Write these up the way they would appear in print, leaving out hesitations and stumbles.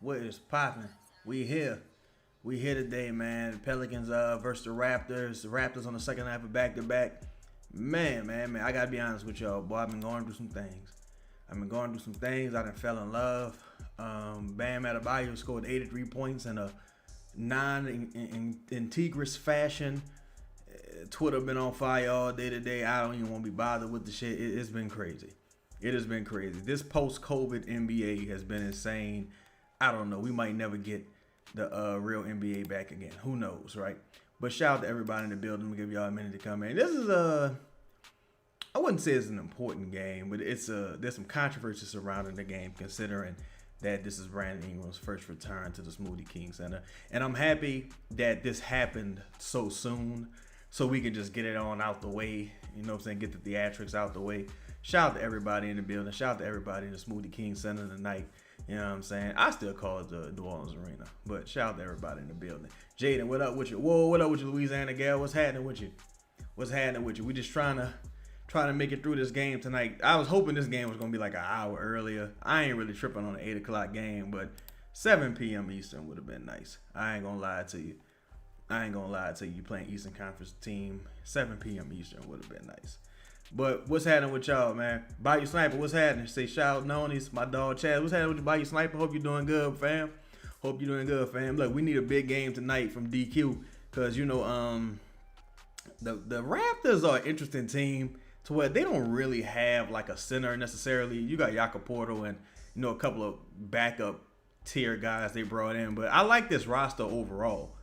What is popping? We here. We here today, man. Pelicans versus the Raptors. The Raptors on the second half of back to back. Man. I gotta be honest with y'all, boy. I've been going through some things. I done fell in love. Bam Adebayo scored 83 points in a non-integrous fashion. Twitter been on fire all day today. I don't even want to be bothered with the shit. It's been crazy. It has been crazy. This post-COVID NBA has been insane. I don't know. We might never get the real NBA back again. Who knows, right? But shout out to everybody in the building. We'll give y'all a minute to come in. This is I wouldn't say it's an important game, but there's some controversy surrounding the game, considering that this is Brandon Ingram's first return to the Smoothie King Center. And I'm happy that this happened so soon, so we can just get it on out the way. You know what I'm saying? Get the theatrics out the way. Shout out to everybody in the building. Shout out to everybody in the Smoothie King Center tonight. You know what I'm saying? I still call it the New Orleans Arena, but shout out to everybody in the building. Jaden, what up with you? Whoa, what up with you, Louisiana gal? What's happening with you? We just trying to make it through this game tonight. I was hoping this game was gonna be like an hour earlier. I ain't really tripping on an 8 o'clock game, but 7 p.m. Eastern would have been nice. I ain't gonna lie to you. You playing Eastern Conference team, 7 p.m. Eastern would have been nice. But what's happening with y'all, man? Bayou Sniper, what's happening? Say shout out Nonies, my dog Chad. What's happening with you, Bayou Sniper? Hope you're doing good, fam. Look, we need a big game tonight from DQ, because you know the Raptors are an interesting team to where they don't really have like a center necessarily. You got Jakob Porto and a couple of backup tier guys they brought in, but I like this roster overall.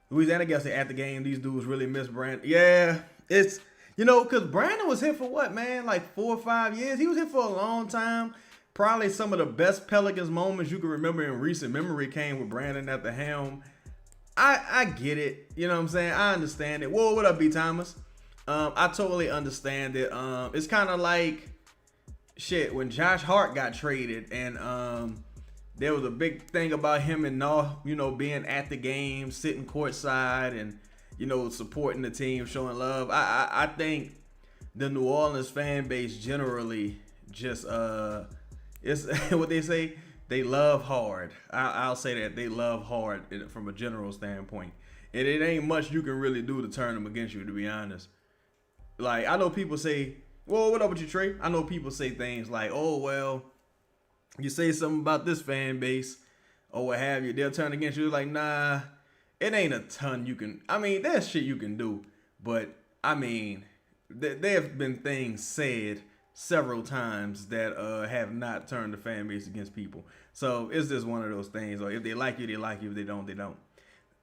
Louisiana guys say at the game these dudes really miss Brandon. Yeah, it's because Brandon was here for what, man? Like 4 or 5 years. He was here for a long time. Probably some of the best Pelicans moments you can remember in recent memory came with Brandon at the helm. I get it. You know what I'm saying? I understand it. Whoa, what up, B. Thomas? I totally understand it. It's kind of like shit when Josh Hart got traded, and there was a big thing about him and being at the game, sitting courtside, and supporting the team, showing love. I think the New Orleans fan base generally just it's what they say. They love hard. I'll say that they love hard from a general standpoint, and it ain't much you can really do to turn them against you, to be honest. Like, I know people say, "Well, what up with you, Trey?" I know people say things like, "Oh, well, you say something about this fan base or what have you, they'll turn against you." Like, nah, it ain't a ton you can. I mean, there's shit you can do, but I mean, there have been things said several times that have not turned the fan base against people. So it's just one of those things. Or if they like you, they like you. If they don't, they don't.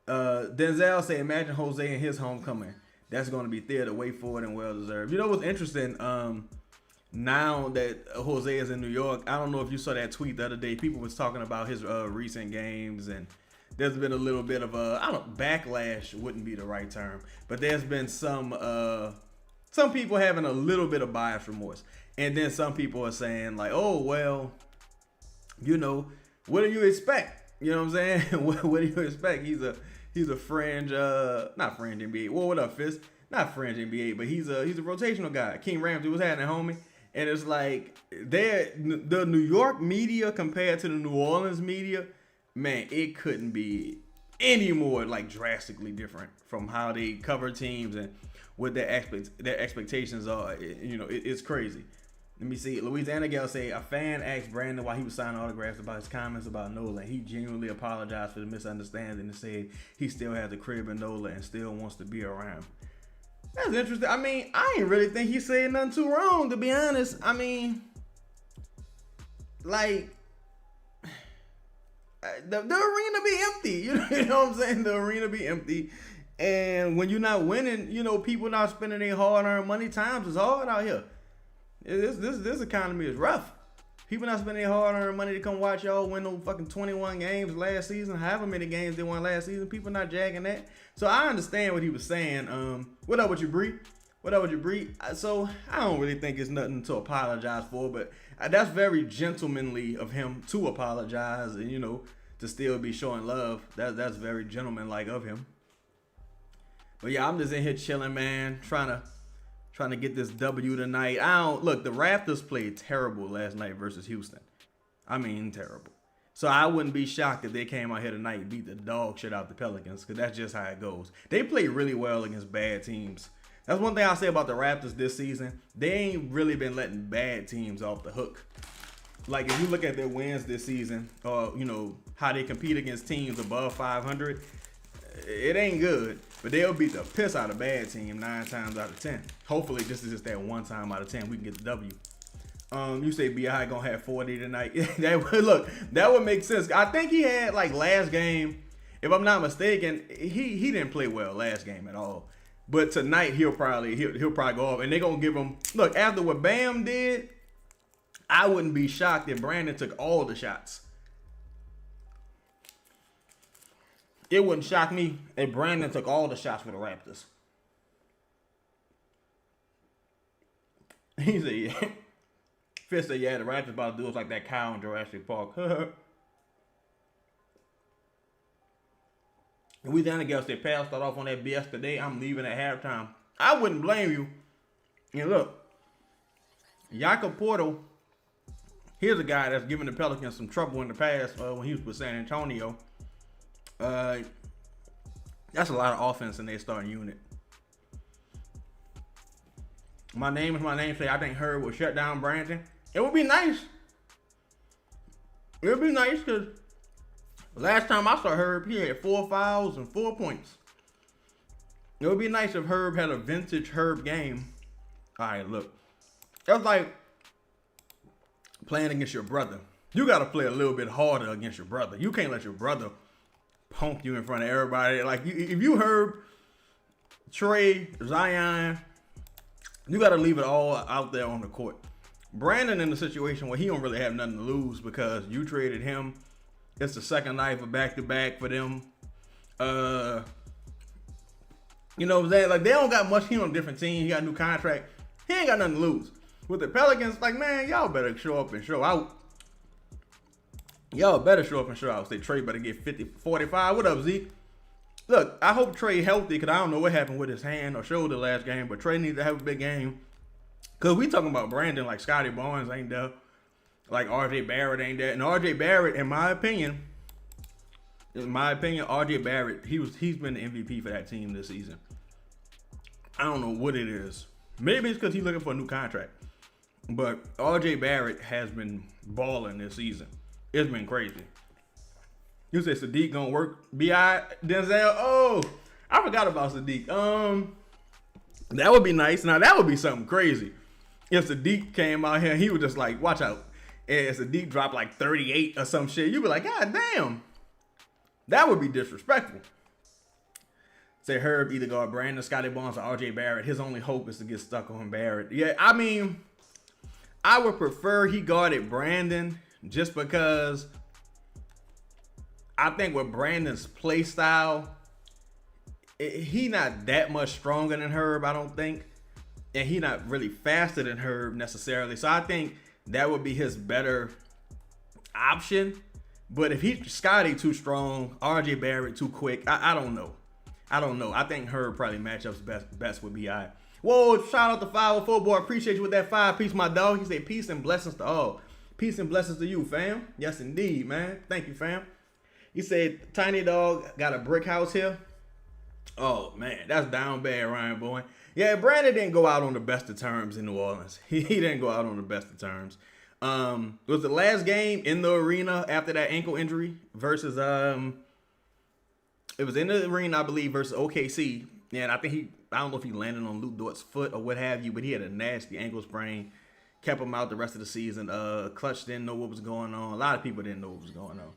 Denzel say, imagine Jose and his homecoming. That's going to be theater, way forward and well deserved. You know what's interesting? Now that Jose is in New York, I don't know if you saw that tweet the other day. People was talking about his recent games, and there's been a little bit of backlash wouldn't be the right term, but there's been some people having a little bit of bias remorse, and then some people are saying like, oh well, what do you expect? You know what I'm saying? what do you expect? He's a fringe, not fringe NBA. Well, what up, Fist? Not fringe NBA, but he's a rotational guy. King Ramsey, what's happening, homie? And it's like the New York media compared to the New Orleans media, man, it couldn't be any more like drastically different from how they cover teams and what their expectations are. It's crazy. Let me see. Louisiana gal say a fan asked Brandon why he was signing autographs about his comments about Nola. He genuinely apologized for the misunderstanding and said he still has a crib in Nola and still wants to be around. That's interesting. I mean, I ain't really think he's saying nothing too wrong, to be honest. I mean, like, the arena be empty. You know what I'm saying? The arena be empty. And when you're not winning, people not spending their hard-earned money. Times is hard out here. This economy is rough. People not spending their hard-earned money to come watch y'all win no fucking 21 games last season. However many games they won last season, people not jagging that. So I understand what he was saying. What up with you, Bree? So I don't really think it's nothing to apologize for, but that's very gentlemanly of him to apologize and to still be showing love. That's very gentlemanlike of him. But yeah, I'm just in here chilling, man, trying to get this W tonight. The Raptors played terrible last night versus Houston. I mean, terrible. So I wouldn't be shocked if they came out here tonight and beat the dog shit out the Pelicans, because that's just how it goes. They play really well against bad teams. That's one thing I'll say about the Raptors this season. They ain't really been letting bad teams off the hook. Like, if you look at their wins this season, or, how they compete against teams above 500, it ain't good. But they'll beat the piss out of a bad team 9 times out of 10. Hopefully, this is just that 1 time out of 10 we can get the W. You say B.I. gonna have 40 tonight. That would make sense. I think he had, last game, if I'm not mistaken, he didn't play well last game at all. But tonight he'll probably go off, and they're gonna give him, look, after what Bam did, I wouldn't be shocked if Brandon took all the shots. It wouldn't shock me if Brandon took all the shots for the Raptors. He said, yeah. Fist said, yeah, the Raptors about to do us like that cow in Jurassic Park. And we down against their pal start off on that BS today. I'm leaving at halftime. I wouldn't blame you. And look, Jakob Porto, here's a guy that's given the Pelicans some trouble in the past when he was with San Antonio. That's a lot of offense in their starting unit. My name is my namesake. I think Herb will shut down Brandon. It would be nice. It would be nice because last time I saw Herb, he had 4 fouls and 4 points. It would be nice if Herb had a vintage Herb game. All right, look. That's like playing against your brother. You got to play a little bit harder against your brother. You can't let your brother punk you in front of everybody. Like, if you Herb, Trey, Zion, you got to leave it all out there on the court. Brandon in the situation where he don't really have nothing to lose because you traded him. It's the second night of back-to-back for them. You know what I'm saying? Like, they don't got much. He on a different team. He got a new contract. He ain't got nothing to lose. With the Pelicans, like, man, y'all better show up and show out. Y'all better show up and show out. Say Trey better get 50, 45. What up, Zeke? Look, I hope Trey healthy because I don't know what happened with his hand or shoulder last game, but Trey needs to have a big game. Because we talking about Brandon like Scotty Barnes ain't there. Like RJ Barrett ain't there. And RJ Barrett, in my opinion, RJ Barrett, he's been the MVP for that team this season. I don't know what it is. Maybe it's because he's looking for a new contract. But RJ Barrett has been balling this season. It's been crazy. You said Sadiq gonna work. B.I. Denzel. Oh, I forgot about Sadiq. That would be nice. Now that would be something crazy. If Sadiq came out here and he was just like, watch out. And Sadiq dropped like 38 or some shit. You'd be like, God damn. That would be disrespectful. Say Herb either guard Brandon, Scotty Barnes, or RJ Barrett. His only hope is to get stuck on Barrett. Yeah, I mean, I would prefer he guarded Brandon just because I think with Brandon's play style, he not that much stronger than Herb, I don't think. And he not really faster than Herb necessarily. So I think that would be his better option. But if Scotty too strong, RJ Barrett too quick, I don't know. I think Herb probably matchups best with B.I. Whoa, shout out to 504 boy. Appreciate you with that 5-piece, my dog. He said peace and blessings to all. Peace and blessings to you, fam. Yes, indeed, man. Thank you, fam. He said, Tiny Dog got a brick house here. Oh, man, that's down bad, Ryan boy. Yeah, Brandon didn't go out on the best of terms in New Orleans. He didn't go out on the best of terms. It was the last game in the arena after that ankle injury versus, it was in the arena, I believe, versus OKC. And I think I don't know if he landed on Luke Dort's foot or what have you, but he had a nasty ankle sprain. Kept him out the rest of the season. Clutch didn't know what was going on. A lot of people didn't know what was going on.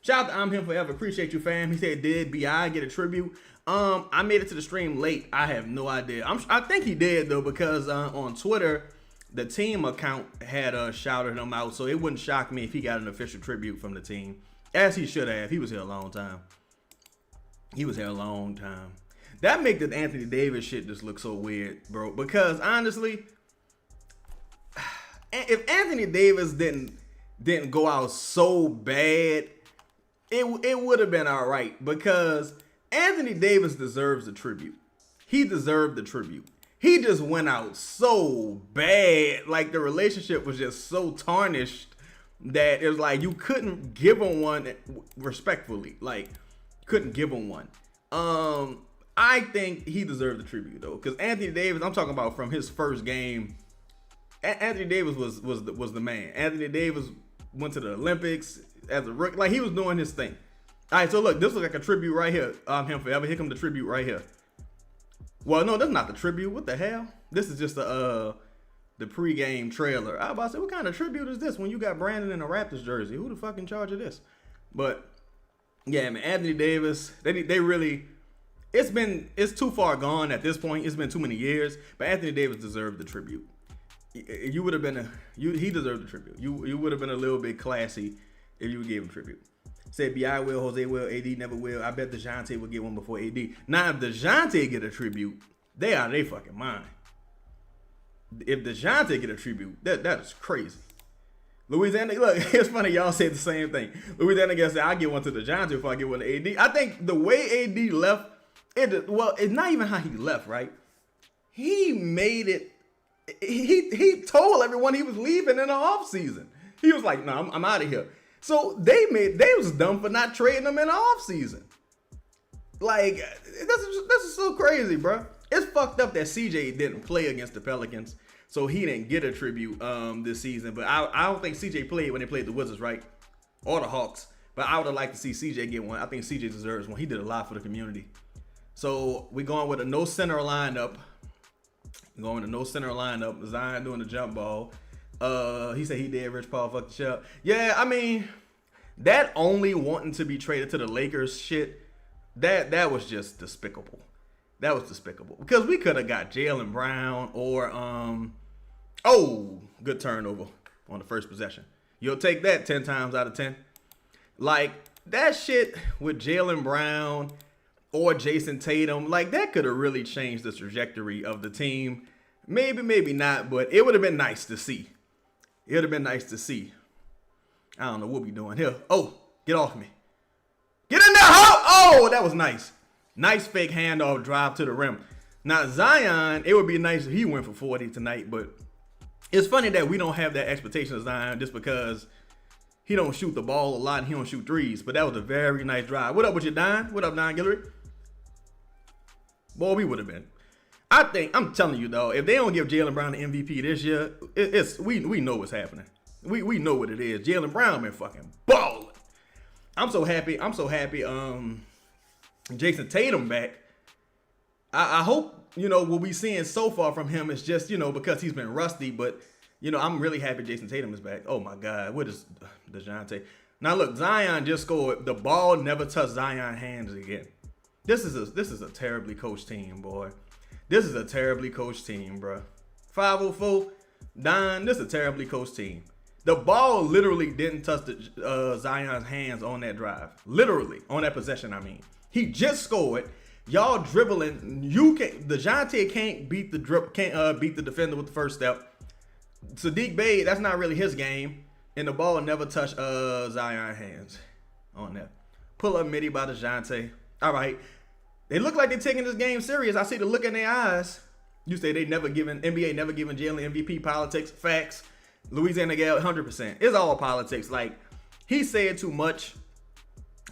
Shout out to I'm Him Forever. Appreciate you, fam. He said, did B.I. get a tribute? I made it to the stream late. I have no idea. I think he did, though, because on Twitter, the team account had shouted him out, so it wouldn't shock me if he got an official tribute from the team, as he should have. He was here a long time. That make the Anthony Davis shit just look so weird, bro, because honestly, if Anthony Davis didn't go out so bad, it would have been all right, because Anthony Davis deserves the tribute. He deserved the tribute. He just went out so bad. Like, the relationship was just so tarnished that it was like you couldn't give him one respectfully. Like, couldn't give him one. I think he deserved the tribute though, because Anthony Davis. I'm talking about from his first game. Anthony Davis was the man. Anthony Davis went to the Olympics as a rookie. Like, he was doing his thing. All right, so look, this looks like a tribute right here. Him forever. Here come the tribute right here. Well, no, that's not the tribute. What the hell? This is just the pregame trailer. I was about to say, what kind of tribute is this when you got Brandon in a Raptors jersey? Who the fuck in charge of this? But yeah, man, Anthony Davis. They really. It's too far gone at this point. It's been too many years. But Anthony Davis deserved the tribute. You would have been he deserved the tribute. You would have been a little bit classy if you gave him tribute. Said B.I. will, Jose will, AD never will. I bet Dejounte will get one before AD. Now, if Dejounte get a tribute, they out of their fucking mind. If Dejounte get a tribute, that is crazy. Louisiana, look, it's funny y'all said the same thing. Louisiana guy said, I get one to Dejounte before I get one to AD. I think the way AD left, it's not even how he left, right? He made it. He told everyone he was leaving in the offseason. He was like, no, I'm out of here. So they was dumb for not trading him in the offseason. Like, this is so crazy, bro. It's fucked up that CJ didn't play against the Pelicans, so he didn't get a tribute this season. But I don't think CJ played when they played the Wizards, right? Or the Hawks. But I would have liked to see CJ get one. I think CJ deserves one. He did a lot for the community. So we're going with a no center lineup. Zion doing the jump ball. He said he did. Rich Paul fucked the shit up. Yeah, I mean, that only wanting to be traded to the Lakers shit, that was just despicable. That was despicable. Because we could have got Jaylen Brown or good turnover on the first possession. You'll take that 10 times out of 10. Like, that shit with Jaylen Brown or Jason Tatum, like, that could have really changed the trajectory of the team. Maybe, maybe not, but it would have been nice to see. It would have been nice to see. I don't know what we doing here. Oh, get off me. Get in there, oh, that was nice. Nice fake handoff drive to the rim. Now, Zion, it would be nice if he went for 40 tonight, but it's funny that we don't have that expectation of Zion just because he don't shoot the ball a lot and he don't shoot threes, but that was a very nice drive. What up with you, Don? What up, Don Guillory? Boy, we would have been. I'm telling you, though, if they don't give Jaylen Brown the MVP this year, we know what's happening. We know what it is. Jaylen Brown been fucking balling. I'm so happy. Jason Tatum back. I hope, what we seeing so far from him is just, because he's been rusty, but, I'm really happy Jason Tatum is back. Oh, my God. What is Dejounte? Now, look, Zion just scored. The ball never touched Zion's hands again. This is a terribly coached team, boy. This is a terribly coached team, bro. 504, Don, this is a terribly coached team. The ball literally didn't touch Zion's hands on that drive. Literally, on that possession, I mean. He just scored. Y'all dribbling. Dejounte can't beat the defender with the first step. Sadiq Bey, that's not really his game. And the ball never touched Zion's hands on that. Pull up midi by Dejounte. All right. They look like they're taking this game serious. I see the look in their eyes. You say NBA never given Jalen MVP politics. Facts. Louisiana Gale, 100%. It's all politics. Like, he said too much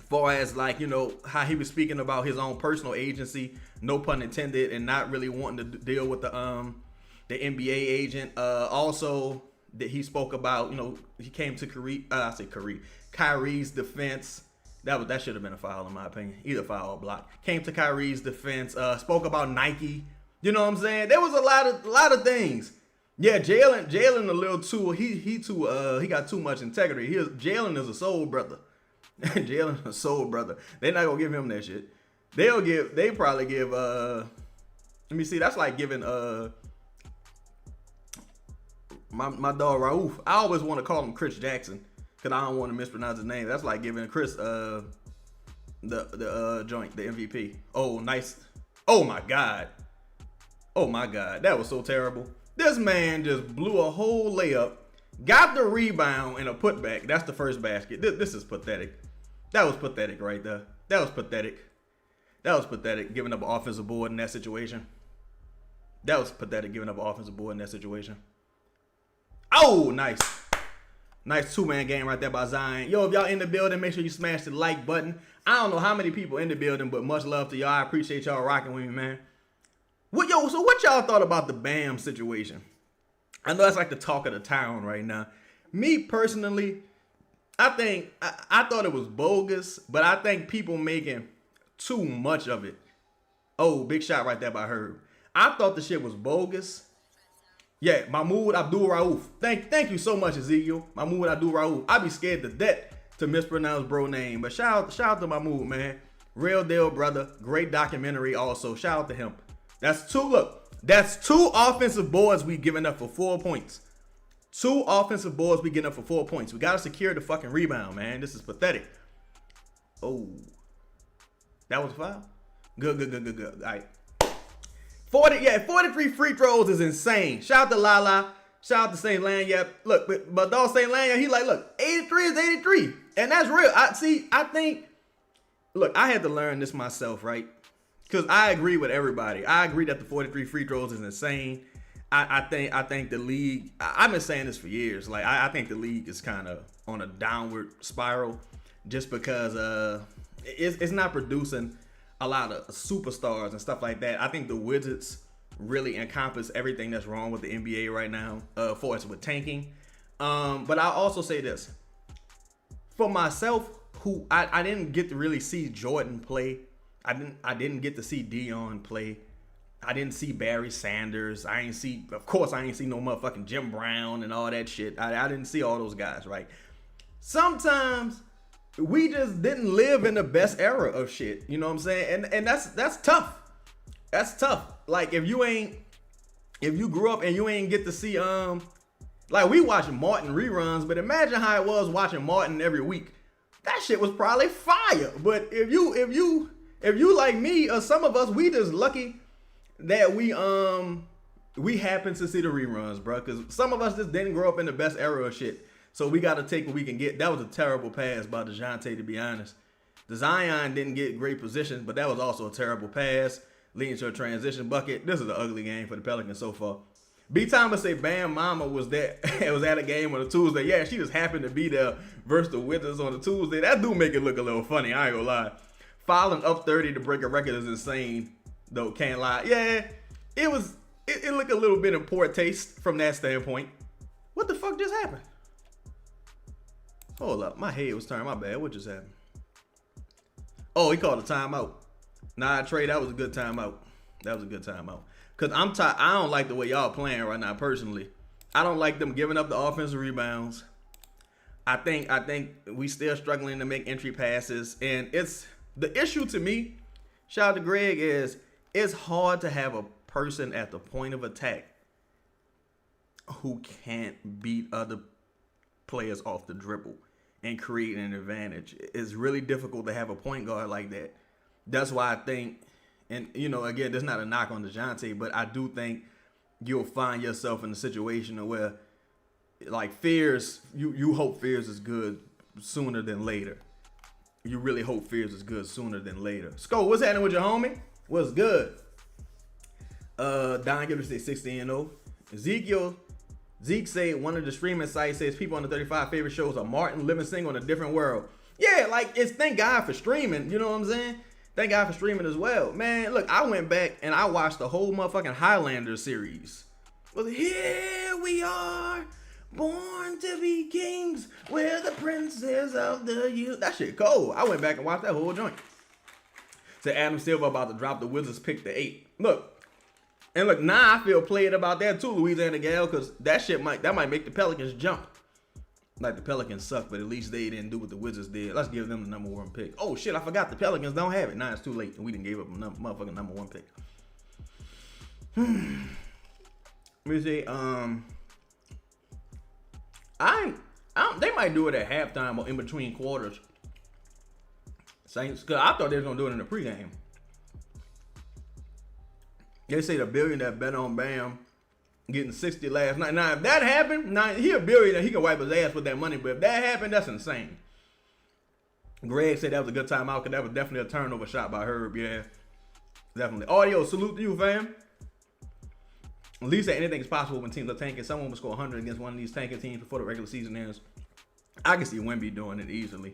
far as, like, how he was speaking about his own personal agency, no pun intended, and not really wanting to deal with the NBA agent. Also, that he spoke about, he came to Kyrie's defense. That should have been a foul in my opinion. Either foul or block. Came to Kyrie's defense. Spoke about Nike. You know what I'm saying? There was a lot of things. Yeah, Jalen a little too. He got too much integrity. Jalen is a soul brother. Jalen a soul brother. They're not gonna give him that shit. They probably give. Let me see. That's like giving my dog Rauf. I always want to call him Chris Jackson. Because I don't want to mispronounce his name. That's like giving Chris the joint, the MVP. Oh, nice. Oh, my God. Oh, my God. That was so terrible. This man just blew a whole layup, got the rebound, and a putback. That's the first basket. This is pathetic. That was pathetic right there. That was pathetic. Giving up an offensive board in that situation. Oh, nice. Nice 2-man game right there by Zion. Yo, if y'all in the building, make sure you smash the like button. I don't know how many people in the building, but much love to y'all. I appreciate y'all rocking with me, man. So what y'all thought about the Bam situation? I know that's like the talk of the town right now. Me personally, I thought it was bogus, but I think people making too much of it. Oh, big shot right there by Herb. I thought the shit was bogus. Yeah, Mahmoud Abdul Rauf. Thank you so much, Ezekiel. Mahmoud Abdul Rauf. I be scared to death to mispronounce bro name, but shout out to Mahmoud, man. Real deal, brother. Great documentary also. Shout out to him. That's two offensive boards we giving up for 4 points. 2 offensive boards we getting up for 4 points. We gotta secure the fucking rebound, man. This is pathetic. Oh, that was a foul. Good. All right. 43 free throws is insane. Shout out to Lala. Shout out to St. Lanyard. Look, but dog St. Lanyard, he like, look, 83 is 83. And that's real. I had to learn this myself, right? Because I agree with everybody. I agree that the 43 free throws is insane. I think the league, I've been saying this for years. Like, I think the league is kind of on a downward spiral just because it's not producing a lot of superstars and stuff like that. I think the Wizards really encompass everything that's wrong with the NBA right now, for us with tanking. But I'll also say this. For myself, who I didn't get to really see Jordan play. I didn't get to see Dion play. I didn't see Barry Sanders. I ain't see no motherfucking Jim Brown and all that shit. I didn't see all those guys, right? Sometimes we just didn't live in the best era of shit. You know what I'm saying? And that's tough. That's tough. Like if you grew up and you ain't get to see like we watch Martin reruns, but imagine how it was watching Martin every week. That shit was probably fire. But if you like me or some of us, we just lucky that we happen to see the reruns, bro. Because some of us just didn't grow up in the best era of shit. So we got to take what we can get. That was a terrible pass by Dejounte, to be honest. The Zion didn't get great position, but that was also a terrible pass, leading to a transition bucket. This is an ugly game for the Pelicans so far. B. Thomas say Bam Mama was there. It was at a game on a Tuesday. Yeah, she just happened to be there versus the Wizards on a Tuesday. That do make it look a little funny. I ain't gonna lie. Fouling up 30 to break a record is insane, though. Can't lie. Yeah, it looked a little bit in poor taste from that standpoint. What the fuck just happened? Hold up, my head was turning. My bad. What just happened? Oh, he called a timeout. Nah, Trey, that was a good timeout. That was a good timeout. Cause I don't like the way y'all playing right now. Personally, I don't like them giving up the offensive rebounds. I think we still struggling to make entry passes, and it's the issue to me. Shout out to Greg, is it's hard to have a person at the point of attack who can't beat other players off the dribble and create an advantage. It's really difficult to have a point guard like that. That's why I think, and again, there's not a knock on Dejounte, but I do think you'll find yourself in a situation where, like, Fears, you hope Fears is good sooner than later. You really hope Fears is good sooner than later. Sko, what's happening with your homie? What's good? Don Gibbs say 60-0. Zeke said one of the streaming sites says people on the 35 favorite shows are Martin, Living Single, in a Different World. Yeah, like, it's thank God for streaming. You know what I'm saying? Thank God for streaming as well. Man, look, I went back and I watched the whole motherfucking Highlander series. Well, here we are, born to be kings, we're the princes of the youth. That shit cold. I went back and watched that whole joint. Said Adam Silver about to drop the Wizards pick to 8. Look, now I feel played about that too, Louisiana Gal, because that might make the Pelicans jump. Like, the Pelicans suck, but at least they didn't do what the Wizards did. Let's give them the number 1 pick. Oh shit, I forgot the Pelicans don't have it. Nah, it's too late, and we didn't give up a motherfucking number 1 pick. Let me see. They might do it at halftime or in between quarters. Saints, cause I thought they was gonna do it in the pregame. They say the billionaire bet on Bam getting 60 last night. Now, if that happened, he a billionaire. He can wipe his ass with that money. But if that happened, that's insane. Greg said that was a good timeout because that was definitely a turnover shot by Herb. Yeah, definitely. Audio, salute to you, fam. At least anything is possible when teams are tanking. Someone will score 100 against one of these tanking teams before the regular season ends. I can see Wemby doing it easily.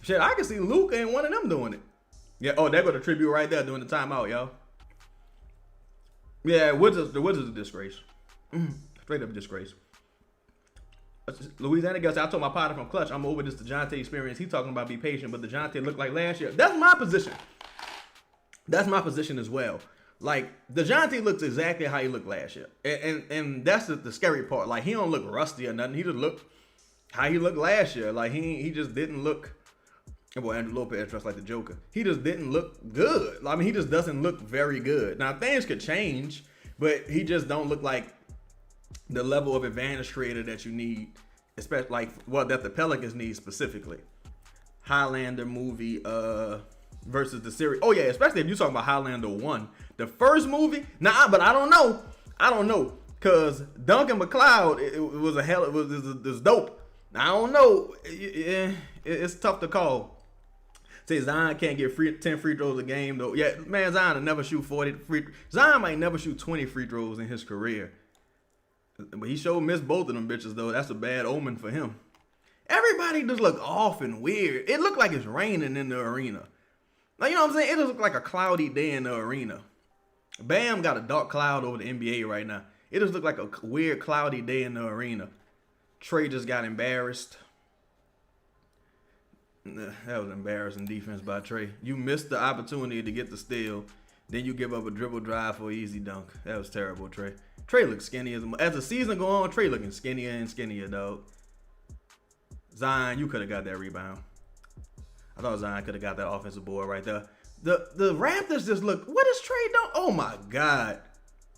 Shit, I can see Luka and one of them doing it. Yeah, oh, there go the tribute right there doing the timeout, y'all. Yeah, the Wizards is a disgrace. Straight up disgrace. Louisiana guys, I told my partner from Clutch, I'm over this Dejounte experience. He talking about be patient, but Dejounte looked like last year. That's my position. That's my position as well. Like, Dejounte looks exactly how he looked last year. And that's the scary part. Like, he don't look rusty or nothing. He just looked how he looked last year. Like, he just didn't look... Boy, Andrew Lopez dressed like the Joker. He just didn't look good. I mean, he just doesn't look very good. Now, things could change, but he just don't look like the level of advantage creator that you need, especially that the Pelicans need specifically. Highlander movie versus the series. Oh yeah, especially if you're talking about Highlander 1. The first movie, but I don't know. Cause Duncan McLeod, it was dope. I don't know. It's tough to call. Say Zion can't get 10 free throws a game though. Yeah, man, Zion will never shoot 40 free. Zion might never shoot 20 free throws in his career. But he sure missed both of them bitches though. That's a bad omen for him. Everybody just look off and weird. It looked like it's raining in the arena. Like, you know what I'm saying? It just looked like a cloudy day in the arena. Bam got a dark cloud over the NBA right now. It just looked like a weird cloudy day in the arena. Trey just got embarrassed. That was embarrassing defense by Trey. You missed the opportunity to get the steal. Then you give up a dribble drive for an easy dunk. That was terrible, Trey. Trey looks skinny as the season go on. Trey looking skinnier and skinnier, dog. Zion, you could have got that rebound. I thought Zion could have got that offensive board right there. The Raptors just look. What is Trey doing? Oh my God,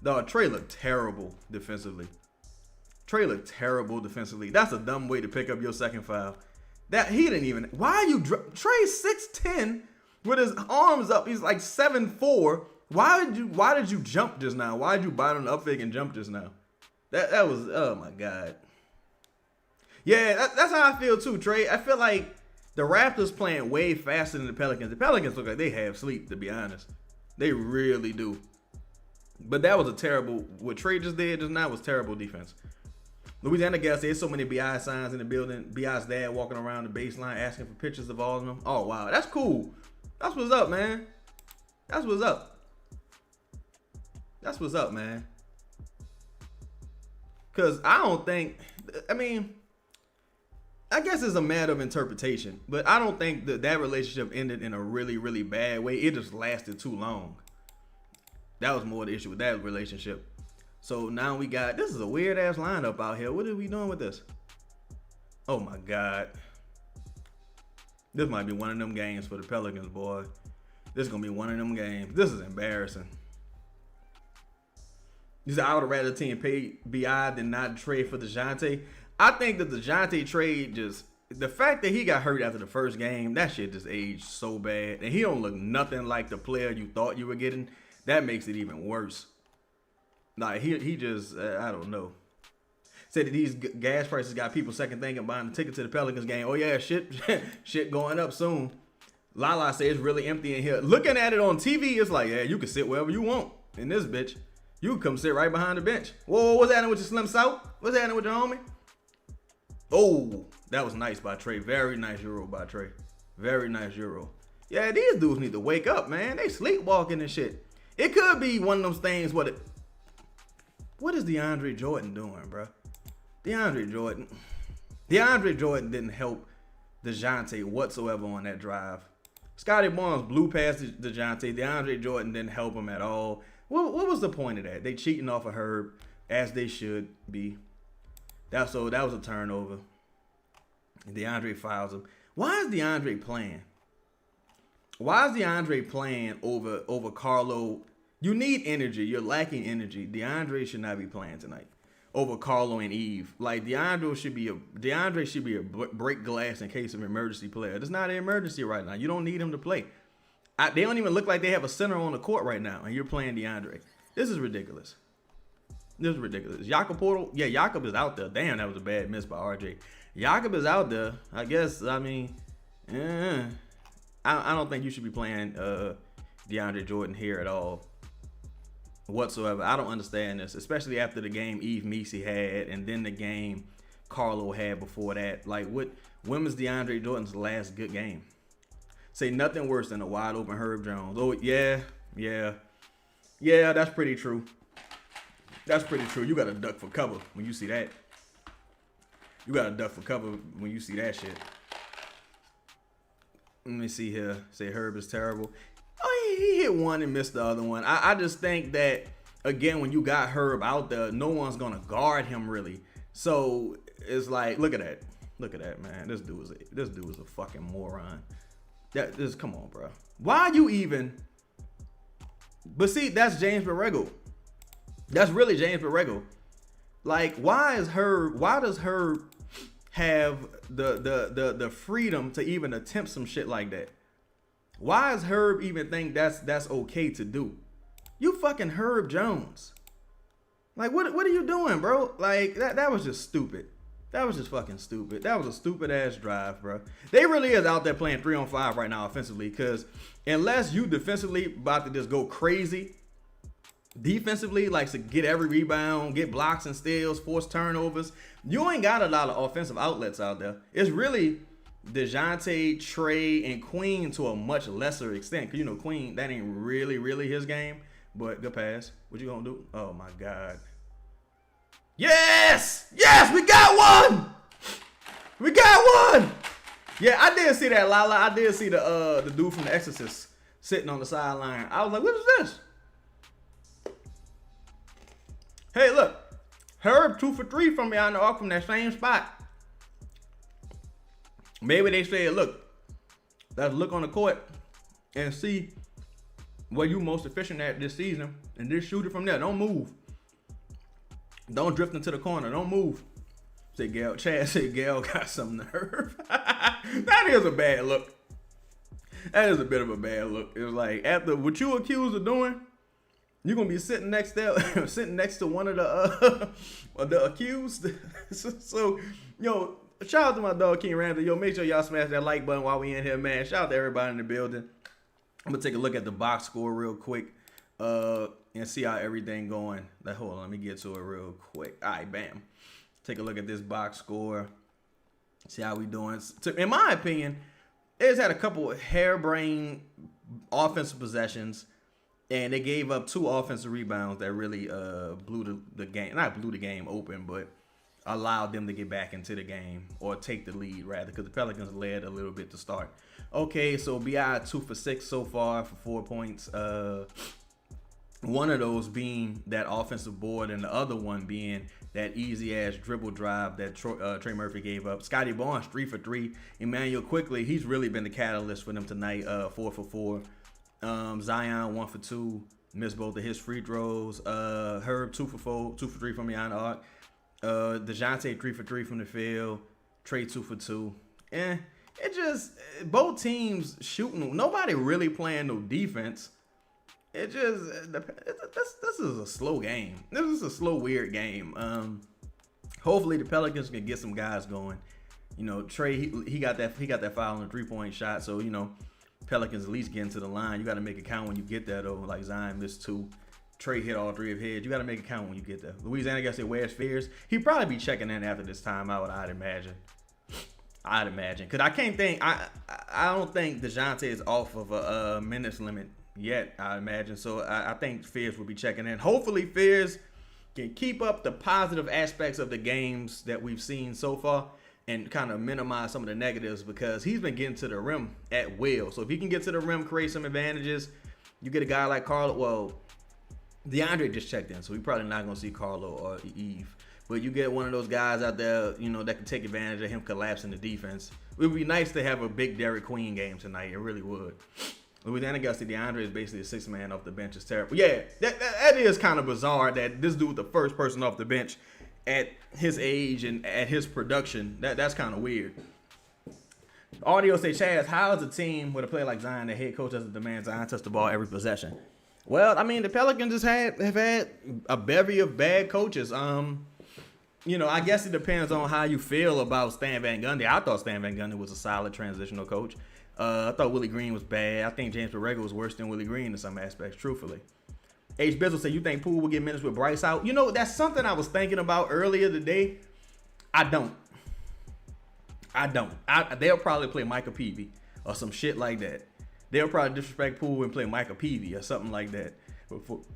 dog. Trey looked terrible defensively. That's a dumb way to pick up your second foul. That he didn't even. Why are you? Trey's 6'10" with his arms up. He's like 7'4". Why did you jump just now? Why did you bite on the up fake and jump just now? That was, oh my God. Yeah, that's how I feel too, Trey. I feel like the Raptors playing way faster than the Pelicans. The Pelicans look like they have sleep, to be honest. They really do. But that was a terrible, what Trey just did just now was terrible defense. Louisiana guys, there's so many BI signs in the building. BI's dad walking around the baseline asking for pictures of all of them. Oh, wow. That's cool. That's what's up, man. That's what's up. That's what's up, man. Because I don't think, I mean, I guess it's a matter of interpretation. But I don't think that relationship ended in a really, really bad way. It just lasted too long. That was more the issue with that relationship. So now we got, this is a weird ass lineup out here. What are we doing with this? Oh my God. This might be one of them games for the Pelicans, boy. This is going to be one of them games. This is embarrassing. I would have rather the team pay BI than not trade for Dejounte. I think that the Dejounte trade just, the fact that he got hurt after the first game, that shit just aged so bad. And he don't look nothing like the player you thought you were getting. That makes it even worse. Like, he just, I don't know. Said that these gas prices got people second thinking buying the ticket to the Pelicans game. Oh, yeah, shit going up soon. Lala says it's really empty in here. Looking at it on TV, it's like, yeah, you can sit wherever you want in this bitch. You can come sit right behind the bench. Whoa, what's happening with your Slim South? What's happening with your homie? Oh, that was nice by Trey. Very nice Euro by Trey. Very nice Euro. Yeah, these dudes need to wake up, man. They sleepwalking and shit. It could be one of those things what is DeAndre Jordan doing, bro? DeAndre Jordan didn't help Dejounte whatsoever on that drive. Scottie Barnes blew past Dejounte. DeAndre Jordan didn't help him at all. What was the point of that? They cheating off of Herb, as they should be. That was a turnover. DeAndre fouls him. Why is DeAndre playing? Why is DeAndre playing over Carlo? You need energy. You're lacking energy. DeAndre should not be playing tonight over Carlo and Eve. Like, DeAndre should be a break glass in case of emergency player. It's not an emergency right now. You don't need him to play. They don't even look like they have a center on the court right now, and you're playing DeAndre. This is ridiculous. Jakob Portal, yeah, Jakob is out there. Damn, that was a bad miss by RJ. Jakob is out there. I guess, I mean, I don't think you should be playing DeAndre Jordan here at all whatsoever. I don't understand this, especially after the game Eve Meesey had, and then the game Carlo had before that. Like, when was DeAndre Jordan's last good game? Say nothing worse than a wide open Herb Jones. Oh, yeah, that's pretty true. That's pretty true. You got to duck for cover when you see that. You got to duck for cover when you see that shit. Let me see here. Say Herb is terrible. Oh, he hit one and missed the other one. I just think that, again, when you got Herb out there, no one's going to guard him really. So it's like, look at that. Look at that, man. This dude is a fucking moron. Come on, bro. Why are you even? But see, that's James Borrego. That's really James Borrego. Like, why does Herb have the freedom to even attempt some shit like that? Why does Herb even think that's okay to do? You fucking Herb Jones. Like, what are you doing, bro? Like, that was just stupid. That was just fucking stupid. That was a stupid ass drive, bro. They really is out there playing 3-on-5 right now offensively, because unless you defensively about to just go crazy, defensively, like to get every rebound, get blocks and steals, force turnovers, you ain't got a lot of offensive outlets out there. It's really Dejounte, Trey, and Queen to a much lesser extent. Because, you know, Queen, that ain't really his game. But good pass. What you gonna do? Oh, my God. Yes! Yes, we got one! We got one! Yeah, I did see that, Lala. I did see the dude from The Exorcist sitting on the sideline. I was like, what is this? Hey, look. Herb 2 for 3 from behind the arc from that same spot. Maybe they said, look, let's look on the court and see where you most efficient at this season and just shoot it from there. Don't move. Don't drift into the corner. Don't move. Say Gail. Chad said Gail got some nerve. That is a bad look. That is a bit of a bad look. It was like, after what you accused of doing, you're gonna be sitting next to one of the accused. So, yo, shout out to my dog King Ramsey. Yo, make sure y'all smash that like button while we in here, man. Shout out to everybody in the building. I'm gonna take a look at the box score real quick, and see how everything going. Hold on, let me get to it real quick. All right, bam. Take a look at this box score. See how we doing. In my opinion, it's had a couple of harebrained offensive possessions, and they gave up 2 offensive rebounds that really blew the game. Not blew the game open, but allowed them to get back into the game, or take the lead rather, because the Pelicans led a little bit to start. Okay, so BI 2 for 6 so far for 4 points. One of those being that offensive board, and the other one being that easy ass dribble drive that Trey Murphy gave up. Scotty Barnes 3 for 3. Emmanuel Quickly, he's really been the catalyst for them tonight. 4 for 4. Zion 1 for 2. Missed both of his free throws. Herb 2 for 3 from behind the arc. Dejounte 3 for 3 from the field. Trey 2 for 2. It just, both teams shooting. Nobody really playing no defense. It just, this is a slow game. This is a slow, weird game. Hopefully the Pelicans can get some guys going. You know, Trey, he got that foul on the 3-point shot. So, you know, Pelicans at least getting to the line. You got to make it count when you get there, though. Like Zion missed 2. Trey hit all 3 of his. You got to make it count when you get there. Louisiana got to say, where's Fears? He'd probably be checking in after this timeout, I'd imagine. Because I can't think, I don't think DeJounte is off of a minutes limit yet, I imagine. So I think Fears will be checking in. Hopefully Fears can keep up the positive aspects of the games that we've seen so far and kind of minimize some of the negatives, because he's been getting to the rim at will. So if he can get to the rim, create some advantages, you get a guy like Carlo. Well, DeAndre just checked in, so we're probably not going to see Carlo or Eve. But you get one of those guys out there, you know, that can take advantage of him collapsing the defense. It would be nice to have a big Derek Queen game tonight. It really would. Louisiana got to DeAndre is basically a 6th man off the bench. It's terrible. Yeah, that is kind of bizarre that this dude, the first person off the bench at his age and at his production, that's kind of weird. Audio say, Chaz, how is a team with a player like Zion, the head coach doesn't demand Zion touch the ball every possession? Well, I mean, the Pelicans just have had a bevy of bad coaches. You know, I guess it depends on how you feel about Stan Van Gundy. I thought Stan Van Gundy was a solid transitional coach. I thought Willie Green was bad. I think James Borrego was worse than Willie Green in some aspects, truthfully. H. Bizzle said, you think Poole will get minutes with Bryce out? You know, that's something I was thinking about earlier today. I don't. They'll probably play Micah Peavy or some shit like that. They'll probably disrespect Poole and play Micah Peavy or something like that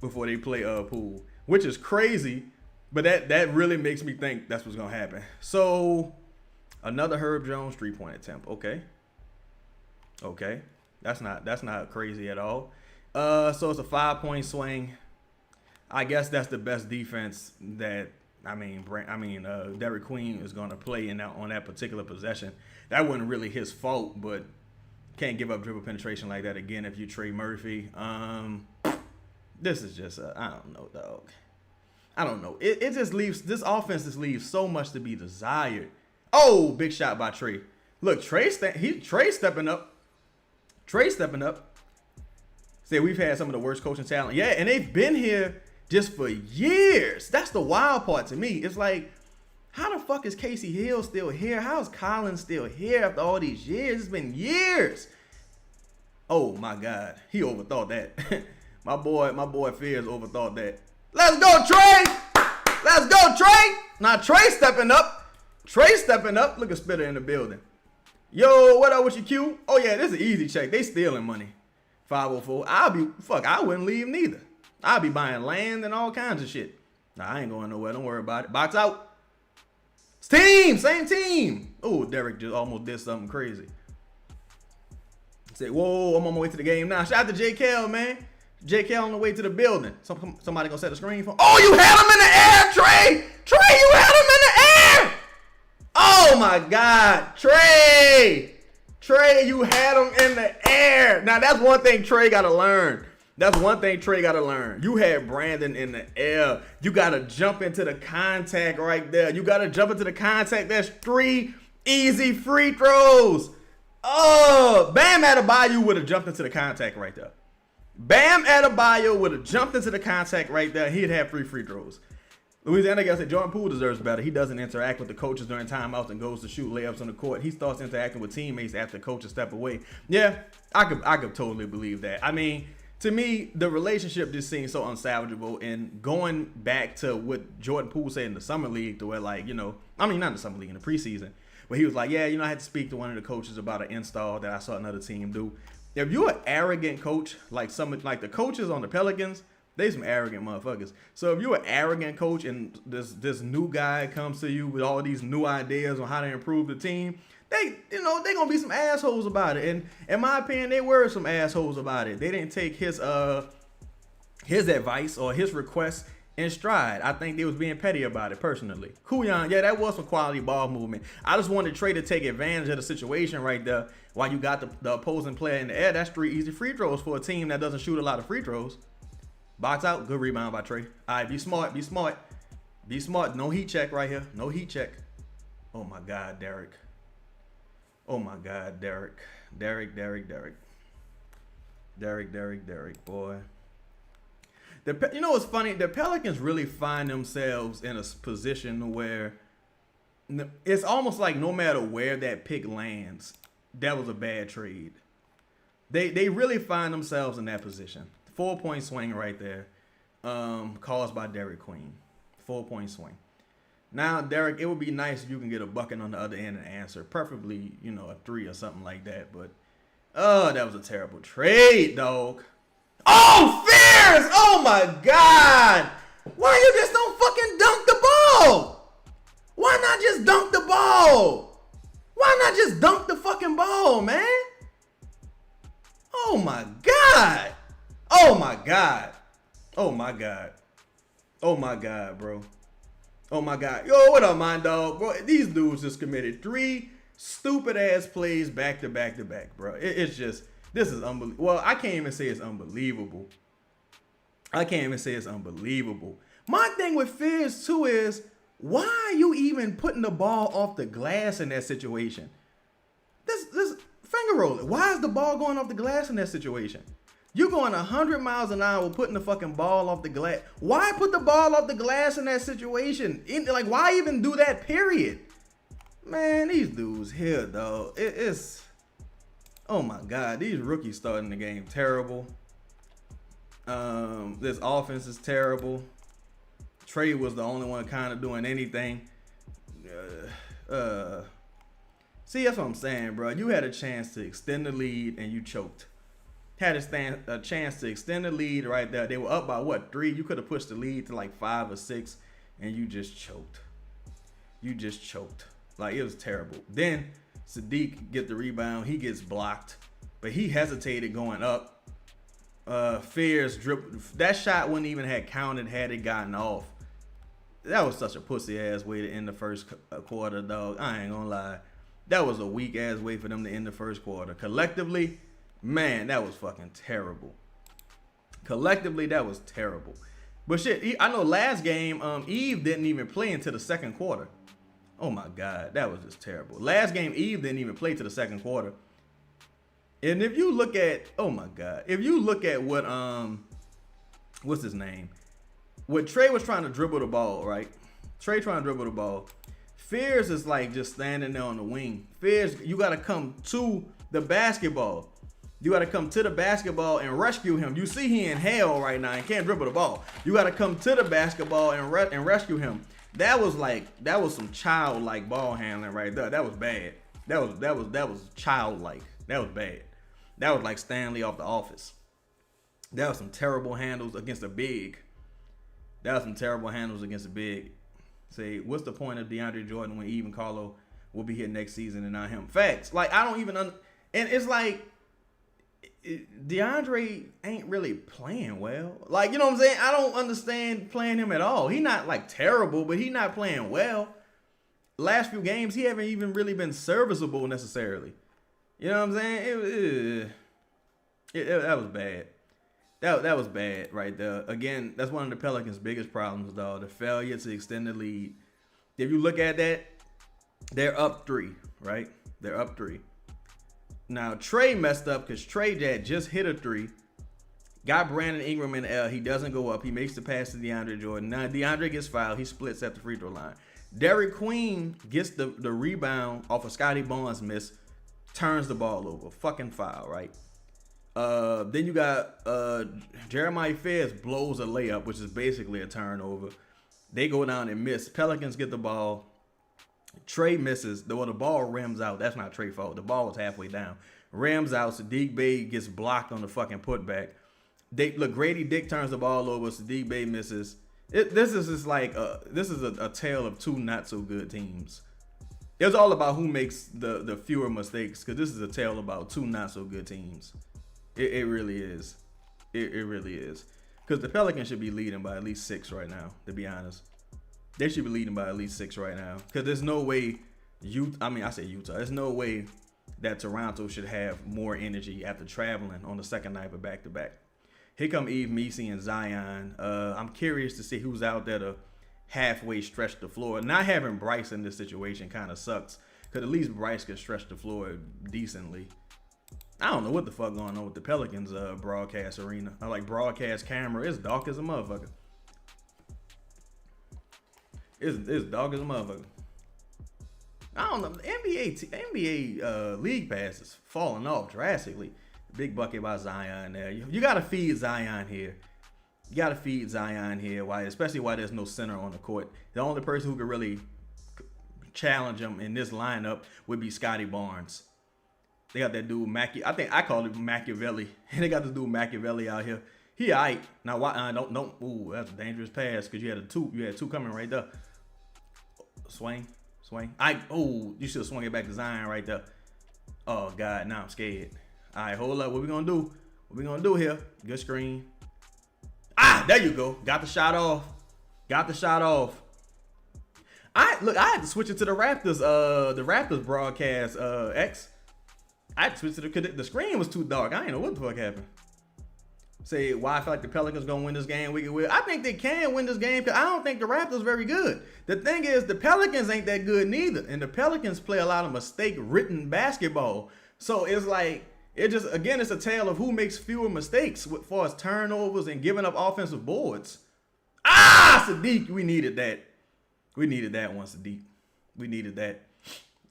before they play Poole, which is crazy. But that really makes me think that's what's gonna happen. So another Herb Jones 3-point attempt. Okay, that's not crazy at all. So it's a 5-point swing. I guess that's the best defense that Derek Queen is gonna play on that particular possession. That wasn't really his fault, but can't give up dribble penetration like that again if you Trey Murphy. This is just I don't know, dog. I don't know. It just leaves, this offense just leaves so much to be desired. Oh, big shot by Trey. Look, Trey stepping up. Say we've had some of the worst coaching talent. Yeah, and they've been here just for years. That's the wild part to me. It's like, how the fuck is Casey Hill still here? How is Collins still here after all these years? It's been years. Oh my God, he overthought that. my boy Fears overthought that. Let's go, Trey! Let's go, Trey! Now Trey stepping up. Look at Spitter in the building. Yo, what up with you, Q? Oh yeah, this is an easy check. They stealing money. 504. I wouldn't leave neither. I'll be buying land and all kinds of shit. Nah, I ain't going nowhere. Don't worry about it. Box out. Same team. Oh, Derek just almost did something crazy. Say, whoa, I'm on my way to the game now. Shout out to JKL, man. JKL on the way to the building. Somebody gonna set a screen for him. Oh, you had him in the air, Trey! Trey, you had him in the air! Oh my God, Trey! Trey, you had him in the air. Now that's one thing Trey gotta learn. You had Brandon in the air. You gotta jump into the contact right there. There's 3 easy free throws. Oh, Bam Adebayo would have jumped into the contact right there. He'd have 3 free throws. Louisiana guy said Jordan Poole deserves better. He doesn't interact with the coaches during timeouts and goes to shoot layups on the court. He starts interacting with teammates after coaches step away. Yeah, I could totally believe that. I mean, to me, the relationship just seems so unsalvageable. And going back to what Jordan Poole said in the summer league, to where not in the summer league, in the preseason, where he was like, yeah, I had to speak to one of the coaches about an install that I saw another team do. If you're an arrogant coach, like the coaches on the Pelicans, they some arrogant motherfuckers. So if you're an arrogant coach and this new guy comes to you with all these new ideas on how to improve the team, they gonna be some assholes about it. And in my opinion, they were some assholes about it. They didn't take his advice or his request in stride. I think they was being petty about it personally. Kuyan, yeah, that was some quality ball movement. I just wanted Trey to take advantage of the situation right there while you got the opposing player in the air. That's 3 easy free throws for a team that doesn't shoot a lot of free throws. Box out. Good rebound by Trey. All right, be smart. No heat check right here. No heat check. Oh, my God, Derek. Derek, boy. You know what's funny? The Pelicans really find themselves in a position where it's almost like no matter where that pick lands, that was a bad trade. They really find themselves in that position. 4-point swing right there, caused by Derek Queen. 4-point swing. Now, Derek, it would be nice if you can get a bucket on the other end and answer, preferably, a 3 or something like that. But, that was a terrible trade, dog. Oh, Fears! Oh my God! Why you just don't fucking dunk the ball? Why not just dunk the ball? Why not just dunk the fucking ball, man? Oh my God! Oh my God. Oh my God. Oh my God, bro. Oh my God. Yo, what up, my dog? Bro, these dudes just committed 3 stupid ass plays back to back to back, bro. It's just, this is unbelievable. Well, I can't even say it's unbelievable. My thing with Fears too is, why are you even putting the ball off the glass in that situation? This finger roller. Why is the ball going off the glass in that situation? You're going 100 miles an hour putting the fucking ball off the glass. Why put the ball off the glass in that situation? Why even do that, period? Man, these dudes here, though. It's... Oh, my God. These rookies starting the game terrible. This offense is terrible. Trey was the only one kind of doing anything. See, that's what I'm saying, bro. You had a chance to extend the lead and you choked. Had a chance to extend the lead right there. They were up by what, 3? You could have pushed the lead to like 5 or 6, and you just choked. You just choked. Like, it was terrible. Then Sadiq get the rebound. He gets blocked, but he hesitated going up. Fears dribble. That shot wouldn't even have counted had it gotten off. That was such a pussy ass way to end the first quarter, dog. I ain't gonna lie. That was a weak ass way for them to end the first quarter. Collectively, man, that was fucking terrible. Collectively, that was terrible. But shit, I know last game, Eve didn't even play into the second quarter. Oh my God, that was just terrible. Last game, Eve didn't even play to the second quarter. And if you look at, oh my God, if you look at what, what's his name? What Trey was trying to dribble the ball, right? Trey trying to dribble the ball. Fears is like just standing there on the wing. Fears, you got to come to the basketball. You got to come to the basketball and rescue him. You see he in hell right now and can't dribble the ball. You got to come to the basketball and rescue him. That was some childlike ball handling right there. That was bad. That was childlike. That was bad. That was like Stanley off The Office. That was some terrible handles against a big. Say, what's the point of DeAndre Jordan when Eve and Carlo will be here next season and not him? Facts. Like, I don't even and it's like DeAndre ain't really playing well. Like, you know what I'm saying? I don't understand playing him at all. He not like terrible, but he not playing well. Last few games, he haven't even really been serviceable necessarily. You know what I'm saying? That was bad. That was bad right there. Again, that's one of the Pelicans' biggest problems, dog. The failure to extend the lead. If you look at that, they're up 3, right? They're up 3. Now, Trey messed up because Trey just hit a 3. Got Brandon Ingram in the L. He doesn't go up. He makes the pass to DeAndre Jordan. Now, DeAndre gets fouled. He splits at the free throw line. Derek Queen gets the rebound off of Scotty Barnes' miss. Turns the ball over. Fucking foul, right? Then you got Jeremiah Fairs blows a layup, which is basically a turnover. They go down and miss. Pelicans get the ball. Trey misses. The ball rims out. That's not Trey's fault. The ball was halfway down. Rims out. Sadiq Bey gets blocked on the fucking putback. Grady Dick turns the ball over. Sadiq Bey misses. This is a tale of 2 not so good teams. It's all about who makes the fewer mistakes, because this is a tale about 2 not so good teams. It really is. It really is. Because the Pelicans should be leading by at least 6 right now, to be honest. They should be leading by at least 6 right now. Because there's no way Utah. There's no way that Toronto should have more energy after traveling on the second night of back-to-back. Here come Eve, Messi, and Zion. I'm curious to see who's out there to halfway stretch the floor. Not having Bryce in this situation kind of sucks, because at least Bryce can stretch the floor decently. I don't know what the fuck going on with the Pelicans broadcast arena. I like broadcast camera. It's dark as a motherfucker. It's dark as a motherfucker. I don't know. The NBA league pass is falling off drastically. Big bucket by Zion there. You got to feed Zion here. Especially why there's no center on the court. The only person who could really challenge him in this lineup would be Scotty Barnes. They got that dude I think I call him Machiavelli. And they got this dude Machiavelli out here. He alright. Now why don't ooh, that's a dangerous pass, because you had two coming right there. Swing. You should have swung it back to Zion right there. Oh God, now I'm scared. Alright, hold up. What we gonna do here? Good screen. There you go. Got the shot off. I had to switch it to the Raptors broadcast, X. I had to switch to the screen was too dark. I ain't know what the fuck happened. Say why I feel like the Pelicans gonna win this game. I think they can win this game, because I don't think the Raptors very good. The thing is, the Pelicans ain't that good neither, and the Pelicans play a lot of mistake-ridden basketball. So it's like, it's a tale of who makes fewer mistakes as far as turnovers and giving up offensive boards. Sadiq, we needed that. We needed that one, Sadiq. We needed that.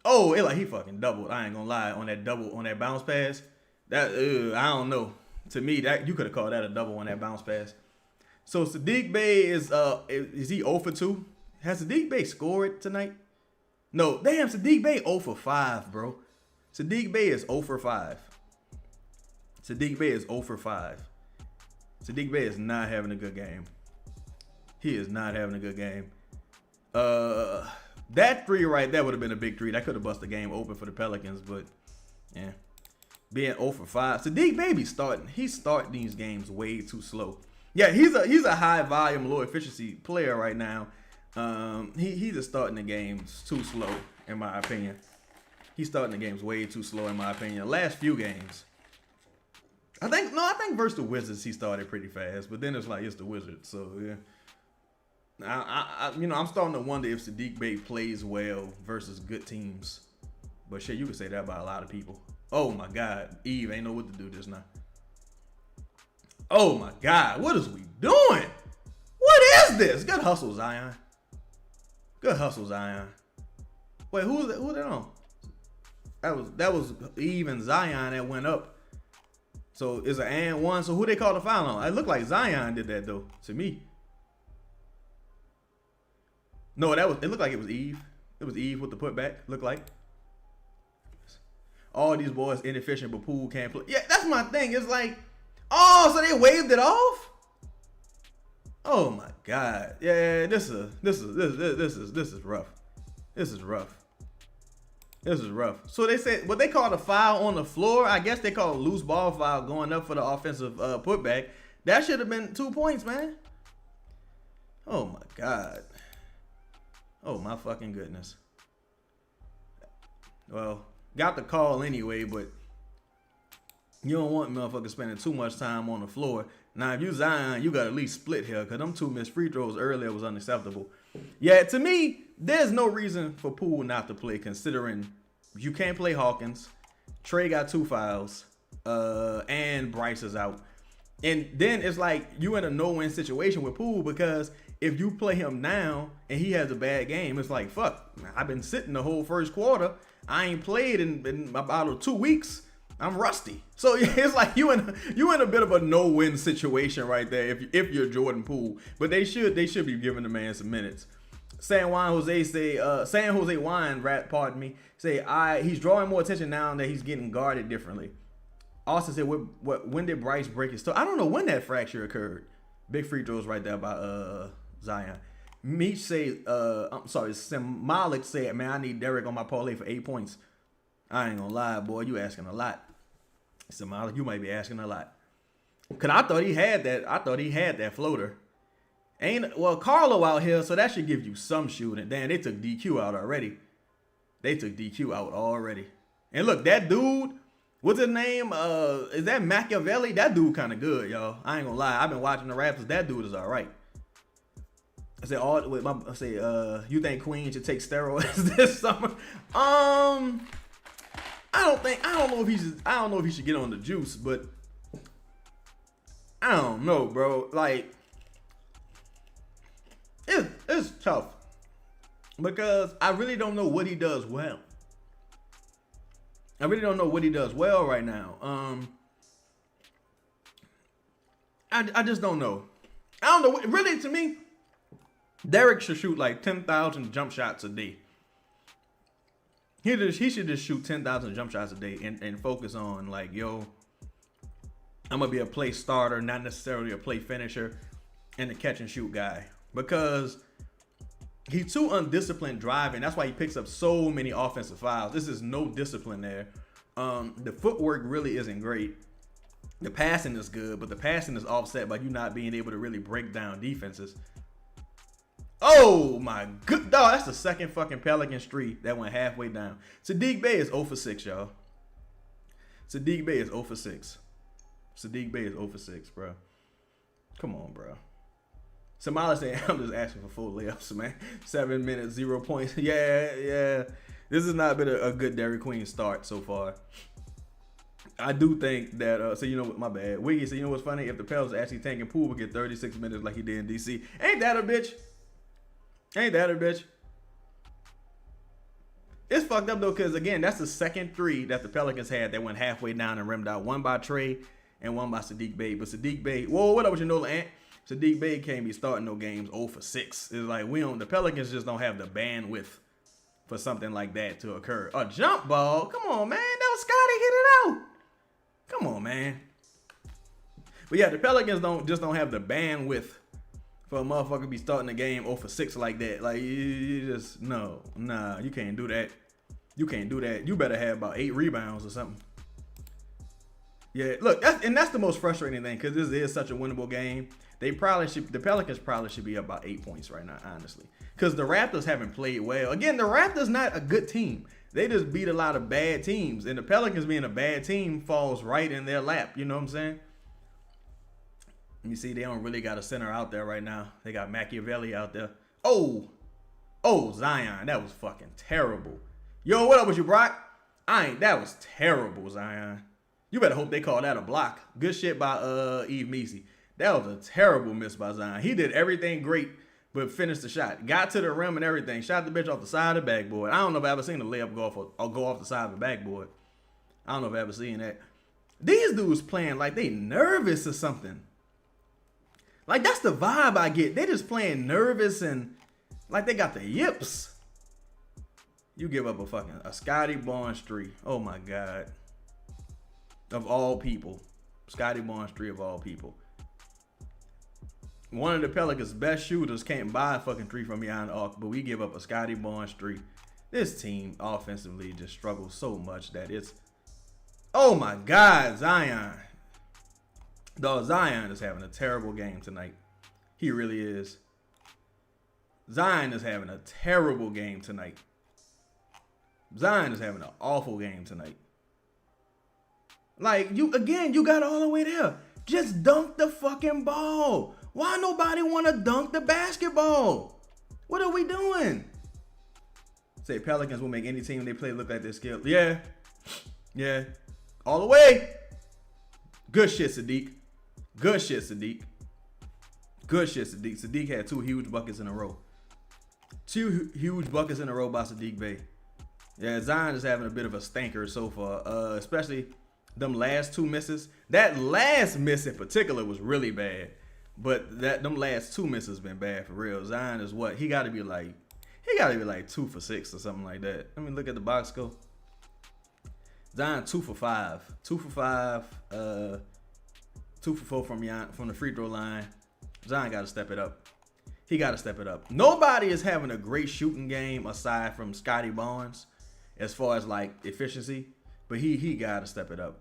Oh, he fucking doubled. I ain't gonna lie, on that bounce pass. That I don't know. To me, that you could have called that a double on that bounce pass. So Sadiq Bey is he 0 for 2? Has Sadiq Bey scored tonight? No, damn, Sadiq Bey 0 for 5, bro. Sadiq Bey is 0 for 5. Sadiq Bey is 0 for 5. Sadiq Bey is not having a good game. He is not having a good game. That three right there would have been a big three. That could have busted the game open for the Pelicans, but yeah. Being 0 for 5. Sadiq Bey be starting. He's starting these games way too slow. Yeah, he's a high volume, low efficiency player right now. He's just starting the games too slow, in my opinion. He's starting the games way too slow, in my opinion. Last few games. I think versus the Wizards he started pretty fast, but then it's like it's the Wizards, so yeah. I'm starting to wonder if Sadiq Bey plays well versus good teams. But shit, you could say that about a lot of people. Oh my God, Eve ain't know what to do just now. Oh my God, what is we doing? What is this? Good hustle, Zion. Good hustle, Zion. Wait, who that on? That was Eve and Zion that went up. So it's an and one. So who they call the foul on? It looked like Zion did that though, to me. No, it looked like it was Eve. It was Eve with the putback, looked like. All these boys inefficient, but Poole can't play. Yeah, that's my thing. It's like, oh, so they waved it off? Oh my God. Yeah, this is rough. This is rough. This is rough. So they said what they call a foul on the floor. I guess they call a loose ball foul going up for the offensive putback. That should have been 2 points, man. Oh my God. Oh my fucking goodness. Well, got the call anyway, but you don't want motherfuckers spending too much time on the floor. Now, if you Zion, you got to at least split here, because them 2 missed free throws earlier was unacceptable. Yeah, to me, there's no reason for Poole not to play, considering you can't play Hawkins. Trey got 2 fouls, and Bryce is out. And then it's like you in a no-win situation with Poole, because if you play him now and he has a bad game, it's like, fuck, I've been sitting the whole first quarter. I ain't played in about 2 weeks. I'm rusty. So it's like you in a bit of a no-win situation right there if you're Jordan Poole. But they should be giving the man some minutes. San Jose Wine, pardon me, say he's drawing more attention now that he's getting guarded differently. Austin said, when did Bryce break his toe? I don't know when that fracture occurred. Big free throws right there by Zion. Meech say, Sim Malik said, man, I need Derek on my parlay for 8 points. I ain't gonna lie, boy, you asking a lot. Sim Malik, you might be asking a lot. Cause I thought he had that floater. Carlo out here, so that should give you some shooting. Damn, they took DQ out already. And look, that dude, what's his name? Is that Machiavelli? That dude kind of good, y'all. I ain't gonna lie. I've been watching the Raptors. That dude is all right. You think Queen should take steroids this summer? I don't know if he should get on the juice, but I don't know, bro. Like, it's tough because I really don't know what he does well. Right now. I just don't know. I don't know. Really, to me, Derek should shoot like 10,000 jump shots a day. He should just shoot 10,000 jump shots a day and focus on like, yo, I'm going to be a play starter, not necessarily a play finisher and a catch and shoot guy. Because he's too undisciplined driving. That's why he picks up so many offensive fouls. This is no discipline there. The footwork really isn't great. The passing is good, but the passing is offset by you not being able to really break down defenses. Oh my good dog, that's the second fucking Pelican streak that went halfway down. Sadiq Bey is 0 for 6, y'all. Sadiq Bey is 0 for 6. Sadiq Bey is 0 for 6, bro. Come on, bro. Somali saying, I'm just asking for full layups, man. 7 minutes, 0 points. Yeah. This has not been a good Dairy Queen start so far. I do think that, my bad. Wiggy said, you know what's funny? If the Pels actually tanking, Poole would get 36 minutes like he did in DC. Ain't that a bitch? It's fucked up, though, because, again, that's the second three that the Pelicans had that went halfway down and rimmed out. One by Trey and one by Sadiq Bey. But Sadiq Bey, whoa, what up with your Nola Ant? Sadiq Bey can't be starting no games 0 for 6. It's like the Pelicans just don't have the bandwidth for something like that to occur. A jump ball? Come on, man. That was Scotty hit it out. Come on, man. But yeah, the Pelicans don't have the bandwidth for a motherfucker to be starting the game 0 for 6 like that. Like, you just, you can't do that. You can't do that. You better have about 8 rebounds or something. Yeah, look, that's the most frustrating thing because this is such a winnable game. The Pelicans probably should be up about 8 points right now, honestly. Because the Raptors haven't played well. Again, the Raptors not a good team. They just beat a lot of bad teams. And the Pelicans being a bad team falls right in their lap. You know what I'm saying? You see, they don't really got a center out there right now. They got Machiavelli out there. Oh, Zion. That was fucking terrible. Yo, what up with you, Brock? That was terrible, Zion. You better hope they call that a block. Good shit by Eve Messi. That was a terrible miss by Zion. He did everything great, but finished the shot. Got to the rim and everything. Shot the bitch off the side of the backboard. I don't know if I've ever seen a layup go off the side of the backboard. I don't know if I've ever seen that. These dudes playing like they nervous or something. Like, that's the vibe I get. They just playing nervous and like they got the yips. You give up a Scotty Barnes 3. Oh, my God. Of all people. Scotty Barnes 3 of all people. One of the Pelicans' best shooters can't buy a fucking 3 from behind the arc, but we give up a Scotty Barnes 3. This team offensively just struggles so much that it's... Oh, my God, Zion. Dog, Zion is having a terrible game tonight. He really is. Zion is having a terrible game tonight. Zion is having an awful game tonight. Like, you got all the way there. Just dunk the fucking ball. Why nobody want to dunk the basketball? What are we doing? Say Pelicans will make any team they play look like they're skilled. Yeah. All the way. Good shit, Sadiq. Sadiq had 2 huge buckets in a row. 2 huge buckets in a row by Sadiq Bey. Yeah, Zion is having a bit of a stinker so far, especially them last 2 misses. That last miss in particular was really bad, but them last 2 misses been bad for real. Zion is what? He got to be like 2 for 6 or something like that. Let me look at the box score. Zion 2 for 5, 2 for 5, 2 for 4 from the free throw line. Zion got to step it up. He got to step it up. Nobody is having a great shooting game aside from Scotty Barnes as far as like efficiency, but he got to step it up.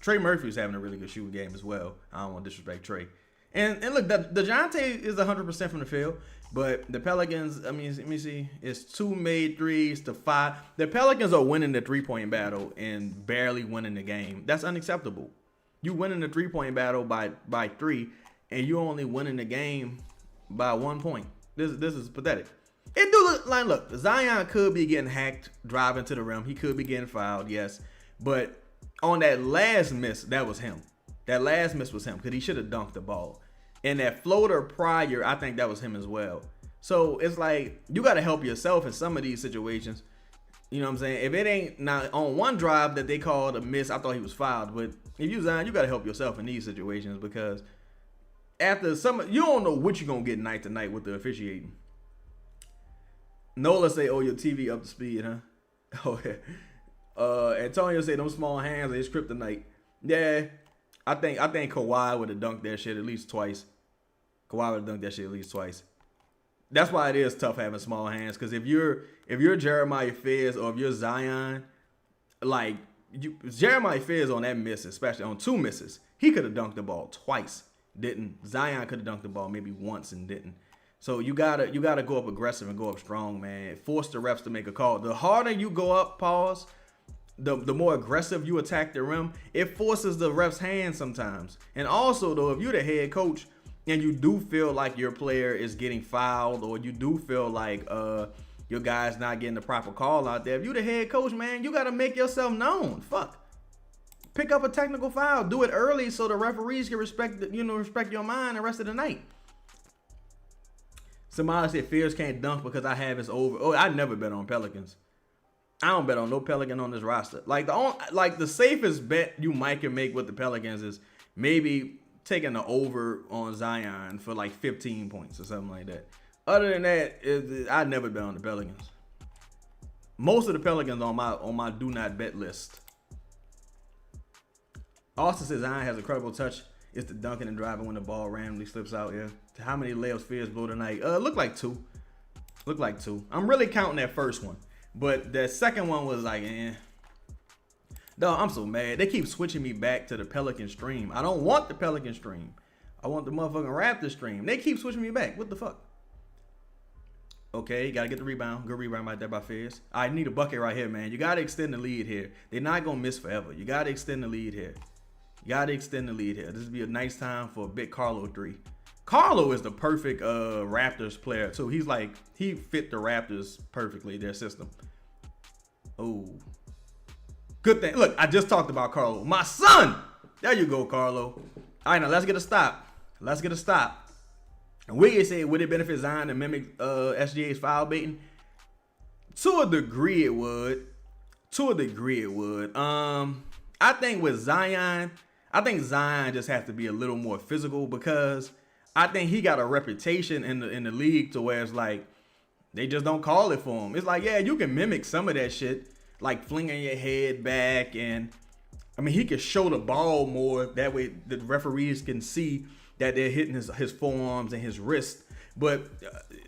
Trey Murphy is having a really good shooting game as well. I don't want to disrespect Trey. And look, Dejounte is 100% from the field, but the Pelicans, I mean, let me see, it's 2 made threes to 5. The Pelicans are winning the 3-point battle and barely winning the game. That's unacceptable. You winning the 3-point battle by 3, and you only winning the game by 1 point. This is pathetic. It do look, Zion could be getting hacked driving to the rim. He could be getting fouled, yes. But on that last miss, that was him. That last miss was him because he should have dunked the ball. And that floater prior, I think that was him as well. So it's like you got to help yourself in some of these situations. You know what I'm saying? If it ain't not on one drive that they called a miss, I thought he was fouled. But if you Zion, you got to help yourself in these situations because after you don't know what you're going to get night to night with the officiating. Nola say, oh, your TV up to speed, huh? Oh, yeah. Antonio say, them small hands, they kryptonite. Yeah, I think Kawhi would have dunked that shit at least twice. That's why it is tough having small hands, because if you're Jeremiah Fez or if you're Zion, like, Jeremiah Fez on that miss, especially on 2 misses, he could have dunked the ball twice, didn't. Zion could have dunked the ball maybe once and didn't. So you gotta go up aggressive and go up strong, man. Force the refs to make a call. The harder you go up, pause, the more aggressive you attack the rim, it forces the ref's hand sometimes. And also, though, if you're the head coach and you do feel like your player is getting fouled or you do feel like your guy's not getting the proper call out there, if you're the head coach, man, you got to make yourself known. Fuck. Pick up a technical foul. Do it early so the referees can respect your mind the rest of the night. Somebody said Fears can't dunk because I have his over. Oh, I never bet on Pelicans. I don't bet on no Pelican on this roster. Like the safest bet you might can make with the Pelicans is maybe taking the over on Zion for like 15 points or something like that. Other than that, I never bet on the Pelicans. Most of the Pelicans on my do not bet list. Austin says Zion has a incredible touch. It's the dunking and driving when the ball randomly slips out. Yeah. How many layups Fears blow tonight? Look like 2. Look like 2. I'm really counting that first one, but the second one was like, Dog, I'm so mad. They keep switching me back to the Pelican stream. I don't want the Pelican stream. I want the motherfucking Raptors stream. They keep switching me back. What the fuck? Okay, got to get the rebound. Good rebound right there by Fizz. I need a bucket right here, man. You got to extend the lead here. They're not going to miss forever. You got to extend the lead here. You got to extend the lead here. This would be a nice time for a big Carlo 3. Carlo is the perfect Raptors player, too. He's like, he fit the Raptors perfectly, their system. Oh. Good thing. Look, I just talked about Carlo. My son! There you go, Carlo. All right, now let's get a stop. Let's get a stop. And Wiggins said, would it benefit Zion to mimic SGA's foul baiting? To a degree, it would. To a degree, it would. I think with Zion, I think Zion just has to be a little more physical because I think he got a reputation in the league to where it's like they just don't call it for him. It's like, yeah, you can mimic some of that shit, like flinging your head back, and I mean he can show the ball more. That way the referees can see that they're hitting his forearms and his wrist. But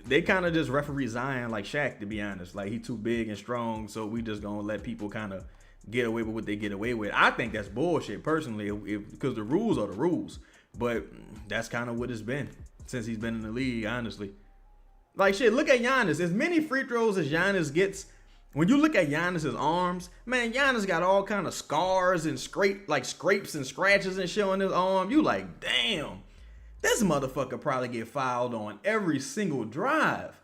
they kind of just referee Zion like Shaq, to be honest. Like, he too big and strong, so we just gonna let people kind of get away with what they get away with. I think that's bullshit, personally, because the rules are the rules. But that's kind of what it's been since he's been in the league, honestly. Like, shit, look at Giannis. As many free throws as Giannis gets, when you look at Giannis's arms, man, Giannis got all kind of scars and scrapes and scratches and shit on his arm. You like, damn, this motherfucker probably get fouled on every single drive.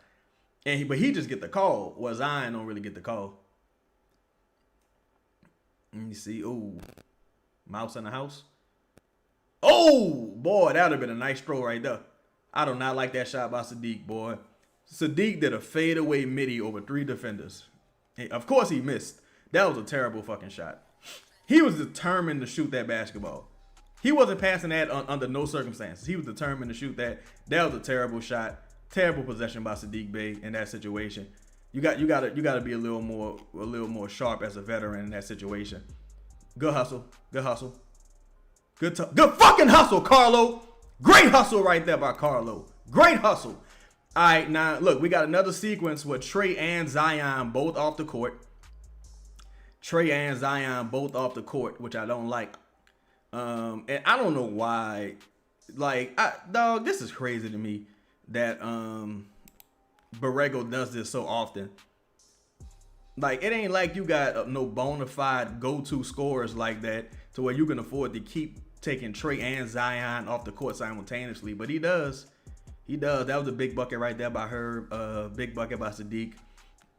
But he just get the call. Well, Zion don't really get the call. Let me see. Oh, mouse in the house. Oh, boy, that would have been a nice throw right there. I do not like that shot by Sadiq, boy. Sadiq did a fadeaway midi over 3 defenders. Of course he missed. That was a terrible fucking shot. He was determined to shoot that basketball. He wasn't passing that under no circumstances. He was determined to shoot that. That was a terrible shot. Terrible possession by Sadiq Bey in that situation. You got to be a little more sharp as a veteran in that situation. Good hustle. Good hustle. Good fucking hustle, Carlo. Great hustle right there by Carlo. Great hustle. All right, now look, we got another sequence with Trey and Zion both off the court. Trey and Zion both off the court, which I don't like. And I don't know why. Like, dog, this is crazy to me that Borrego does this so often. Like, it ain't like you got no bona fide go-to scorers like that to where you can afford to keep taking Trey and Zion off the court simultaneously. But he does. He does. That was a big bucket right there by Herb. Big bucket by Sadiq.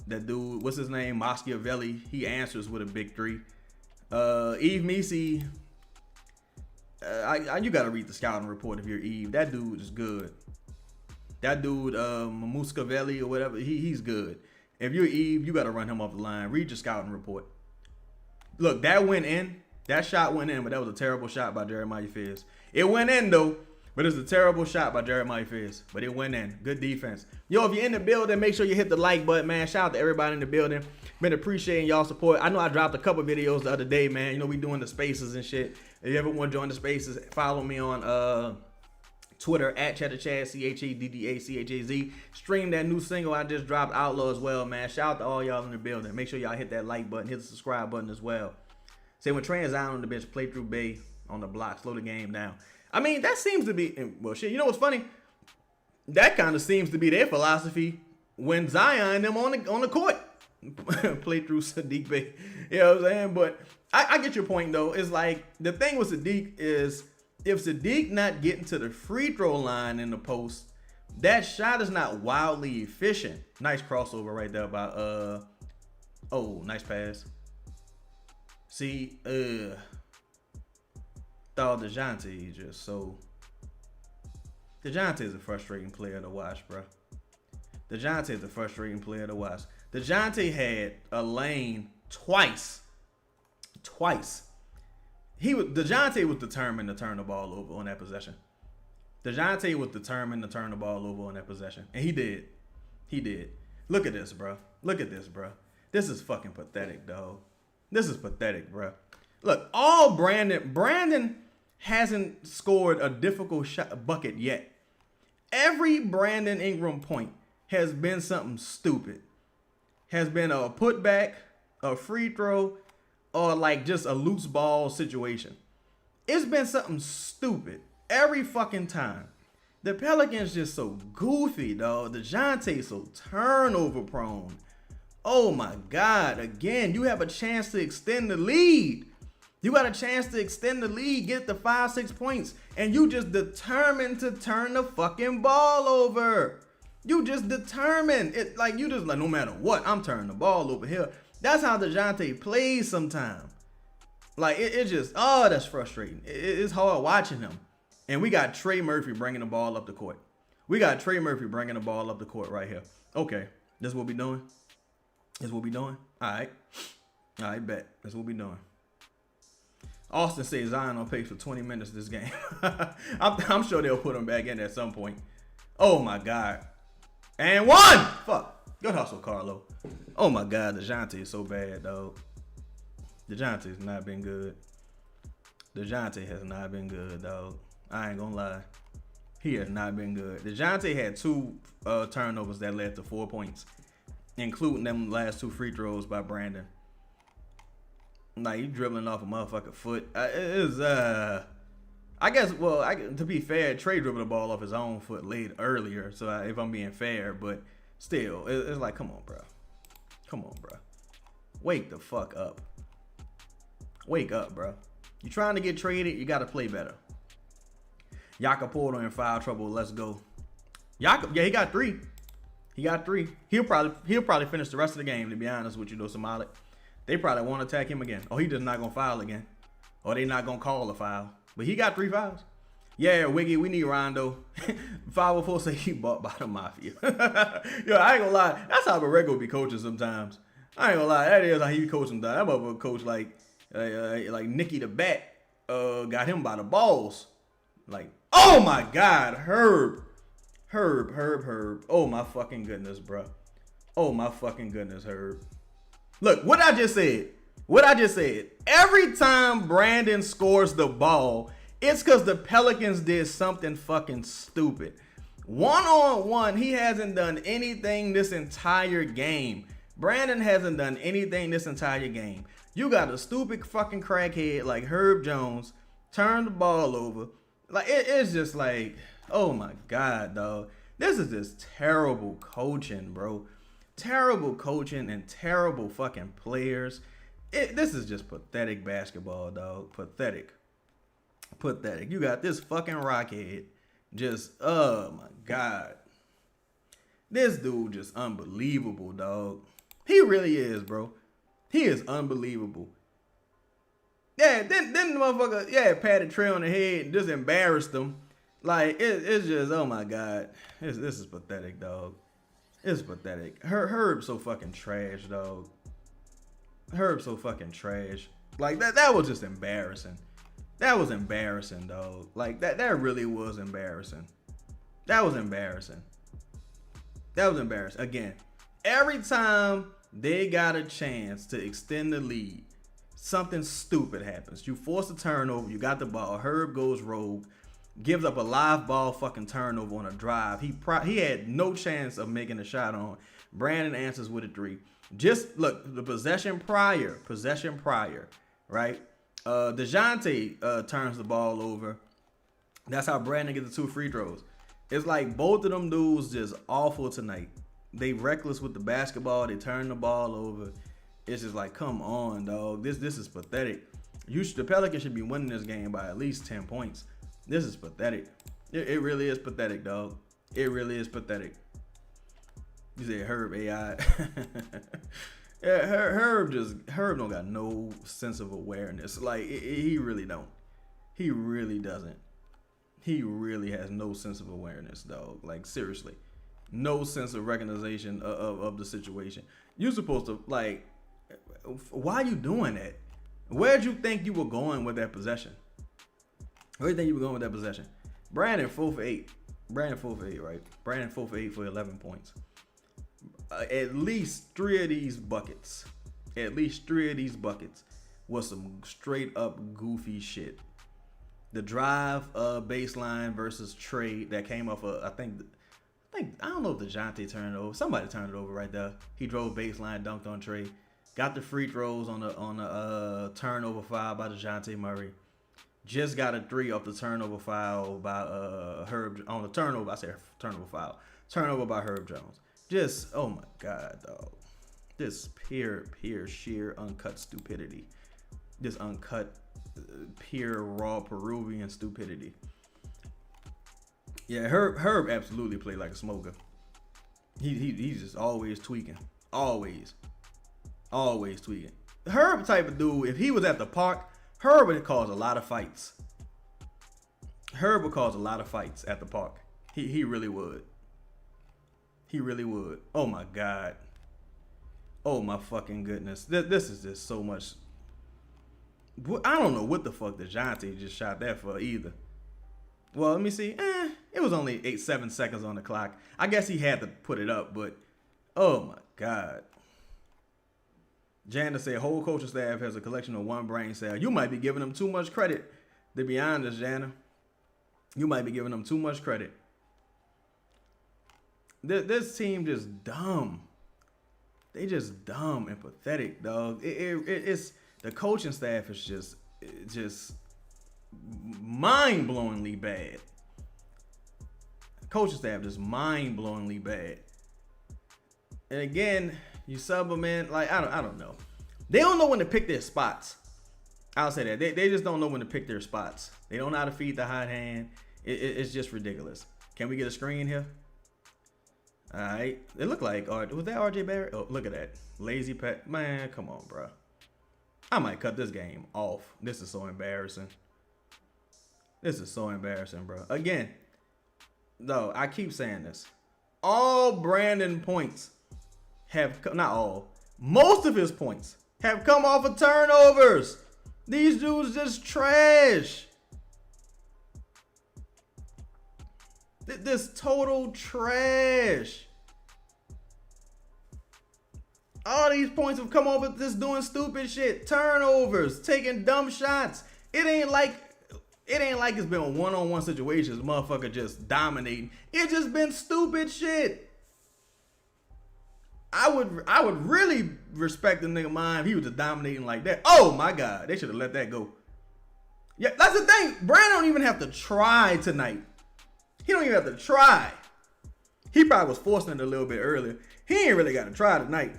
That dude, what's his name? Moschiavelli. He answers with a big 3. Eve Misi. You got to read the scouting report if you're Eve. That dude is good. That dude, Muscavelli or whatever, he's good. If you're Eve, you got to run him off the line. Read your scouting report. Look, that went in. That shot went in, but that was a terrible shot by Jeremiah Fizz. It went in, though, but it's a terrible shot by Jeremiah Fizz. But it went in. Good defense. Yo, if you're in the building, make sure you hit the like button, man. Shout out to everybody in the building. Been appreciating y'all support. I know I dropped a couple videos the other day, man. You know, we doing the spaces and shit. If you ever want to join the spaces, follow me on Twitter at ChatterChaz, CHEDDACHAZ. Stream that new single I just dropped, Outlaw, as well, man. Shout out to all y'all in the building. Make sure y'all hit that like button, hit the subscribe button as well. Say when Trey and Zion on the bench, play through Bay on the block, slow the game down. I mean, that seems to be, well, shit, you know what's funny? That kind of seems to be their philosophy when Zion and them on the court. Play through Sadiq Bey. You know what I'm saying? But I get your point, though. It's like, the thing with Sadiq is, if Sadiq not getting to the free throw line in the post, that shot is not wildly efficient. Nice crossover right there by, oh, nice pass. See, thought Dejounte is just so. Dejounte is a frustrating player to watch, bro. Dejounte is a frustrating player to watch. Dejounte had a lane twice. Dejounte was determined to turn the ball over on that possession. Dejounte was determined to turn the ball over on that possession. And he did. He did. Look at this, bro. Look at this, bro. This is fucking pathetic, dog. This is pathetic, bro. Look, all Brandon hasn't scored a difficult bucket yet. Every Brandon Ingram point has been something stupid. Has been a putback, a free throw, or like just a loose ball situation. It's been something stupid every fucking time. The Pelicans just so goofy, dog. Dejounte so turnover prone. Oh my God. Again, you have a chance to extend the lead. You got a chance to extend the lead, get the 5-6 points, and you just determined to turn the fucking ball over. You just determined it, like you just like no matter what, I'm turning the ball over here. That's how Dejounte plays sometimes. Like it just that's frustrating. It's hard watching him. And we got Trey Murphy bringing the ball up the court. We got Trey Murphy bringing the ball up the court right here. Okay, this is what we doing. This is what we doing. All right, bet. That's what we doing. Austin says Zion on pace for 20 minutes this game. I'm sure they'll put him back in at some point. Oh my God. And one! Fuck. Good hustle, Carlo. Oh my God, Dejounte is so bad, dog. Dejounte has not been good. Dejounte has not been good, dog. I ain't gonna lie. He has not been good. Dejounte had 2 turnovers that led to 4 points, including them last 2 free throws by Brandon. Like, you dribbling off a motherfucking foot. I guess, well, to be fair, Trey dribbled the ball off his own foot earlier. So if I'm being fair, but still, it's like, come on, bro. Come on, bro. Wake the fuck up. Wake up, bro. You trying to get traded, you got to play better. Jakob Porter in foul trouble. Let's go. Jakob, yeah, he got 3. He got 3. He'll probably finish the rest of the game, to be honest with you, though, Somali. They probably won't attack him again. Or he just not going to foul again. Or they not going to call a foul. But he got 3 fouls. Yeah, Wiggy, we need Rondo. 504 say he bought by the Mafia. Yo, I ain't gonna lie. That's how Borrego be coaching sometimes. I ain't gonna lie. That is how he be coaching. That motherfucker coach like Nicky the Bat got him by the balls. Like, oh my God, Herb. Oh my fucking goodness, bro. Oh my fucking goodness, Herb. Look, what I just said. Every time Brandon scores the ball, it's because the Pelicans did something fucking stupid. One-on-one, he hasn't done anything this entire game. Brandon hasn't done anything this entire game. You got a stupid fucking crackhead like Herb Jones, turn the ball over. Like, it's just like, oh my God, dog. This is just terrible coaching, bro. Terrible coaching and terrible fucking players. This is just pathetic basketball, dog. Pathetic. You got this fucking rockhead just, oh my God. This dude just unbelievable, dog. He really is, bro. He is unbelievable. Yeah, then the motherfucker, patted Trey on the head and just embarrassed him. Like, it's just, oh my God. This is pathetic, dog. It's pathetic. Herb's so fucking trash, dog. Herb's so fucking trash. Like, that was just embarrassing. That was embarrassing, dog. Like, that really was embarrassing. That was embarrassing. Again, every time they got a chance to extend the lead, something stupid happens. You force a turnover, you got the ball, Herb goes rogue, gives up a live ball fucking turnover on a drive. He had no chance of making a shot on. Brandon answers with a 3. Just look, the possession prior, right? Dejounte turns the ball over. That's how Brandon gets the 2 free throws. It's like both of them dudes just awful tonight. They reckless with the basketball. They turn the ball over. It's just like, come on, dog. This is pathetic. The Pelicans should be winning this game by at least 10 points. This is pathetic. It really is pathetic, dog. It really is pathetic. You said Herb AI. Yeah, Herb don't got no sense of awareness. Like, he really don't. He really doesn't. He really has no sense of awareness, dog. Like, seriously. No sense of recognition of the situation. You're supposed to, like, why are you doing that? Where'd you think you were going with that possession? Where do you think you were going with that possession? Brandon 4 for 8. Brandon 4 for 8, right? Brandon 4 for 8 for 11 points. at least three of these buckets. At least three of these buckets was some straight up goofy shit. The drive baseline versus Trey that came off I think I don't know if Dejounte turned it over. Somebody turned it over right there. He drove baseline, dunked on Trey. Got the free throws on the turnover foul by Dejounte Murray. Just got a three off the turnover foul by Herb on the turnover. I said turnover foul. Turnover by Herb Jones. Just, oh my God, dog. This pure, sheer, uncut stupidity. This uncut, pure, raw Peruvian stupidity. Yeah, Herb absolutely played like a smoker. He's just always tweaking. Always tweaking. Herb type of dude, if he was at the park, Herb would cause a lot of fights. Herb would cause a lot of fights at the park. He really would. He really would. Oh my God. Oh my fucking goodness. This is just so much. I don't know what the fuck Dejounte just shot that for either. Well, let me see. It was only 7 seconds on the clock. I guess he had to put it up, but oh my God. Jana said, whole coaching staff has a collection of one brain cell. You might be giving them too much credit, to be honest, Jana. You might be giving them too much credit. This team just dumb. They just dumb and pathetic, dog. It's the coaching staff is just mind-blowingly bad. Coaching staff just mind-blowingly bad. And again, you sub them in, like, I don't know. They don't know when to pick their spots. I'll say that. They just don't know when to pick their spots. They don't know how to feed the hot hand. It's just ridiculous. Can we get a screen here? All right. It looked like, was that RJ Barrett? Oh, look at that. Lazy pet. Man, come on, bro. I might cut this game off. This is so embarrassing. This is so embarrassing, bro. Again, though, I keep saying this. All Brandon points have, not all, most of his points have come off of turnovers. These dudes just trash. This total trash. All these points have come off of just doing stupid shit. Turnovers, taking dumb shots. It ain't like it's been one-on-one situations. Motherfucker just dominating. It just been stupid shit. I would really respect the nigga mind if he was just dominating like that. Oh my God, they should have let that go. Yeah, that's the thing. Brandon don't even have to try tonight. He don't even have to try. He probably was forcing it a little bit earlier. He ain't really got to try tonight.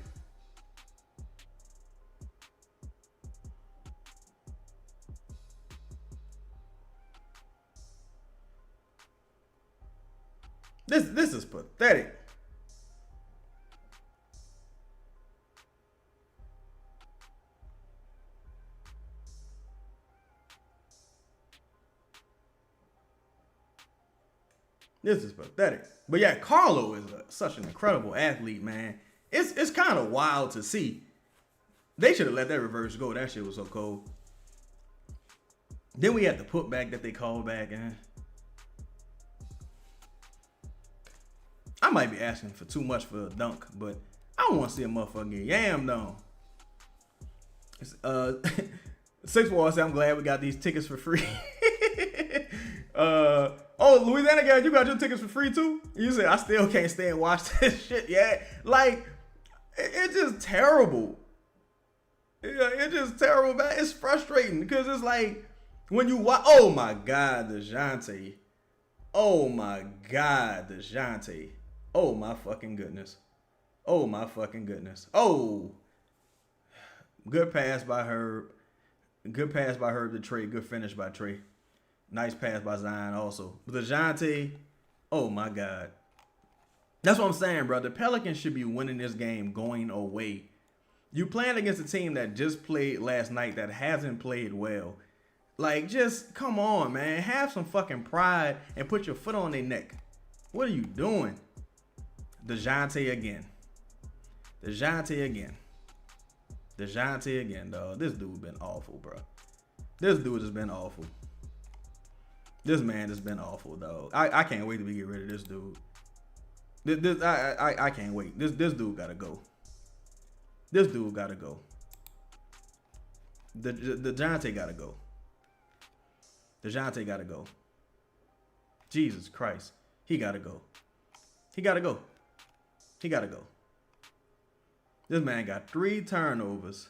This is pathetic. This is pathetic. But yeah, Carlo is such an incredible athlete, man. It's kind of wild to see. They should have let that reverse go. That shit was so cold. Then we had the putback that they called back. I might be asking for too much for a dunk, but I don't want to see a motherfucker get yammed on. 6 Wall said, I'm glad we got these tickets for free. Louisiana guy, you got your tickets for free too? You said, I still can't stay and watch this shit. Yeah, like, it's just terrible. It's just terrible, man. It's frustrating because it's like, when you watch, oh my God, Dejounte. Oh my God, Dejounte. Oh my fucking goodness. Oh my fucking goodness. Oh. Good pass by Herb. Good pass by Herb to Trey. Good finish by Trey. Nice pass by Zion also. But Dejounte, oh my God. That's what I'm saying, bro. The Pelicans should be winning this game going away. You playing against a team that just played last night that hasn't played well. Like, just come on, man. Have some fucking pride and put your foot on their neck. What are you doing? Dejounte again. Dejounte again. Dejounte again, dog. This dude been awful, bro. This dude has been awful. This man has been awful, dog. I can't wait till we get rid of this dude. I can't wait. This dude gotta go. This dude gotta go. The Dejounte gotta go. Dejounte gotta go. Jesus Christ. He gotta go. He gotta go. He gotta go. This man got 3 turnovers.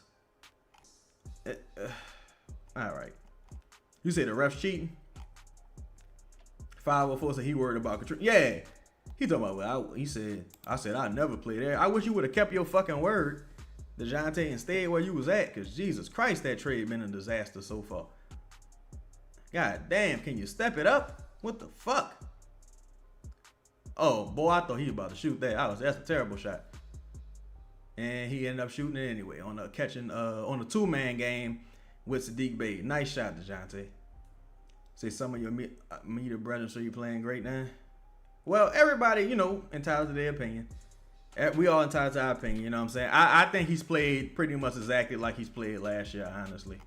All right. You say the ref's cheating? 504 said he worried about control. Yeah. He talking about, well, he said, I said, I'd never play there. I wish you would have kept your fucking word, Dejounte, and stayed where you was at, because Jesus Christ, that trade been a disaster so far. God damn, can you step it up? What the fuck? Oh, boy, I thought he was about to shoot that. That's a terrible shot. And he ended up shooting it anyway on a on a 2-man game with Saddiq Bey. Nice shot, Dejounte. Say some of your meter brethren, so you're playing great now. Well, everybody, entitled to their opinion. We all entitled to our opinion, you know what I'm saying? I think he's played pretty much exactly like he's played last year, honestly.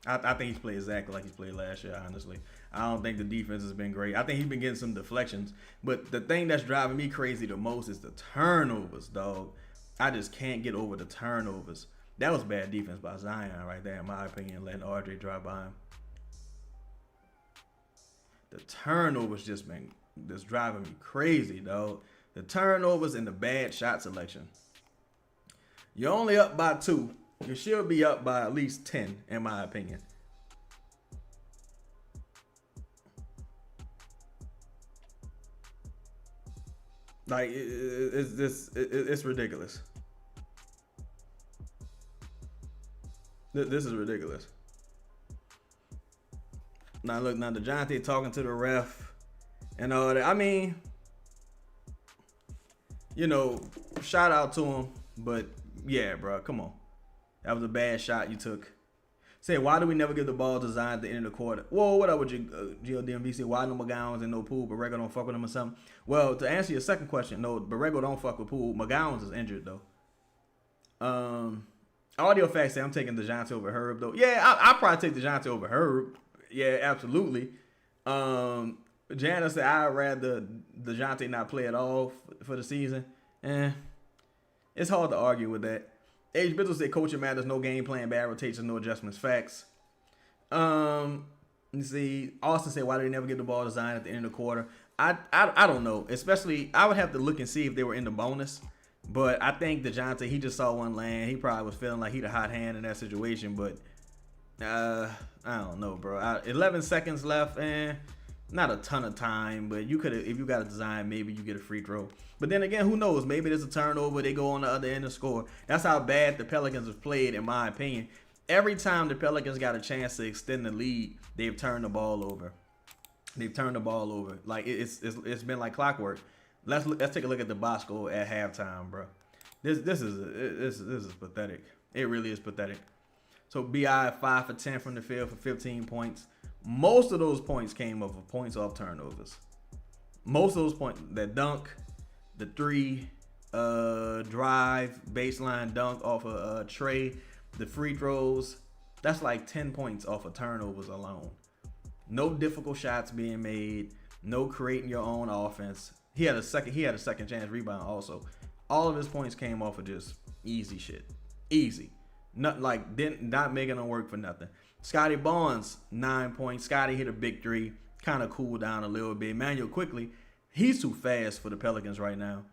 I think he's played exactly like he's played last year, honestly. I don't think the defense has been great. I think he's been getting some deflections. But the thing that's driving me crazy the most is the turnovers, dog. I just can't get over the turnovers. That was bad defense by Zion right there, in my opinion, letting RJ drive by him. The turnovers just driving me crazy, dog. The turnovers and the bad shot selection. You're only up by 2. You should be up by at least 10, in my opinion. Like, it's ridiculous. This is ridiculous. Now look, Dejounte talking to the ref and all that. I mean, shout out to him, but yeah, bro, come on. That was a bad shot you took. Say, why do we never give the ball to Zion at the end of the quarter? Whoa, what up with you, GLDMVC? Why no McGowans and no Poole? Borrego don't fuck with him or something? Well, to answer your second question, no, Borrego don't fuck with Poole. McGowans is injured, though. Audio Facts say I'm taking Dejounte over Herb, though. Yeah, I'll probably take Dejounte over Herb. Yeah, absolutely. Jana said I'd rather Dejounte not play at all for the season. It's hard to argue with that. H. Bizzle said coaching matters, no game plan, bad rotations, no adjustments. Facts. You see, Austin said why did they never get the ball to Zion at the end of the quarter? I don't know. Especially, I would have to look and see if they were in the bonus. But I think Dejounte, he just saw one land. He probably was feeling like he the hot hand in that situation. But I don't know, bro. 11 seconds left, not a ton of time. But you could have, if you got a design, maybe you get a free throw. But then again, who knows? Maybe there's a turnover. They go on the other end and score. That's how bad the Pelicans have played, in my opinion. Every time the Pelicans got a chance to extend the lead, they've turned the ball over. Like it's been like clockwork. Let's take a look at the box score at halftime, bro. This is pathetic. It really is pathetic. So BI 5 for 10 from the field for 15 points. Most of those points came off of points off turnovers. Most of those points, that dunk, the 3 drive, baseline dunk off of Trey, the free throws, that's like 10 points off of turnovers alone. No difficult shots being made, no creating your own offense. He had a second chance rebound also. All of his points came off of just easy shit. Easy. Not making them work for nothing. Scotty Barnes, 9 points. Scotty hit a big 3. Kind of cooled down a little bit. Manuel quickly. He's too fast for the Pelicans right now.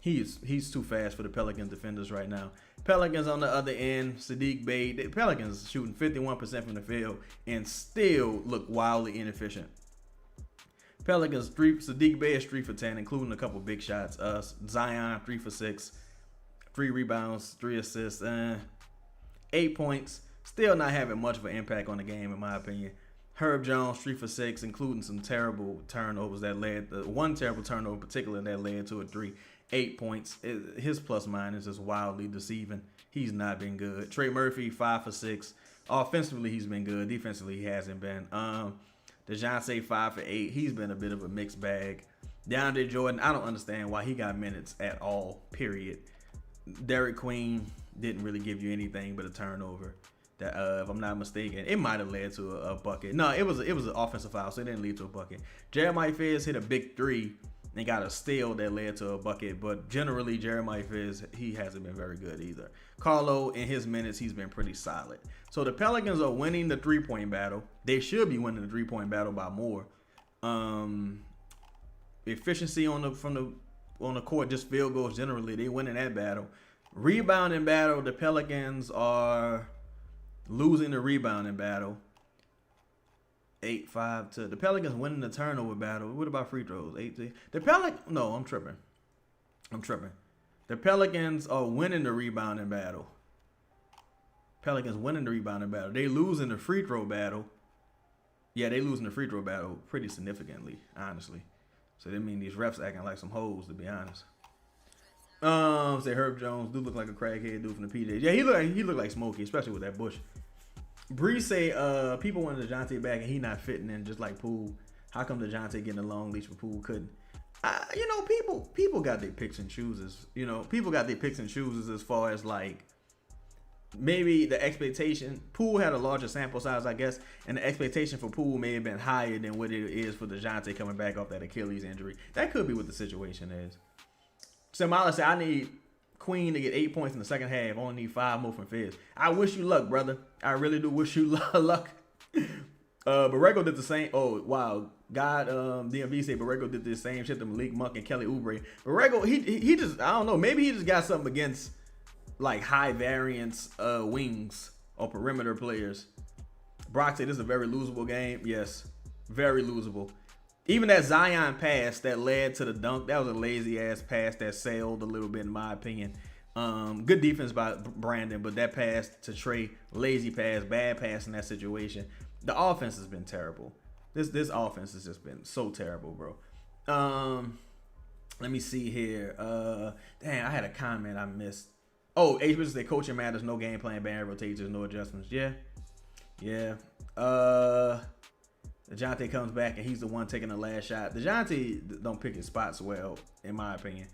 He's too fast for the Pelicans defenders right now. Pelicans on the other end, Saddiq Bey. The Pelicans shooting 51% from the field and still look wildly inefficient. Pelicans, Saddiq Bey is 3 for 10, including a couple big shots. Zion, 3 for 6. 3 rebounds, 3 assists, 8 points. Still not having much of an impact on the game, in my opinion. Herb Jones, 3 for 6, including some terrible turnovers that led to one terrible turnover in particular that led to a 3. 8 points. His plus minus is wildly deceiving. He's not been good. Trey Murphy, 5 for 6. Offensively, he's been good. Defensively, he hasn't been. Dejounte, 5 for 8. He's been a bit of a mixed bag. DeAndre Jordan, I don't understand why he got minutes at all, period. Derek Queen didn't really give you anything but a turnover. That if I'm not mistaken, it might have led to a bucket. No, it was an offensive foul, so it didn't lead to a bucket. Jeremiah Fizz hit a big three and got a steal that led to a bucket, but generally Jeremiah Fizz, he hasn't been very good either. Carlo, in his minutes, he's been pretty solid. So the Pelicans are winning the three-point battle. They should be winning the three-point battle by more. Efficiency on the court, just field goals generally, they winning that battle. Rebounding battle, the Pelicans are losing the rebounding battle. 8-5 to the Pelicans winning the turnover battle. What about free throws? 8-2. I'm tripping. The Pelicans are winning the rebounding battle. They losing the free throw battle. Yeah, they losing the free throw battle pretty significantly, honestly. So that means these refs acting like some hoes, to be honest. Say Herb Jones do look like a crackhead dude from the PJs. Yeah, he look like Smokey, especially with that bush. Bree say people wanted Dejounte back and he not fitting in just like Poole. How come Dejounte getting a long leash but Poole couldn't? People got their picks and chooses. People got their picks and chooses as far as like maybe the expectation. Poole had a larger sample size, I guess, and the expectation for Poole may have been higher than what it is for Dejounte coming back off that Achilles injury. That could be what the situation is. Samala said, I need Queen to get 8 points in the second half. Only need 5 more from Fizz. I wish you luck, brother. I really do wish you luck. Borrego did the same. Oh, wow. God, DMV said Borrego did the same shit to Malik Monk and Kelly Oubre. Borrego, he just, I don't know. Maybe he just got something against like high variance wings or perimeter players. Brock said this is a very losable game. Yes, very losable. Even that Zion pass that led to the dunk, that was a lazy ass pass that sailed a little bit in my opinion. Good defense by Brandon, but that pass to Trey, lazy pass, bad pass in that situation. The offense has been terrible. This offense has just been so terrible, bro. Let me see here. Damn, I had a comment I missed. Oh, H. Bishop said coaching matters, no game plan, band rotations, no adjustments. Yeah. DeJounte comes back and he's the one taking the last shot. DeJounte don't pick his spots well, in my opinion.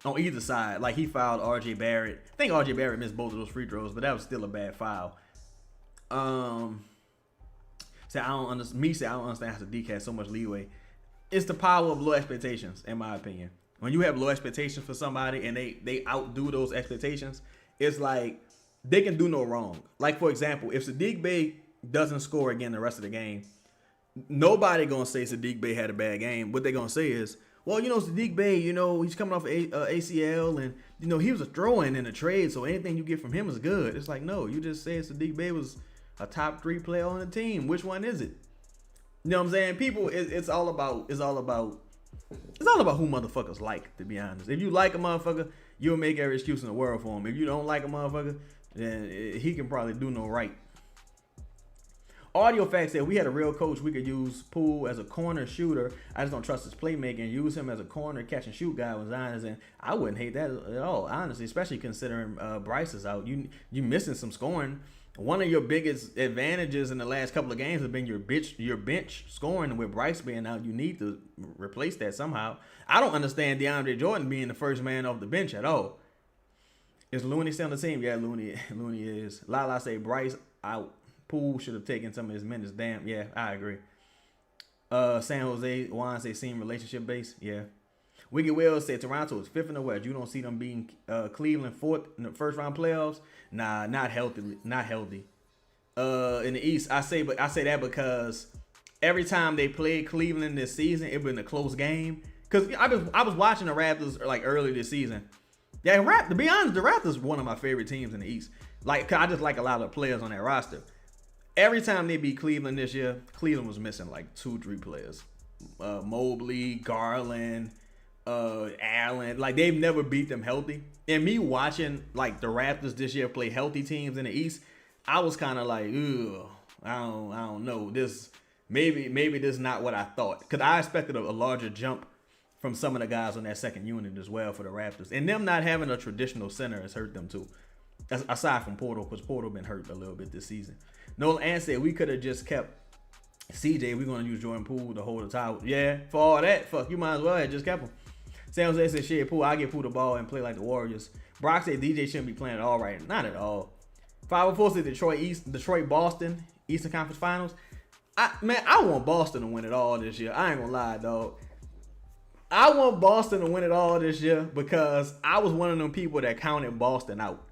On either side. Like, he fouled RJ Barrett. I think RJ Barrett missed both of those free throws, but that was still a bad foul. I don't understand how the DK has so much leeway. It's the power of low expectations, in my opinion. When you have low expectations for somebody and they outdo those expectations, it's like they can do no wrong. Like, for example, if Saddiq Bey doesn't score again the rest of the game, nobody gonna say Saddiq Bey had a bad game. What they gonna say is, well, Saddiq Bey, he's coming off ACL, and he was a throw-in in a trade, so anything you get from him is good. It's like, no, you just said Saddiq Bey was a top 3 player on the team. Which one is it? You know what I'm saying? People, it's all about who motherfuckers like. To be honest, if you like a motherfucker, you'll make every excuse in the world for him. If you don't like a motherfucker, then he can probably do no right. Audio Fact said, we had a real coach. We could use Poole as a corner shooter. I just don't trust his playmaking. Use him as a corner catch and shoot guy when Zion is in. I wouldn't hate that at all, honestly, especially considering Bryce is out. You missing some scoring. One of your biggest advantages in the last couple of games has been your bench scoring. With Bryce being out, you need to replace that somehow. I don't understand DeAndre Jordan being the first man off the bench at all. Is Looney still on the team? Yeah, Looney is. Lala say Bryce out. Poole should have taken some of his minutes. Damn, yeah, I agree. San Jose, Juan say seem relationship based. Yeah. Wicked Wells said Toronto is 5th in the West. You don't see them being Cleveland 4th in the first round playoffs. Nah, not healthy. Not healthy. In the East, I say that because every time they played Cleveland this season, it been a close game. Cause I was watching the Raptors like early this season. Yeah, to be honest, the Raptors are one of my favorite teams in the East. Like, I just like a lot of players on that roster. Every time they beat Cleveland this year, Cleveland was missing like 2-3 players. Mobley, Garland, Allen. Like, they've never beat them healthy. And me watching like the Raptors this year play healthy teams in the East, I was kind of like, ugh, I don't know. This maybe this is not what I thought. Because I expected a larger jump from some of the guys on that second unit as well for the Raptors. And them not having a traditional center has hurt them too. Aside from Portal, because Portal been hurt a little bit this season. Nolan Ann said we could have just kept CJ. We're going to use Jordan Poole to hold the title. Yeah, for all that, fuck, you might as well have just kept him. San Jose said, shit, Poole, I'll get Poole the ball and play like the Warriors. Brock said DJ shouldn't be playing at all right. Not at all. 504 said Detroit, Boston, Eastern Conference Finals. I want Boston to win it all this year. I ain't gonna lie, dog. I want Boston to win it all this year because I was one of them people that counted Boston out.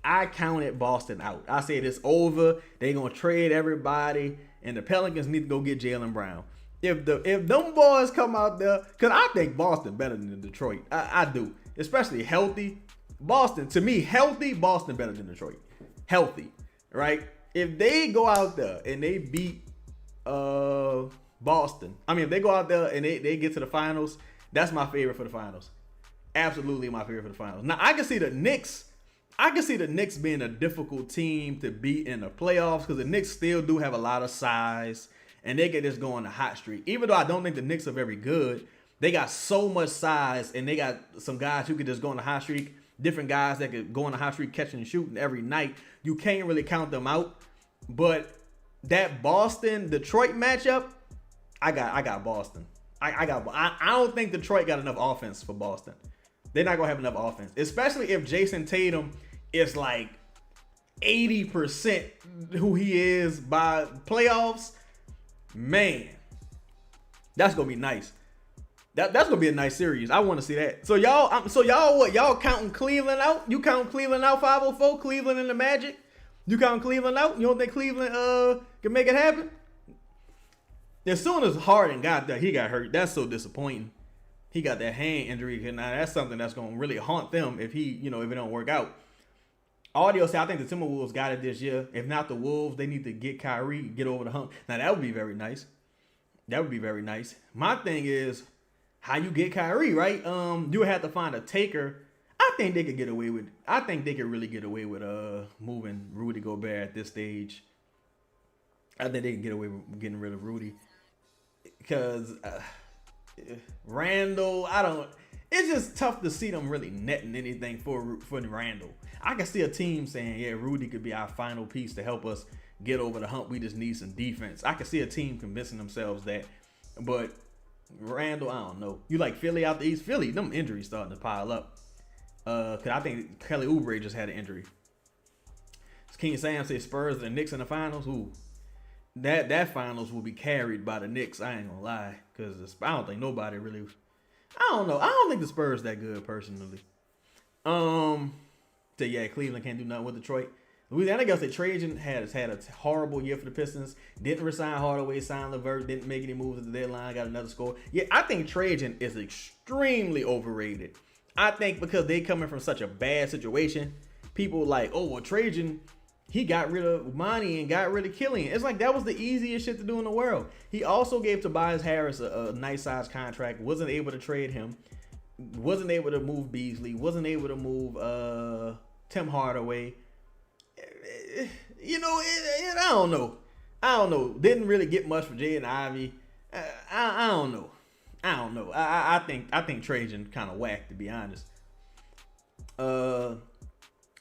I counted Boston out. I said it's over. They gonna trade everybody, and the Pelicans need to go get Jaylen Brown. If them boys come out there, because I think Boston better than Detroit. I do, especially healthy. Boston, to me, healthy. Boston better than Detroit. Healthy, right? If they go out there and they beat Boston, if they go out there and they get to the finals, that's my favorite for the finals. Absolutely my favorite for the finals. Now I can see the Knicks being a difficult team to beat in the playoffs because the Knicks still do have a lot of size and they can just go on a hot streak. Even though I don't think the Knicks are very good, they got so much size and they got some guys who could just go on a hot streak. Different guys that could go on a hot streak catching and shooting every night. You can't really count them out. But that Boston-Detroit matchup, I got Boston. I don't think Detroit got enough offense for Boston. They're not gonna have enough offense, especially if Jason Tatum is like 80% who he is by playoffs. Man, that's gonna be nice. That's gonna be a nice series. I want to see that. So y'all what? Y'all counting Cleveland out? You count Cleveland out? 504, Cleveland and the Magic. You count Cleveland out? You don't think Cleveland can make it happen? As soon as Harden got there, he got hurt. That's so disappointing. He got that hand injury. Now that's something that's gonna really haunt them if if it don't work out. Audio say I think the Timberwolves got it this year. If not the Wolves, they need to get Kyrie, get over the hump. Now that would be very nice. That would be very nice. My thing is how you get Kyrie, right? You would have to find a taker. I think they could get away with. I think they could really get away with moving Rudy Gobert at this stage. I think they can get away with getting rid of Rudy because Randall. It's just tough to see them really netting anything for Randall. I can see a team saying, "Yeah, Rudy could be our final piece to help us get over the hump. We just need some defense." I can see a team convincing themselves that, but Randall, I don't know. You like Philly out the East? Philly, them injuries starting to pile up. Cause I think Kelly Oubre just had an injury. King Sam says Spurs and the Knicks in the finals. Ooh, that finals will be carried by the Knicks. I ain't gonna lie, cause I don't think nobody really. I don't know. I don't think the Spurs that good personally. So yeah, Cleveland can't do nothing with Detroit. Louisiana, I guess the Trajan has had a horrible year for the Pistons. Didn't resign Hardaway, signed LeVert, didn't make any moves at the deadline, got another score. Yeah, I think Trajan is extremely overrated. I think because they coming from such a bad situation, people like, oh, well, Trajan, he got rid of Monty and got rid of Killian. It's like that was the easiest shit to do in the world. He also gave Tobias Harris a nice size contract, wasn't able to trade him, wasn't able to move Beasley, wasn't able to move Tim Hardaway. I don't know. Didn't really get much for Jaden Ivey. I don't know. I think Trajan kind of whacked, to be honest.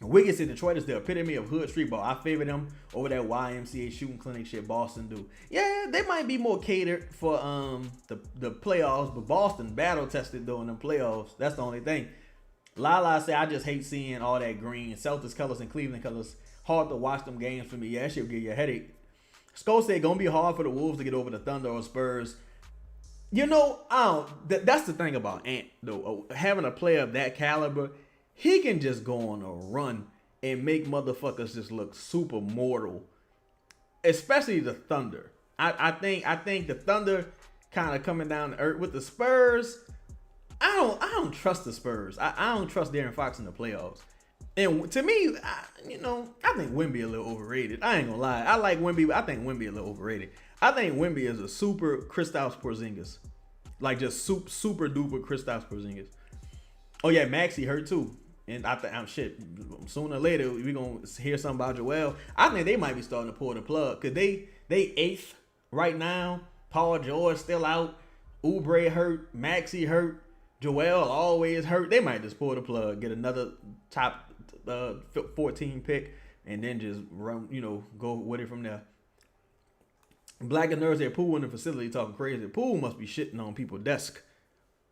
Wiggins said Detroit is the epitome of hood street ball. I favor them over that YMCA shooting clinic shit Boston do. Yeah, they might be more catered for the playoffs, but Boston battle tested though in them playoffs. That's the only thing. Lala said I just hate seeing all that green Celtics colors and Cleveland colors. Hard to watch them games for me. Yeah, that shit will give you a headache. Skull said gonna be hard for the Wolves to get over the Thunder or Spurs. That's the thing about Ant though. Having a player of that caliber, he can just go on a run and make motherfuckers just look super mortal. Especially the Thunder. I think the Thunder kind of coming down to earth with the Spurs. I don't trust the Spurs. I don't trust De'Aaron Fox in the playoffs. And to me, I think Wemby a little overrated. I ain't gonna lie. I like Wemby, but I think Wemby a little overrated. I think Wemby is a super Kristaps Porzingis. Like just super duper Kristaps Porzingis. Oh yeah, Maxey hurt too. And I'm shit. Sooner or later, we gonna hear something about Joel. I think they might be starting to pull the plug. Cause they 8th right now. Paul George still out. Oubre hurt. Maxey hurt. Joel always hurt. They might just pull the plug, get another top 14 pick, and then just run, go with it from there. Black and Nerds at Pool in the facility talking crazy. Pool must be shitting on people's desk.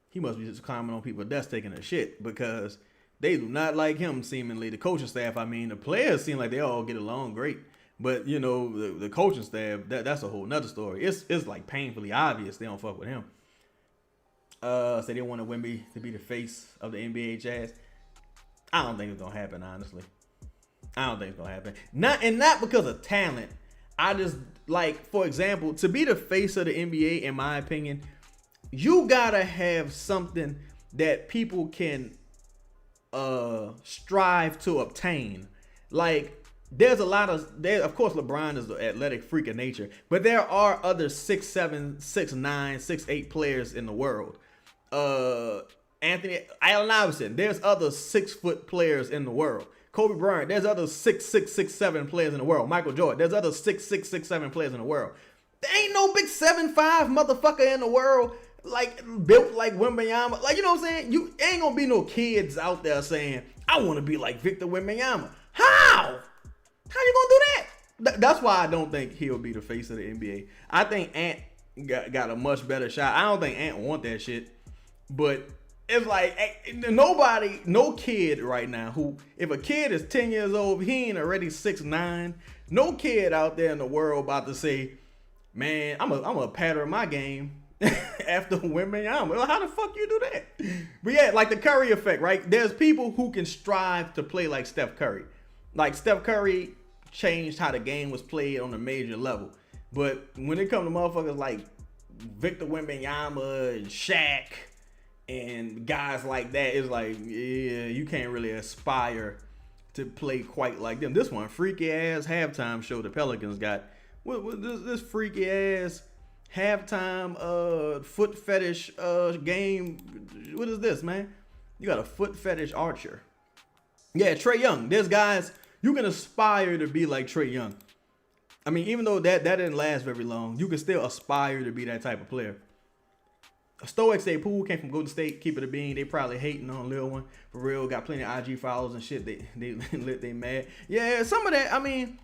He must be just climbing on people's desk taking a shit because They do not like him, seemingly. The coaching staff, I mean, the players seem like they all get along great. But, you know, the coaching staff, that's a whole nother story. It's like painfully obvious they don't fuck with him. So they want to Wemby to be the face of the NBA Jazz. I don't think it's going to happen, honestly. I don't think it's going to happen. Not because of talent. I just, like, for example, to be the face of the NBA, in my opinion, you got to have something that people can strive to obtain. Like, there's a lot of, of course, LeBron is the athletic freak of nature, but there are other 6'7", 6'9", 6'8" players in the world. Allen Iverson, there's other 6-foot players in the world. Kobe Bryant, there's other 6'6", 6'7" players in the world. Michael Jordan, there's other 6'6", 6'7" players in the world. There ain't no big 7'5" motherfucker in the world, like, built like Wembanyama. Like, you know what I'm saying? You ain't gonna be no kids out there saying, I want to be like Victor Wembanyama. How you gonna do that? That's why I don't think he'll be the face of the NBA. I think Ant got a much better shot. I don't think Ant want that shit. But it's like, no kid right now who, if a kid is 10 years old, he ain't already 6'9". No kid out there in the world about to say, man, I'm a pattern my game after Wembanyama. Well, how the fuck you do that? But yeah, like the Curry effect, right? There's people who can strive to play like Steph Curry. Like, Steph Curry changed how the game was played on a major level. But when it comes to motherfuckers like Victor Wembanyama and Shaq and guys like that, it's like, yeah, you can't really aspire to play quite like them. This one, freaky ass halftime show the Pelicans got. What this freaky ass halftime foot fetish game? What is this, man? You got a foot fetish archer. Yeah, Trae Young. There's guys, you can aspire to be like Trae Young. I mean, even though that didn't last very long, you can still aspire to be that type of player. Stoic say Poole came from Golden State, keep it a bean. They probably hating on Lil One. For real, got plenty of IG files and shit. They mad. Yeah, some of that, I mean,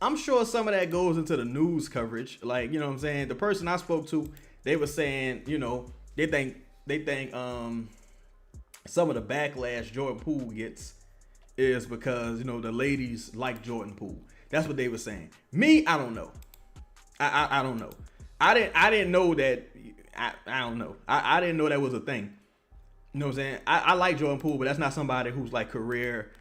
I'm sure some of that goes into the news coverage. Like, you know what I'm saying? The person I spoke to, they were saying, you know, they think some of the backlash Jordan Poole gets is because, you know, the ladies like Jordan Poole. That's what they were saying. Me, I don't know. I don't know. I didn't know that. I don't know. I didn't know that was a thing. You know what I'm saying? I like Jordan Poole, but that's not somebody who's like career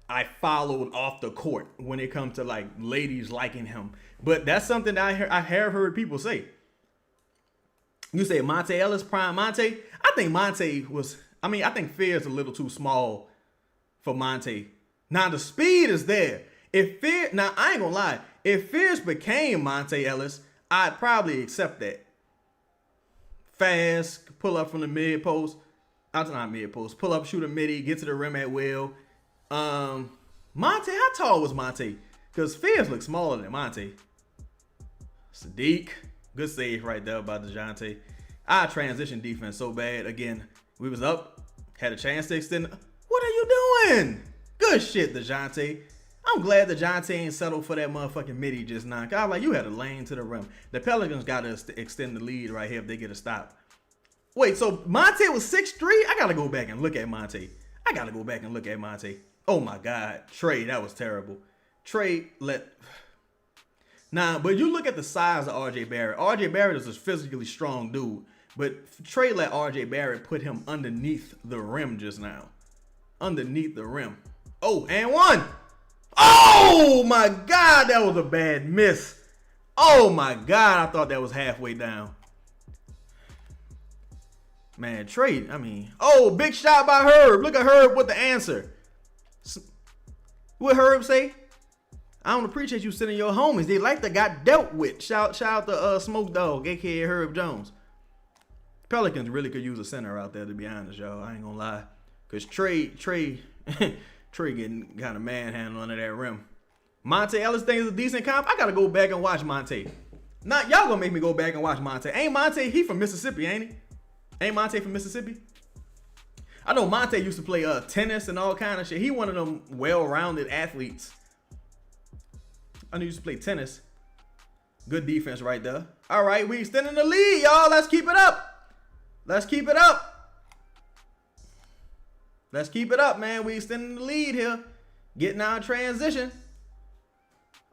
I followed off the court when it comes to like ladies liking him. But that's something that I have heard people say. You say Monte Ellis, prime Monte. I think Monte was, I think Fear's a little too small for Monte. Now the speed is there. Now I ain't gonna lie. If Fierce became Monte Ellis, I'd probably accept that. Fast, pull up from the mid post. Not mid post. Pull up, shoot a midi, get to the rim at will. Monte, how tall was Monte? Because Fierce looks smaller than Monte. Sadiq, good save right there by Dejounte. Our transition defense so bad. Again, we was up, had a chance to extend. What are you doing? Good shit, Dejounte. I'm glad Dejounte ain't settled for that motherfucking midi just now. God, like, you had a lane to the rim. The Pelicans got to extend the lead right here if they get a stop. Wait, so Monte was 6'3"? I got to go back and look at Monte. Oh, my God. Trey, that was terrible. Trey let... Nah, but you look at the size of R.J. Barrett. R.J. Barrett is a physically strong dude. But Trey let R.J. Barrett put him underneath the rim just now. Underneath the rim. Oh, and one! Oh my God, that was a bad miss. Oh my God, I thought that was halfway down. Man, Trey, big shot by Herb. Look at Herb with the answer. What Herb say? I don't appreciate you sending your homies. They like that got dealt with. Shout out to Smoke Dog, aka Herb Jones. Pelicans really could use a center out there, to be honest, y'all. I ain't gonna lie. Cause Trey getting kind of manhandled under that rim. Monte Ellis thinks is a decent comp. I gotta go back and watch Monte. Not y'all gonna make me go back and watch Monte. Ain't Monte, he from Mississippi, ain't he? Ain't Monte from Mississippi? I know Monte used to play tennis and all kind of shit. He one of them well-rounded athletes. I know he used to play tennis. Good defense right there. All right, we extending the lead, y'all. Let's keep it up. Let's keep it up, man. We extending the lead here. Getting our transition.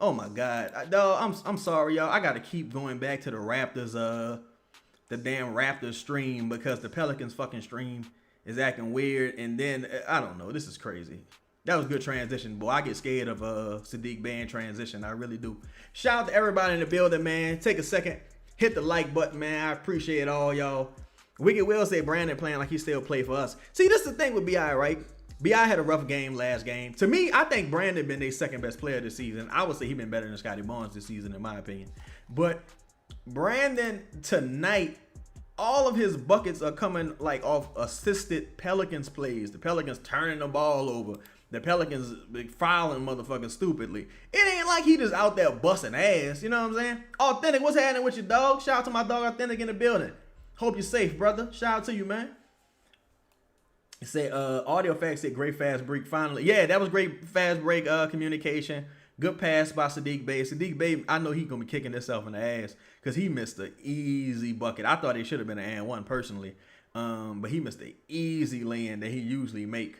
Oh my God, dog. I'm sorry, y'all. I gotta keep going back to the Raptors, the damn Raptors stream, because the Pelicans fucking stream is acting weird. And then I don't know. This is crazy. That was a good transition, boy. I get scared of Sadiq Band transition. I really do. Shout out to everybody in the building, man. Take a second, hit the like button, man. I appreciate all y'all. Wicked Will say Brandon playing like he still play for us. See, this is the thing with BI, right? BI had a rough game last game. To me, I think Brandon been their second best player this season. I would say he been better than Scotty Barnes this season, in my opinion. But Brandon tonight, all of his buckets are coming like off assisted Pelicans plays. The Pelicans turning the ball over. The Pelicans fouling motherfuckers stupidly. It ain't like he just out there busting ass. You know what I'm saying? Authentic, what's happening with your dog? Shout out to my dog Authentic in the building. Hope you're safe, brother. Shout out to you, man. It said, audio facts said great fast break finally. Yeah, that was great fast break communication. Good pass by Sadiq Bey. Sadiq Bey, I know he's going to be kicking himself in the ass because he missed an easy bucket. I thought it should have been an and one personally. But he missed an easy land that he usually make.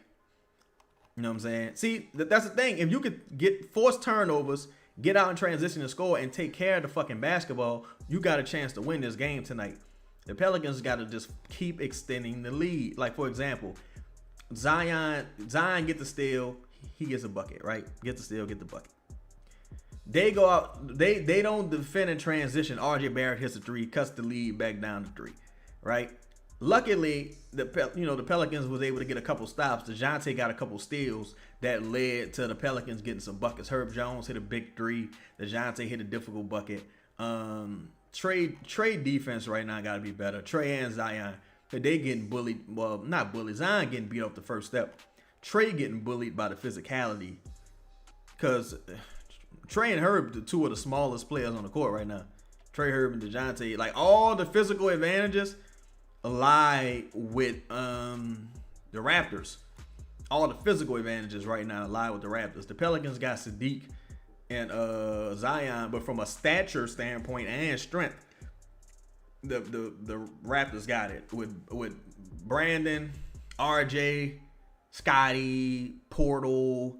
You know what I'm saying? See, that's the thing. If you could get forced turnovers, get out in transition and score, and take care of the fucking basketball, you got a chance to win this game tonight. The Pelicans got to just keep extending the lead. Like, for example, Zion get the steal, he gets a bucket, right? Get the steal, get the bucket. They go out, they don't defend in transition. RJ Barrett hits a three, cuts the lead back down to 3, right? Luckily, the Pelicans was able to get a couple stops. Dejounte got a couple steals that led to the Pelicans getting some buckets. Herb Jones hit a big 3. Dejounte hit a difficult bucket. Trey defense right now got to be better. Trey and Zion, they getting bullied. Well, not bullied. Zion getting beat off the first step. Trey getting bullied by the physicality. Because Trey and Herb, the two of the smallest players on the court right now. Trey, Herb, and Dejounte, like all the physical advantages lie with the Raptors. All the physical advantages right now lie with the Raptors. The Pelicans got Sadiq and Zion, but from a stature standpoint and strength, the Raptors got it with Brandon, RJ, Scotty, Portal.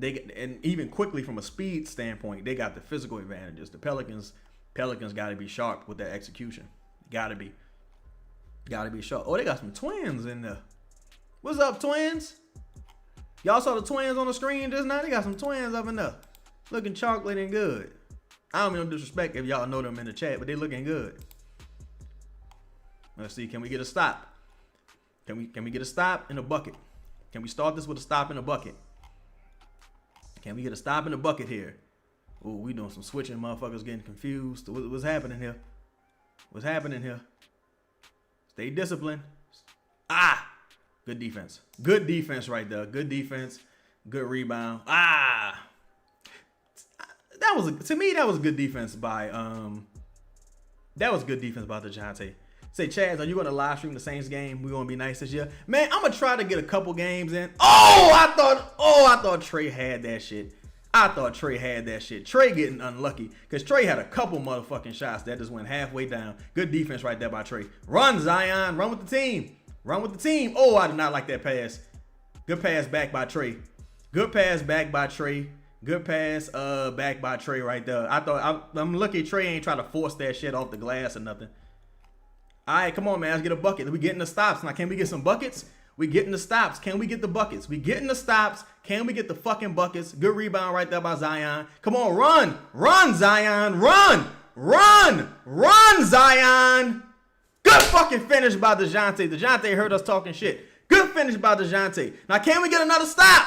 And even quickly from a speed standpoint, they got the physical advantages. The Pelicans got to be sharp with their execution. Got to be sharp. Oh, they got some twins in there. What's up, twins? Y'all saw the twins on the screen just now? They got some twins up in there. Looking chocolate and good. I don't mean no disrespect if y'all know them in the chat, but they looking good. Let's see. Can we get a stop? Can we get a stop in a bucket? Can we start this with a stop in a bucket? Can we get a stop in the bucket here? Ooh, we doing some switching. Motherfuckers getting confused. What's happening here? What's happening here? Stay disciplined. Ah! Good defense. Good defense right there. Good defense. Good rebound. Ah! To me, that was good defense by Dejounte. Say, Chaz, are you going to live stream the Saints game? We going to be nice this year? Man, I'm going to try to get a couple games in. I thought Trey had that shit. Trey getting unlucky because Trey had a couple motherfucking shots that just went halfway down. Good defense right there by Trey. Run, Zion. Run with the team. Oh, I did not like that pass. Good pass back by Trey. Good pass back by Trey right there. I'm lucky Trey ain't trying to force that shit off the glass or nothing. All right, come on, man. Let's get a bucket. We getting the stops. Now, can we get some buckets? We getting the stops. Can we get the buckets? We getting the stops. Can we get the fucking buckets? Good rebound right there by Zion. Come on, run. Run, Zion. Run, Zion. Good fucking finish by Dejounte. Dejounte heard us talking shit. Good finish by Dejounte. Now, can we get another stop?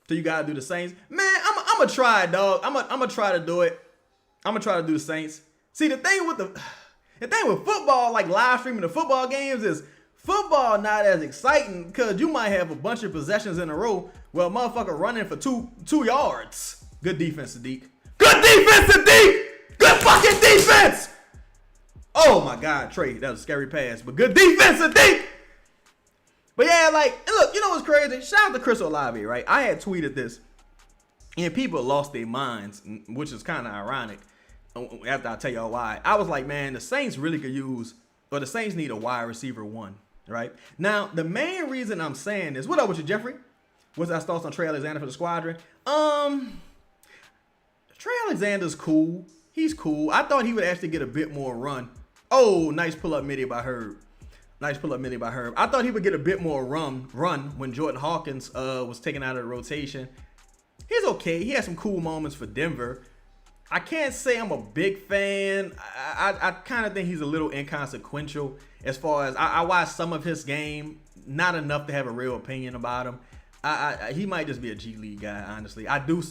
So you got to do the Saints. Man, I'm going to try it, dog. I'm going to try to do it. I'm going to try to do the Saints. See, the thing with football, like live streaming the football games, is football not as exciting because you might have a bunch of possessions in a row where a motherfucker running for two yards. Good defense, Sadiq. Good defense, Sadiq! Good fucking defense! Oh my God, Trey, that was a scary pass, but good defense, Sadiq! But yeah, like, look, you know what's crazy? Shout out to Chris Olave, right? I had tweeted this, and people lost their minds, which is kind of ironic. After I tell y'all why, I was like, man, the Saints really could use, or the Saints need a wide receiver 1. Right? Now, the main reason I'm saying this, what up with you, Jeffrey? What's our thoughts on Trey Alexander for the squadron? Trey Alexander's cool. He's cool. I thought he would actually get a bit more run. Oh, nice pull-up midi by Herb. Nice pull-up midi by Herb. I thought he would get a bit more run when Jordan Hawkins was taken out of the rotation. He's okay. He had some cool moments for Denver. I can't say I'm a big fan. I kind of think he's a little inconsequential as far as I watched some of his game. Not enough to have a real opinion about him. He might just be a G League guy, honestly. I do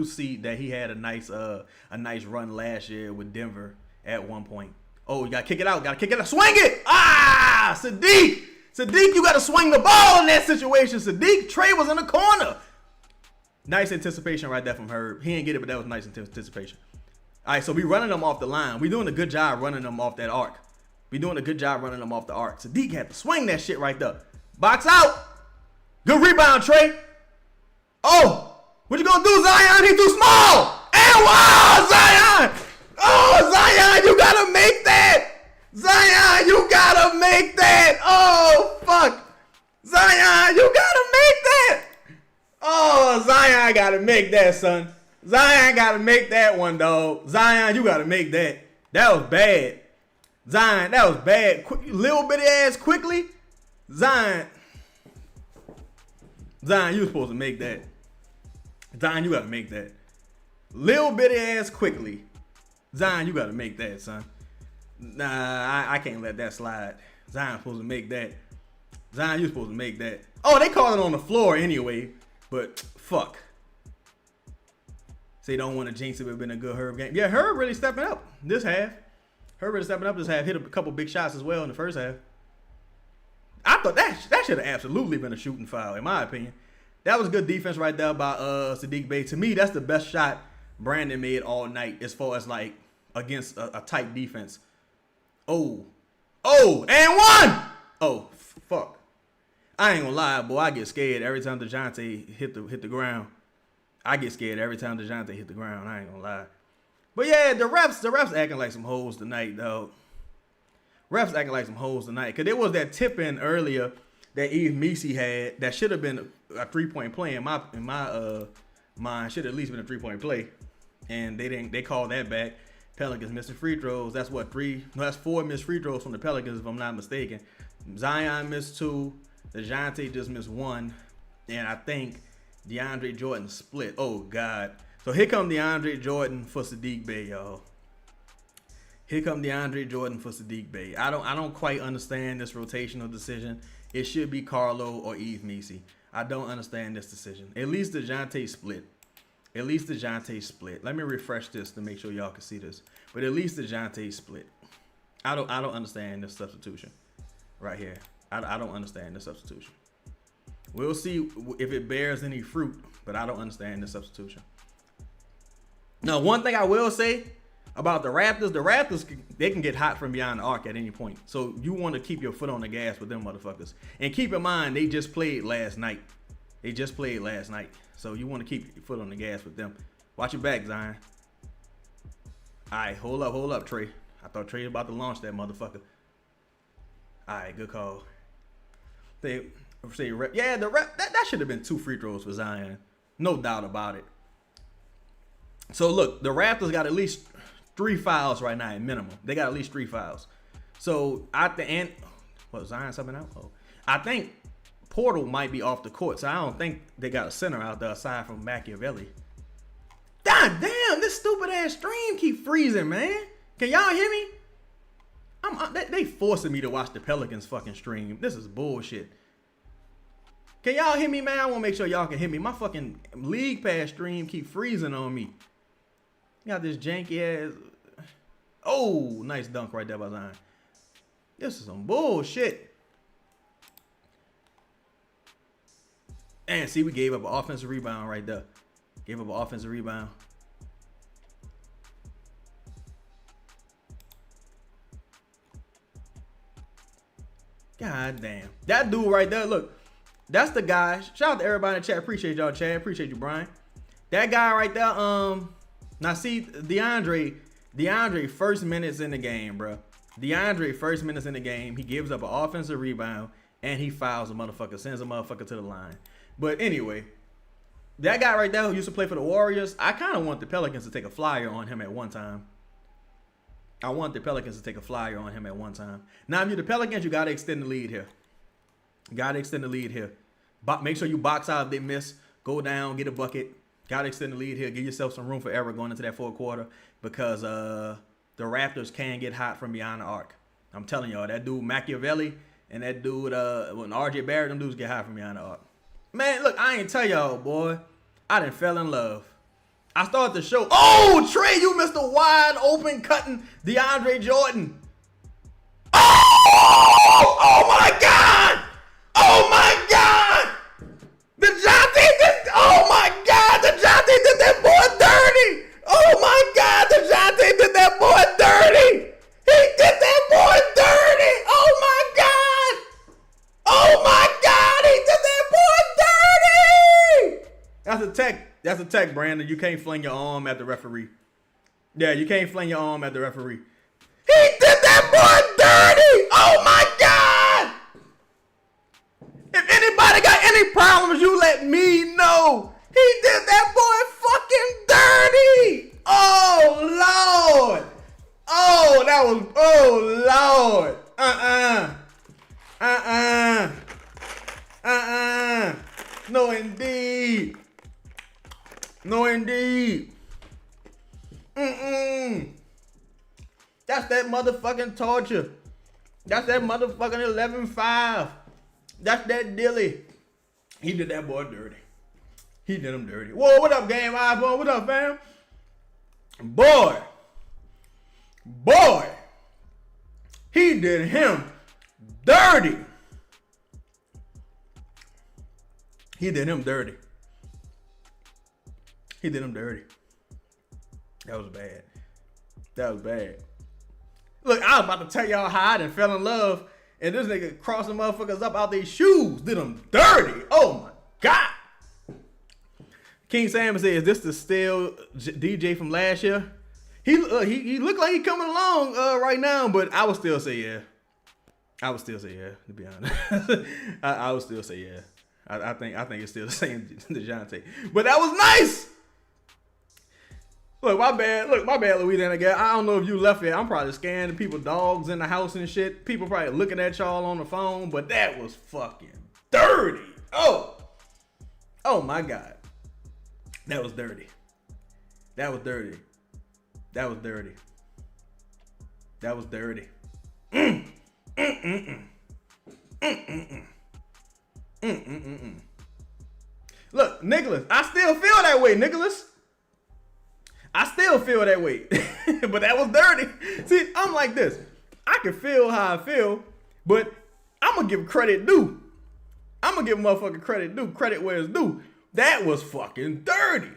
see that he had a nice run last year with Denver at one point. Oh, you gotta kick it out. Swing it! Ah, Sadiq, you gotta swing the ball in that situation. Sadiq, Trey was in the corner. Nice anticipation right there from Herb. He didn't get it, but that was nice anticipation. All right, so we running them off the line. We doing a good job running them off that arc. Sadiq had to swing that shit right there. Box out. Good rebound, Trey. Oh, what you gonna do, Zion? He too small. And wow, Zion. Oh, Zion, you gotta make that. Oh, fuck. Zion, you gotta make that. Oh, Zion gotta make that, son. Zion gotta make that one, dog. Zion, you gotta make that. That was bad. Zion, that was bad. Little bitty ass quickly. Zion, you was supposed to make that. Zion, you gotta make that. Little bitty ass quickly. Zion, you gotta make that, son. Nah, I can't let that slide. Zion supposed to make that. Zion, you supposed to make that. Oh, they call it on the floor anyway. But fuck. Say don't want to jinx it, but been a good Herb game. Yeah, Herb really stepping up this half. Hit a couple big shots as well in the first half. I thought that should have absolutely been a shooting foul, in my opinion. That was good defense right there by Sadiq Bey. To me, that's the best shot Brandon made all night as far as like against a tight defense. Oh, and one. Oh, fuck. I ain't gonna lie, boy. I get scared every time Dejounte hit the ground. I ain't gonna lie. But yeah, the refs acting like some hoes tonight, though. Cause there was that tip in earlier that Eve Messi had that should have been a 3-point play in my mind. Should have at least been a 3-point play, and they didn't. They called that back. Pelicans missing free throws. That's what that's 4 missed free throws from the Pelicans, if I'm not mistaken. Zion missed 2. Dejounte just missed 1, and I think DeAndre Jordan split. Oh God! So here come DeAndre Jordan for Sadiq Bey, y'all. I don't quite understand this rotational decision. It should be Carlo or Eve Messi. I don't understand this decision. At least DeJounte split. Let me refresh this to make sure y'all can see this. But at least DeJounte split. I don't understand this substitution right here. I don't understand this substitution. We'll see if it bears any fruit, but I don't understand this substitution. Now, one thing I will say about the Raptors, they can get hot from beyond the arc at any point. So you want to keep your foot on the gas with them motherfuckers. And keep in mind, they just played last night. So you want to keep your foot on the gas with them. Watch your back, Zion. All right, hold up, Trey. I thought Trey was about to launch that motherfucker. All right, good call. That should have been 2 free throws for Zion. No doubt about it. So look, the Raptors got at least 3 fouls right now at minimum. They got at least 3 fouls. So at the end, Zion something out? Oh, I think Portal might be off the court. So I don't think they got a center out there aside from Machiavelli. God damn, this stupid ass stream keep freezing, man. Can y'all hear me? They forcing me to watch the Pelicans fucking stream. This is bullshit. Can y'all hear me, man? I want to make sure y'all can hear me. My fucking League Pass stream keep freezing on me. Got this janky ass. Oh, nice dunk right there by Zion. This is some bullshit. And see, we gave up an offensive rebound right there. God damn. That dude right there, look. That's the guy. Shout out to everybody in the chat. Appreciate y'all, Chad. Appreciate you, Brian. That guy right there, now see, DeAndre, first minutes in the game, bro. DeAndre, first minutes in the game, he gives up an offensive rebound, and he fouls a motherfucker, sends a motherfucker to the line. But anyway, that guy right there who used to play for the Warriors, I kind of want the Pelicans to take a flyer on him at one time. I want the Pelicans to take a flyer on him at one time. Now, if you're the Pelicans, you got to extend the lead here. Make sure you box out if they miss. Go down, get a bucket. Got to extend the lead here. Give yourself some room for error going into that fourth quarter because the Raptors can get hot from beyond the arc. I'm telling y'all, that dude Machiavelli and that dude when RJ Barrett, them dudes get hot from beyond the arc. Man, look, I ain't tell y'all, boy. I done fell in love. I started the show. Oh, Trey, you missed a wide open cutting DeAndre Jordan. Oh my God. Oh my God. Oh my God. DeJounte did that boy dirty. Oh my God. DeJounte did that boy dirty. He did that boy dirty. Oh my God. Oh my God. He did that boy dirty. That's a tech. That's a tech, Brandon. You can't fling your arm at the referee. Yeah, you can't fling your arm at the referee. He did that boy dirty! Oh my God! If anybody got any problems, you let me know. He did that boy fucking dirty! Oh Lord! Oh, that was, oh Lord! No indeed. No, indeed. That's that motherfucking torture. That's that motherfucking 11-5. That's that dilly. He did that boy dirty. He did him dirty. Whoa, what up, Game iPhone? What up, fam? Boy. He did him dirty. He did him dirty. He did him dirty. That was bad. Look, I was about to tell y'all how I done fell in love, and this nigga crossing motherfuckers up out their shoes. Did them dirty. Oh my God. King Sam says, is this the still DJ from last year? He looked like he coming along right now, but I would still say yeah. To be honest. I would still say yeah. I think it's still the same Dejounte. But that was nice. Look, my bad, Louisiana guy. I don't know if you left it. I'm probably scanning people, dogs in the house and shit. People probably looking at y'all on the phone, but that was fucking dirty. Oh my God. That was dirty. Look, Nicholas, I still feel that way, Nicholas. But that was dirty. See, I'm like this. I can feel how I feel, but I'm going to give credit due. I'm going to give motherfucking credit due. Credit where it's due. That was fucking dirty.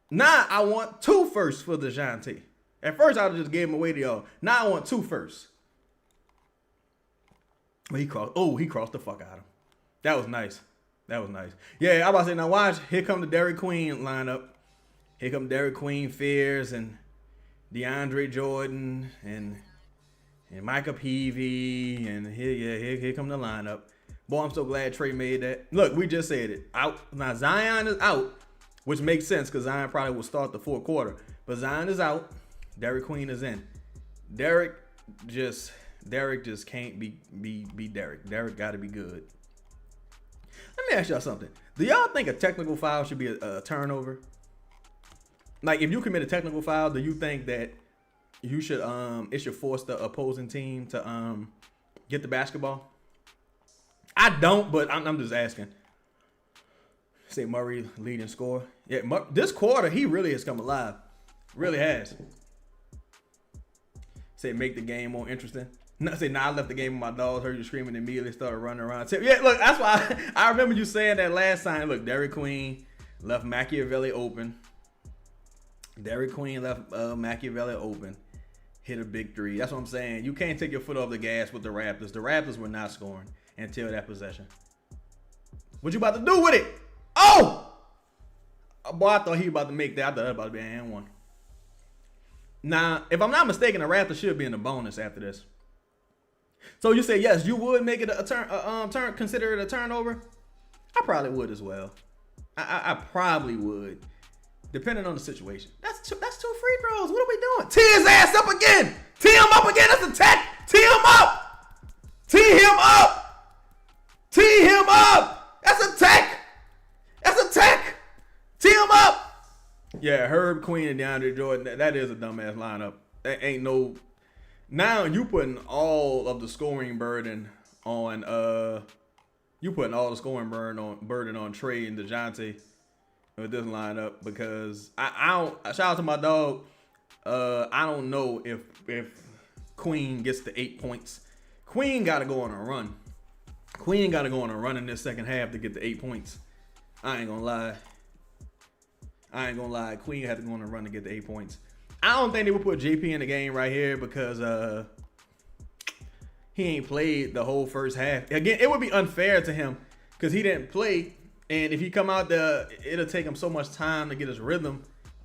Now I want 2 firsts for Dejounte. At first, I just gave him away to y'all. Now I want 2 firsts. He crossed the fuck out of him. That was nice. Yeah, I'm about to say, now watch. Here come the Dairy Queen lineup. Here come Derek Queen, Fears, and DeAndre Jordan, and Micah Peavy, and here come the lineup. Boy, I'm so glad Trey made that. Look, we just said it. Out. Now Zion is out, which makes sense because Zion probably will start the fourth quarter. But Zion is out. Derek Queen is in. Derek just can't be Derek. Derek got to be good. Let me ask y'all something. Do y'all think a technical foul should be a turnover? Like, if you commit a technical foul, do you think that you should it should force the opposing team to get the basketball? I don't, but I'm just asking. Say Murray leading score. Yeah, this quarter he really has come alive. Really has. Say make the game more interesting. I left the game with my dogs. Heard you screaming, immediately started running around. Yeah, look, that's why I remember you saying that last time. Look, Derek Queen left Machiavelli open. Machiavelli open. Hit a big 3. That's what I'm saying. You can't take your foot off the gas with the Raptors. The Raptors were not scoring until that possession. What you about to do with it? Oh! Boy, I thought he was about to make that. I thought it was about to be an and one. Now, if I'm not mistaken, the Raptors should be in the bonus after this. So you say yes, you would make it consider it a turnover? I probably would as well. I probably would, depending on the situation. That's two free throws. What are we doing? Tee his ass up again. Tee him up again. That's a tech. Tee him up. Tee him up. Tee him up. That's a tech. That's a tech. Tee him up. Yeah, Herb, Queen, and DeAndre Jordan. That is a dumbass lineup. That ain't no. Now you putting all of the scoring burden on burden on Trey and Dejounte with this lineup, because I don't, shout out to my dog. I don't know if Queen gets the 8 points. Queen got to go on a run. Queen got to go on a run in this second half to get the 8 points. I ain't gonna lie. Queen had to go on a run to get the 8 points. I don't think they would put JP in the game right here because he ain't played the whole first half. Again, it would be unfair to him because he didn't play. And if he come out there, it'll take him so much time to get his rhythm.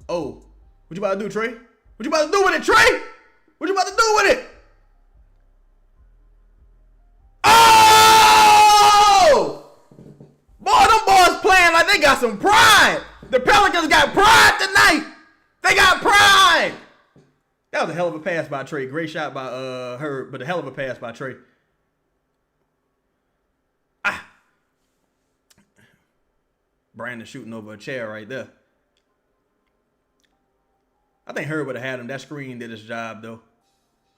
Oh, what you about to do, Trey? What you about to do with it, Trey? What you about to do with it? Oh! Boy, them boys playing like they got some pride. The Pelicans got pride tonight. They got pride. That was a hell of a pass by Trey. Great shot by Herb, but a hell of a pass by Trey. Brandon shooting over a chair right there. I think Herb would have had him. That screen did his job, though.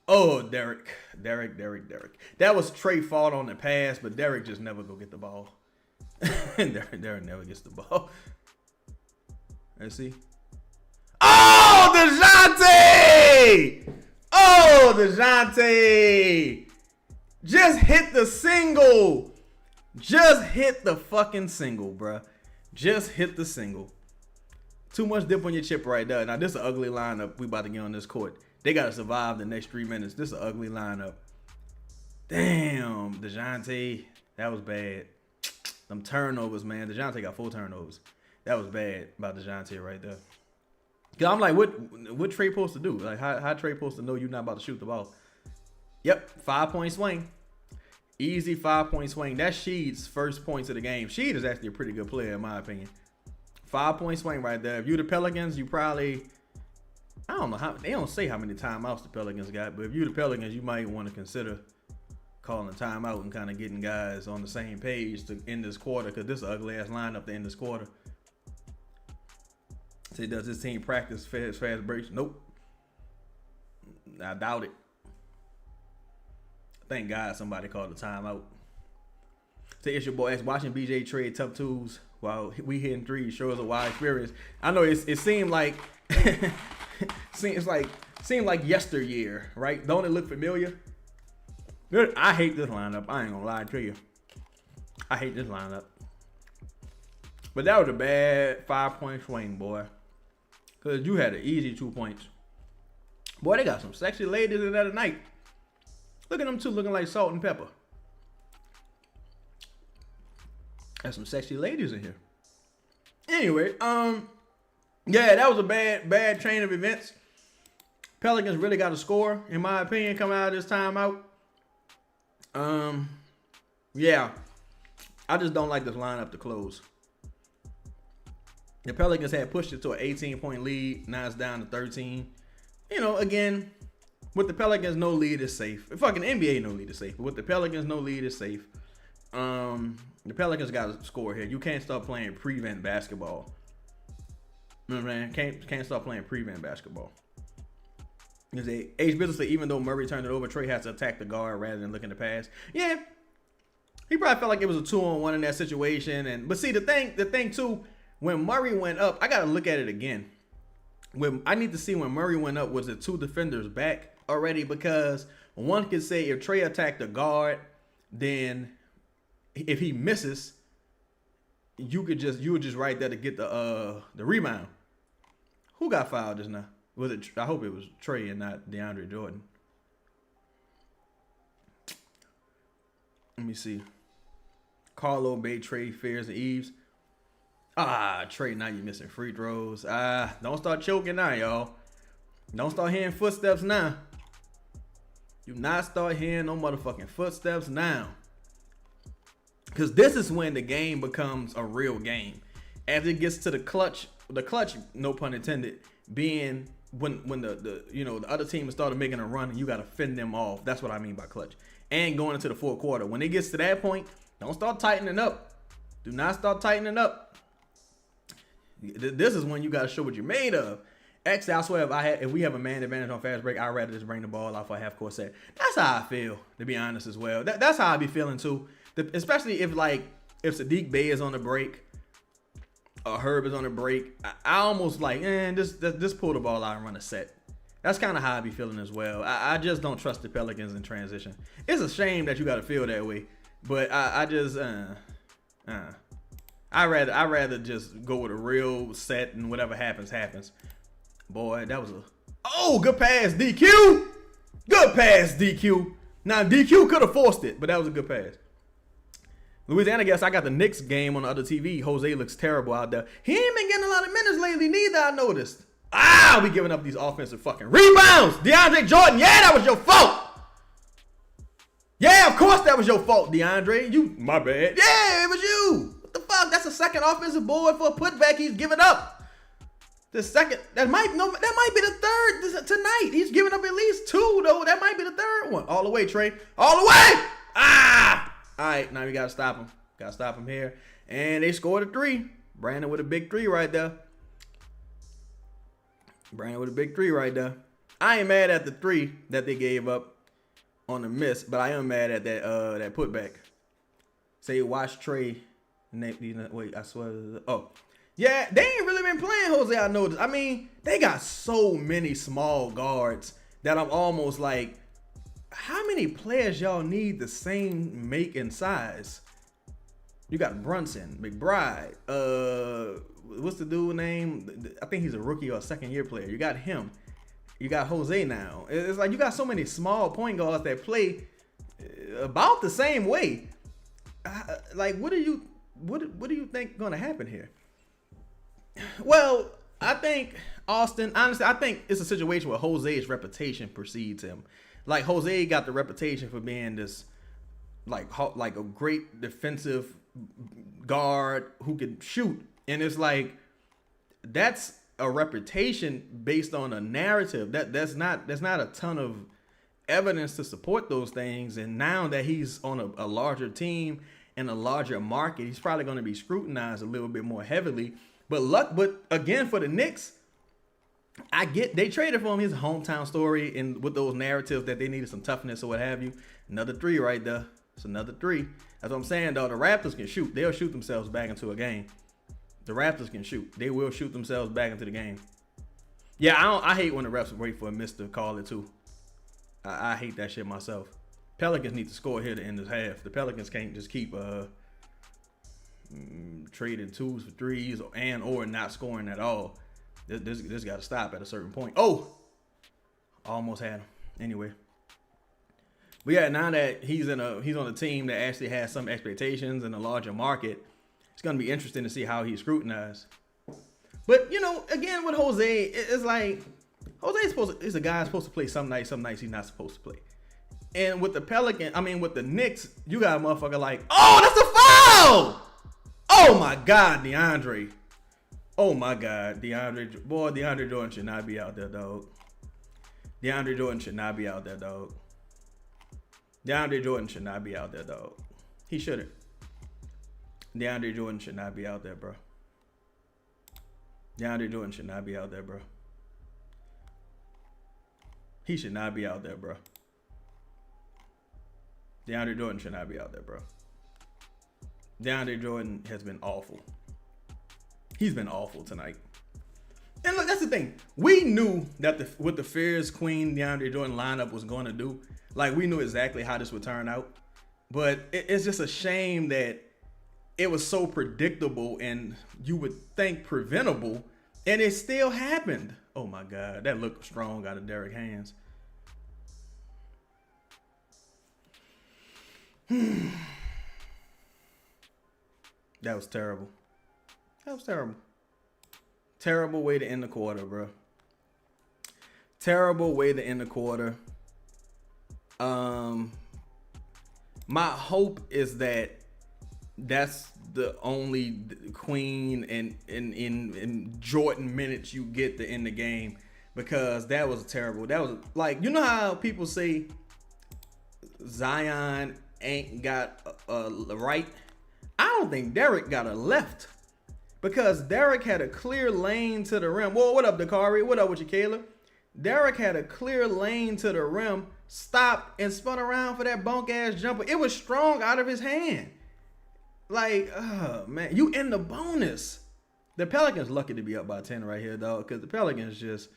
Oh, Derek. That was Trey's fault on the pass, but Derek just never go get the ball. Derek never gets the ball. Let's see. Oh, DeJounte! Just hit the single. Just hit the fucking single, bruh. Just hit the single. Too much dip on your chip right there. Now, this is an ugly lineup we about to get on this court. They got to survive the next 3 minutes. This is an ugly lineup. Damn, DeJounte. That was bad. Them turnovers, man. DeJounte got 4 turnovers. That was bad about DeJounte right there. Cause I'm like, what Trey supposed to do? Like, how Trey supposed to know you're not about to shoot the ball? Yep, 5-point swing. Easy 5-point swing. That's Sheed's first points of the game. Sheed is actually a pretty good player, in my opinion. 5-point swing right there. If you're the Pelicans, you probably, I don't know how, they don't say how many timeouts the Pelicans got, but if you're the Pelicans, you might want to consider calling a timeout and kind of getting guys on the same page to end this quarter, because this is an ugly ass lineup to end this quarter. Say, does this team practice fast breaks? Nope. I doubt it. Thank God somebody called a timeout. Say, it's your boy X. Watching BJ trade tough twos while we hitting threes shows a wide experience. I know it seemed like seemed like yesteryear, right? Don't it look familiar? I hate this lineup. I ain't gonna lie to you. I hate this lineup. But that was a bad 5-point swing, boy. Because you had an easy 2 points. Boy, they got some sexy ladies in there tonight. Look at them two looking like salt and pepper. There's some sexy ladies in here. Anyway, yeah, that was a bad chain of events. Pelicans really got to score, in my opinion, coming out of this timeout. Yeah, I just don't like this lineup to close. The Pelicans had pushed it to an 18-point lead. Now it's down to 13. You know, again, with the Pelicans, no lead is safe. Fucking NBA, no lead is safe. But with the Pelicans, no lead is safe. The Pelicans got to score here. You can't start playing prevent basketball. You know what I'm saying? Can't start playing prevent basketball. Because H. Business said even though Murray turned it over, Trey has to attack the guard rather than looking to pass. Yeah, he probably felt like it was a 2-on-1 in that situation. But see, the thing too, when Murray went up, I got to look at it again. I need to see when Murray went up, was it 2 defenders back already? Because one could say if Trey attacked the guard, then if he misses, you would just right there to get the rebound. Who got fouled just now? Was it? I hope it was Trey and not DeAndre Jordan. Let me see. Carlo Bay, Trey, Fairs, and Eves. Trey, now you missing free throws. Don't start choking now, y'all. Don't start hearing footsteps now. Do not start hearing no motherfucking footsteps now. Because this is when the game becomes a real game. As it gets to the clutch, no pun intended, being when the other team has started making a run and you got to fend them off. That's what I mean by clutch. And going into the fourth quarter. When it gets to that point, don't start tightening up. Do not start tightening up. This is when you got to show what you're made of. Actually, I swear, if we have a man advantage on fast break, I'd rather just bring the ball out for a half court set. That's how I feel, to be honest, as well. That's how I be feeling too. Especially if Sadiq Bey is on the break or Herb is on the break, I almost like, just pull the ball out and run a set. That's kind of how I be feeling as well. I just don't trust the Pelicans in transition. It's a shame that you got to feel that way, but I'd rather just go with a real set and whatever happens. Boy, that was good pass, DQ. Good pass, DQ. Now DQ could have forced it, but that was a good pass. Louisiana, guess I got the Knicks game on the other TV. Jose looks terrible out there. He ain't been getting a lot of minutes lately neither, I noticed. We giving up these offensive fucking rebounds. DeAndre Jordan, yeah, that was your fault. Yeah, of course that was your fault, DeAndre. My bad. Yeah, it was you. What the fuck? That's a second offensive board for a putback he's giving up. The second, that might be the third tonight. He's giving up at least two, though. That might be the third one. All the way, Trey. All the way. All right, now we got to stop him. Got to stop him here. And they scored a three. Brandon with a big three right there. I ain't mad at the three that they gave up on the miss, but I am mad at that putback. Say, watch Trey. Wait, I swear. Yeah, they ain't really been playing Jose, I noticed. I mean, they got so many small guards that I'm almost like, how many players y'all need the same make and size? You got Brunson, McBride, what's the dude name? I think he's a rookie or a second-year player. You got him. You got Jose now. It's like you got so many small point guards that play about the same way. What do you think gonna happen here? Well, I think Austin. Honestly, I think it's a situation where Jose's reputation precedes him. Like Jose got the reputation for being this, like a great defensive guard who can shoot, and it's like that's a reputation based on a narrative. That's not a ton of evidence to support those things. And now that he's on a larger team and a larger market, he's probably going to be scrutinized a little bit more heavily. But again, for the Knicks, I get they traded for him, his hometown story, and with those narratives that they needed some toughness or what have you. Another three right there. It's another three. That's what I'm saying, though. The Raptors can shoot. They'll shoot themselves back into a game. The Raptors can shoot. They will shoot themselves back into the game. Yeah, I hate when the refs wait for a miss to call it too. I hate that shit myself. Pelicans need to score here to end this half. The Pelicans can't just keep trading twos for threes or not scoring at all. This got to stop at a certain point. Almost had him. Anyway. But yeah, now that he's on a team that actually has some expectations in a larger market, it's going to be interesting to see how he's scrutinized. But, again, with Jose, it's like Jose is a guy supposed to play some nights he's not supposed to play. And with the Knicks, you got a motherfucker like, that's a foul! Oh my God, DeAndre. Oh my God, DeAndre. Boy, DeAndre Jordan should not be out there, dog. DeAndre Jordan should not be out there, dog. DeAndre Jordan should not be out there, dog. He shouldn't. DeAndre Jordan should not be out there, bro. DeAndre Jordan should not be out there, bro. He should not be out there, bro. DeAndre Jordan should not be out there, bro. DeAndre Jordan has been awful. He's been awful tonight. And look, that's the thing. We knew that what the Fears Queen DeAndre Jordan lineup was going to do. Like, we knew exactly how this would turn out. But it's just a shame that it was so predictable and you would think preventable, and it still happened. Oh, my God. That looked strong out of Derek hands. That was terrible. Terrible way to end the quarter, bro. Terrible way to end the quarter. My hope is that that's the only Queen and in Jordan minutes you get to end the game, because that was terrible. That was like, you know how people say Zion ain't got a right? I don't think Derek got a left, because Derek had a clear lane to the rim. Whoa, what up, Dakari? What up with you, Kayla? Derek had a clear lane to the rim, stopped and spun around for that bunk ass jumper. It was strong out of his hand. Like, man, you in the bonus. The Pelicans lucky to be up by 10 right here, dog, because the Pelicans just,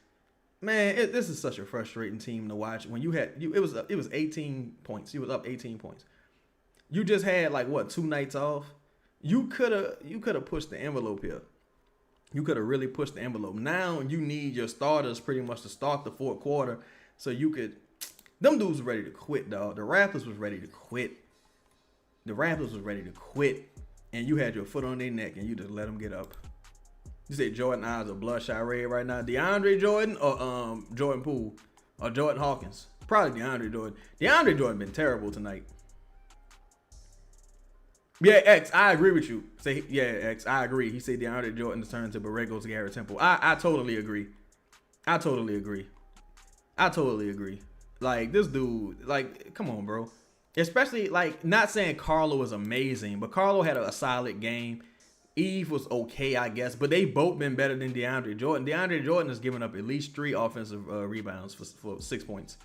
man, this is such a frustrating team to watch. When it was 18 points. You was up 18 points. You just had like what, 2 nights off. You could have pushed the envelope here. You could have really pushed the envelope. Now you need your starters pretty much to start the fourth quarter, so you could. Them dudes were ready to quit, dog. The Raptors was ready to quit. And you had your foot on their neck, and you just let them get up. You say Jordan eyes are bloodshot red right now. DeAndre Jordan or Jordan Poole or Jordan Hawkins? Probably DeAndre Jordan. DeAndre Jordan been terrible tonight. Yeah, X, I agree with you. X, I agree. He said DeAndre Jordan has turned to Borrego's Garrett Temple. I totally agree. Like, this dude, like, come on, bro. Especially, like, not saying Carlo was amazing, but Carlo had a solid game. Eve was okay, I guess, but they both been better than DeAndre Jordan. DeAndre Jordan has given up at least 3 offensive rebounds for 6 points.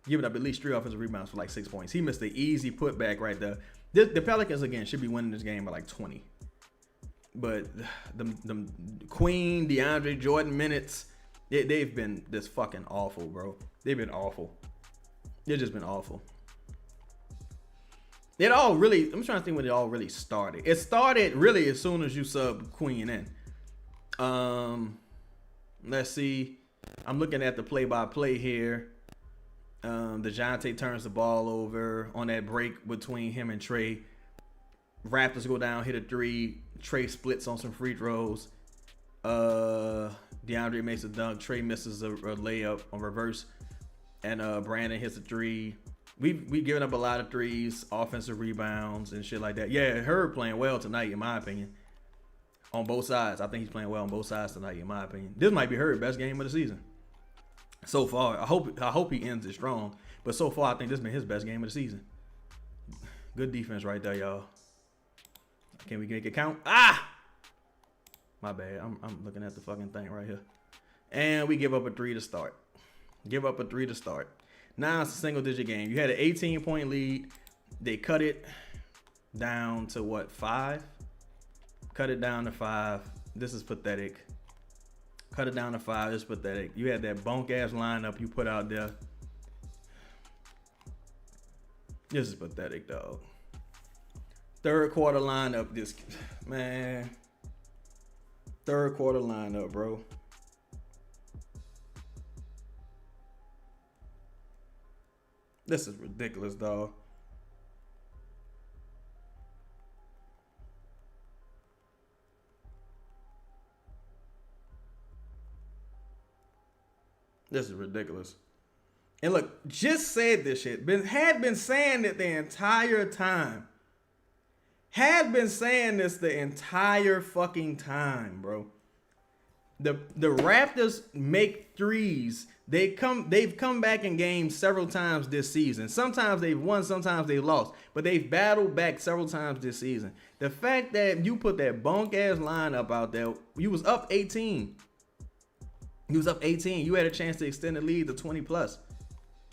Giving up at least 3 offensive rebounds for like 6 points. He missed the easy putback right there. The Pelicans, again, should be winning this game by like 20. But the Queen, DeAndre Jordan minutes, they've been this fucking awful, bro. They've been awful. They've just been awful. I'm trying to think when it all really started. It started really as soon as you sub Queen in. Let's see. I'm looking at the play-by-play here. Dejounte turns the ball over on that break between him and Trey. Raptors go down, hit a 3. Trey splits on some free throws. DeAndre makes a dunk. Trey misses a layup on reverse. And Brandon hits a 3. We given up a lot of threes, offensive rebounds, and shit like that. Yeah, Herb playing well tonight, in my opinion. On both sides. I think he's playing well on both sides tonight, in my opinion. This might be Herb's best game of the season. So far, I hope he ends it strong. But so far, I think this has been his best game of the season. Good defense right there, y'all. Can we make it count? My bad. I'm looking at the fucking thing right here. And we give up a 3 to start. Now it's a single-digit game. You had an 18-point lead. They cut it down to what, 5? Cut it down to 5. This is pathetic. Cut it down to 5. It's pathetic. You had that bunk-ass lineup you put out there. This is pathetic, dog. Third quarter lineup. Third quarter lineup, bro. This is ridiculous, dog. This is ridiculous. And look, just said this shit. Had been saying it the entire time. Had been saying this the entire fucking time, bro. The Raptors make threes. They've come back in games several times this season. Sometimes they've won, sometimes they've lost. But they've battled back several times this season. The fact that you put that bunk-ass lineup out there, you was up 18. You had a chance to extend the lead to 20 plus.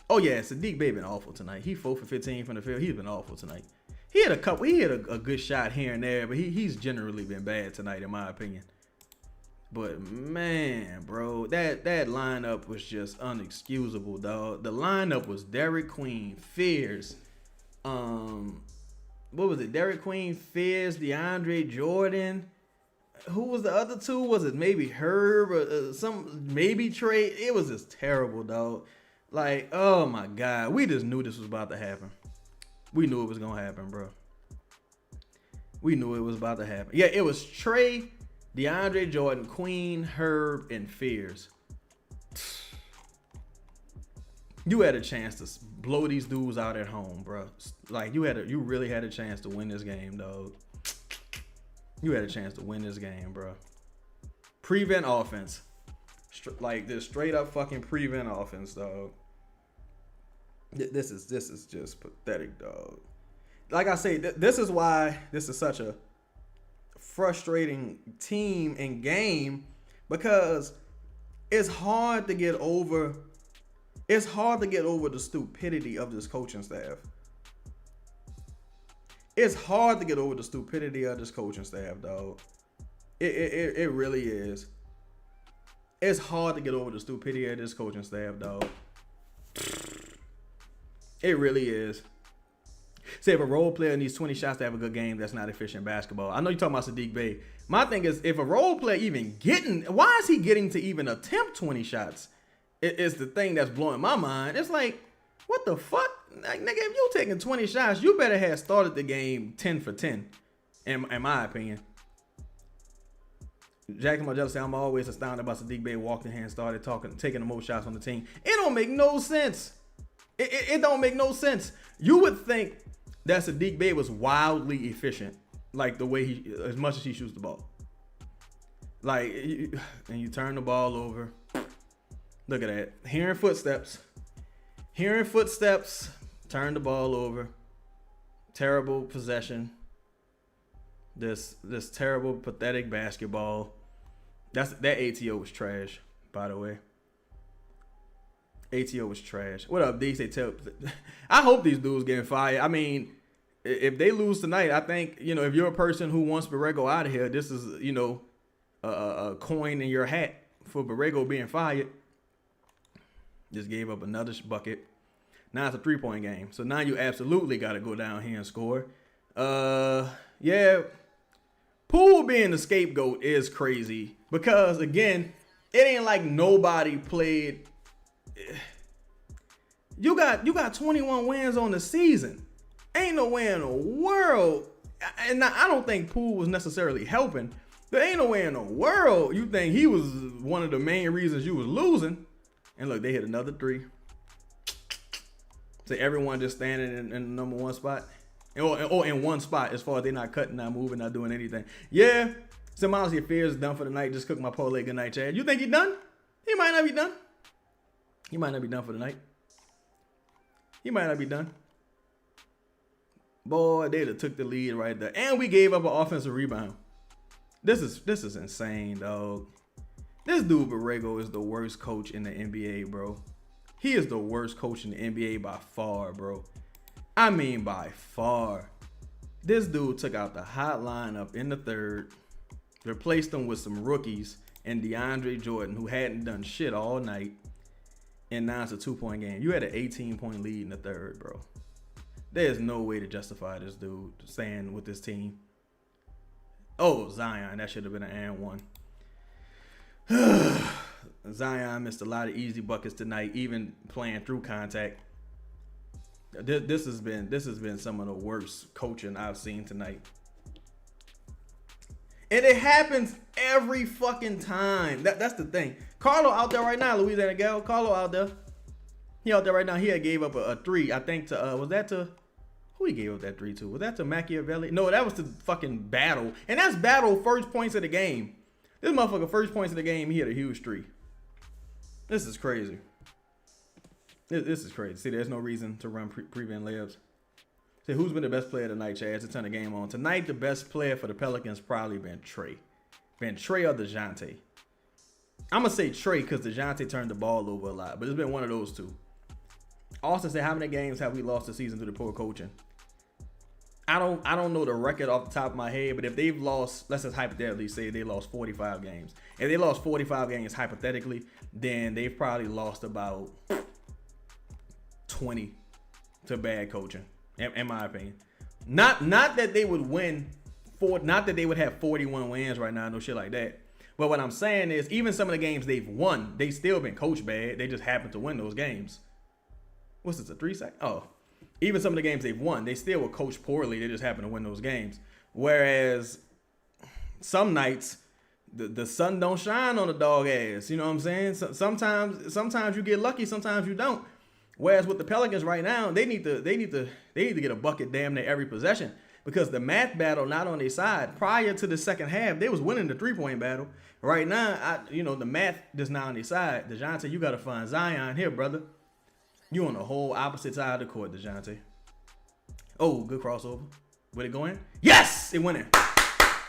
Oh yeah, Sadiq Bey been awful tonight. He 4 for 15 from the field. He's been awful tonight. He had a good shot here and there, but he's generally been bad tonight, in my opinion. But man, bro, that lineup was just unexcusable, dog. The lineup was Derek Queen, Fears, what was it? Derek Queen, Fears, DeAndre Jordan. Who was the other two? Was it maybe Herb or maybe Trey? It was just terrible, dog. Like, oh my God, we just knew this was about to happen. We knew it was gonna happen, bro. We knew it was about to happen. Yeah, it was Trey, DeAndre Jordan, Queen, Herb, and Fears. You had a chance to blow these dudes out at home, bro. Like you really had a chance to win this game, dog. You had a chance to win this game, bro. Prevent offense, like this straight up fucking prevent offense, dog. This is just pathetic, dog. Like I say, this is why this is such a frustrating team and game, because it's hard to get over. It's hard to get over the stupidity of this coaching staff. It's hard to get over the stupidity of this coaching staff, dog. It really is. It's hard to get over the stupidity of this coaching staff, dog. It really is. Say if a role player needs 20 shots to have a good game, that's not efficient basketball. I know you're talking about Sadiq Bey. My thing is, if a role player why is he getting to even attempt 20 shots? It's the thing that's blowing my mind. It's like, what the fuck? Like, nigga, if you taking 20 shots, you better have started the game 10 for 10, in my opinion. Jackson Margella said, I'm always astounded about Sadiq Bey walked in here and started taking the most shots on the team. It don't make no sense. It don't make no sense. You would think that Sadiq Bey was wildly efficient, like the way as much as he shoots the ball. Like, and you turn the ball over. Look at that. Hearing footsteps, turn the ball over. Terrible possession. This terrible, pathetic basketball. That ATO was trash, by the way. ATO was trash. What up, D? I hope these dudes getting fired. I mean, if they lose tonight, I think, if you're a person who wants Borrego out of here, this is, a coin in your hat for Borrego being fired. Just gave up another bucket. Now it's a 3-point game. So now you absolutely got to go down here and score. Yeah. Poole being the scapegoat is crazy. Because, again, it ain't like nobody played. You got 21 wins on the season. Ain't no way in the world. And I don't think Poole was necessarily helping. There ain't no way in the world you think he was one of the main reasons you was losing. And look, they hit another 3. So everyone just standing in the number 1 spot. Or in one spot, as far as they're not cutting, not moving, not doing anything. Yeah, some honestly fears done for the night. Just cook my parlay. Good night, Chad. You think he done? He might not be done. He might not be done for the night. He might not be done. Boy, they took the lead right there. And we gave up an offensive rebound. This is insane, dog. This dude Borrego is the worst coach in the NBA, bro. He is the worst coach in the NBA by far, bro. I mean by far. This dude took out the hot lineup in the third, replaced them with some rookies and DeAndre Jordan, who hadn't done shit all night, and now it's a 2-point game. You had an 18-point lead in the third, bro. There's no way to justify this dude staying with this team. Oh, Zion, that should have been an and one. Zion missed a lot of easy buckets tonight, even playing through contact. This has been some of the worst coaching I've seen tonight. And it happens every fucking time. That's the thing. Carlo out there right now, Louisiana Gal. Carlo out there. He out there right now. He had gave up a 3, I think, to who he gave up that 3 to? Was that to Machiavelli? No, that was to fucking Battle. And that's Battle first points of the game. This motherfucker first points of the game, he hit a huge 3. This is crazy. This is crazy. See, there's no reason to run prevent layups. See, who's been the best player tonight, Chad? It's a ton of game on. Tonight, the best player for the Pelicans probably been Trey. Been Trey or Dejounte. I'm going to say Trey because Dejounte turned the ball over a lot, but it's been one of those two. Austin said, how many games have we lost this season due to poor coaching? I don't know the record off the top of my head, but if they've lost, let's just hypothetically say they lost 45 games. If they lost 45 games hypothetically, then they've probably lost about 20 to bad coaching, in my opinion. Not that they would win, not that they would have 41 wins right now, no shit like that. But what I'm saying is, even some of the games they've won, they still been coached bad. They just happen to win those games. What's this, a 3-sec? Oh. Even some of the games they've won, they still were coached poorly. They just happen to win those games. Whereas some nights, the sun don't shine on the dog ass. You know what I'm saying? Sometimes you get lucky, sometimes you don't. Whereas with the Pelicans right now, they need to get a bucket damn near every possession, because the math battle not on their side. Prior to the second half, they was winning the 3-point battle. Right now, the math is not on their side. Dejounte, you got to find Zion here, brother. You on the whole opposite side of the court, Dejounte. Oh, good crossover. Would it go in? Yes, it went in.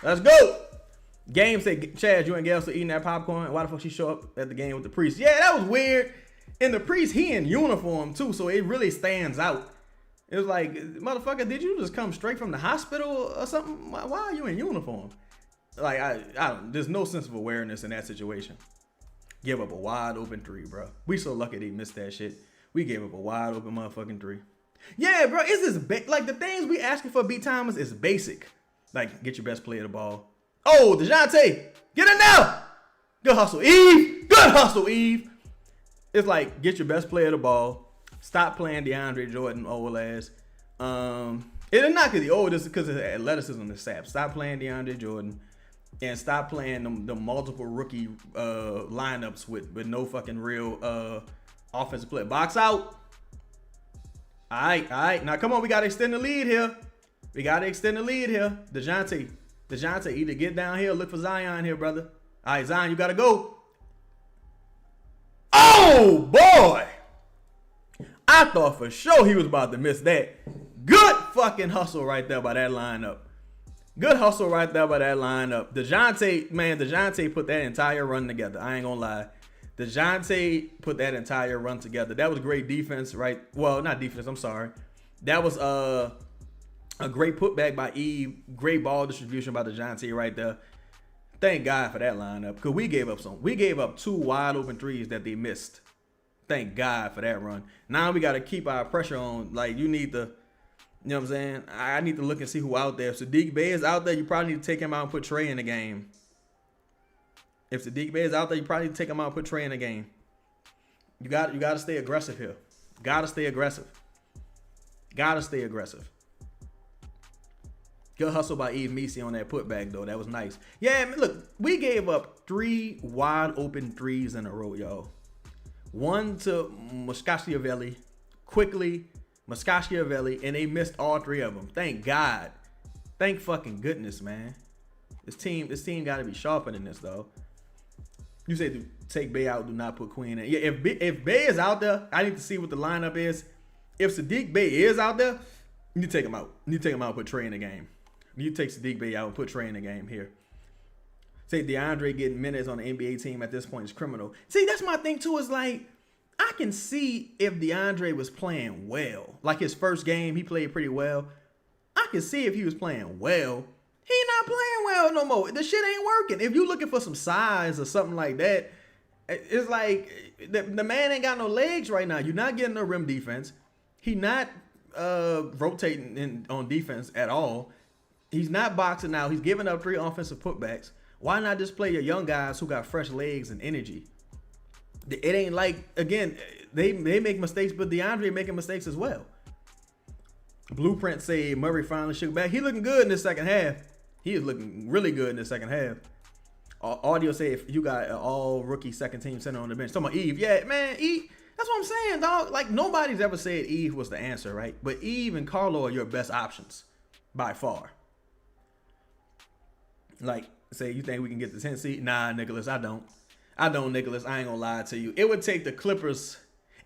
Let's go. Game said, Chad, you and Gail still eating that popcorn. Why the fuck she show up at the game with the priest? Yeah, that was weird. And the priest, he in uniform too, so it really stands out. It was like, motherfucker, did you just come straight from the hospital or something? Why are you in uniform? Like, I don't, there's no sense of awareness in that situation. Give up a wide open 3, bro. We so lucky they missed that shit. We gave up a wide open motherfucking 3. Yeah, bro, it's this like the things we asking for beat timers is basic. Like, get your best player the ball. Oh, Dejounte, get in now. Good hustle, Eve. Good hustle, Eve. It's like, get your best player the ball. Stop playing DeAndre Jordan old ass. It is not because he old, it's because his athleticism is sapped. Stop playing DeAndre Jordan. And stop playing the multiple rookie lineups with no fucking real offensive play. Box out. All right. Now, come on. We got to extend the lead here. Dejounte, either get down here or look for Zion here, brother. All right, Zion, you got to go. Oh, boy. I thought for sure he was about to miss that. Good fucking hustle right there by that lineup. Dejounte put that entire run together. I ain't gonna lie. Dejounte put that entire run together. That was great defense, right? Well, not defense, I'm sorry. That was a great putback by Eve. Great ball distribution by Dejounte right there. Thank God for that lineup, because we gave up 2 wide open 3s that they missed. Thank God for that run. Now we got to keep our pressure on. Like, you need to, you know what I'm saying? I need to look and see who out there. If Saddiq Bey is out there, you probably need to take him out and put Trey in the game. You got to stay aggressive here. Got to stay aggressive. Good hustle by Eve Messi on that putback, though. That was nice. Yeah, man, look, we gave up 3 wide open 3s in a row, y'all. One to Muscasciavelli, quickly, Muscasciavelli, and they missed all 3 of them. Thank God. Thank fucking goodness, man. This team got to be sharper than this, though. You say to take Bey out, do not put Queen in. Yeah, if Bey is out there, I need to see what the lineup is. If Saddiq Bey is out there, you need to take him out. And put Trey in the game. You take Saddiq Bey out and put Trey in the game here. Say DeAndre getting minutes on the NBA team at this point is criminal. See, that's my thing too, is like, I can see if DeAndre was playing well. Like his first game, he played pretty well. I can see if he was playing well. He not playing well no more. The shit ain't working. If you looking for some size or something like that, it's like the man ain't got no legs right now. You're not getting no rim defense. He not rotating on defense at all. He's not boxing out. He's giving up 3 offensive putbacks. Why not just play your young guys who got fresh legs and energy? It ain't like, again, they make mistakes, but DeAndre making mistakes as well. Blueprint say Murray finally shook back. He looking good in the second half. He is looking really good in the second half. Audio say if you got an all rookie second team center on the bench. Talking about Eve. Yeah, man, Eve. That's what I'm saying, dog. Like, nobody's ever said Eve was the answer, right? But Eve and Carlo are your best options by far. Like, say, you think we can get the 10th seed? Nah, Nicholas, I don't, Nicholas. I ain't gonna lie to you. It would take the Clippers.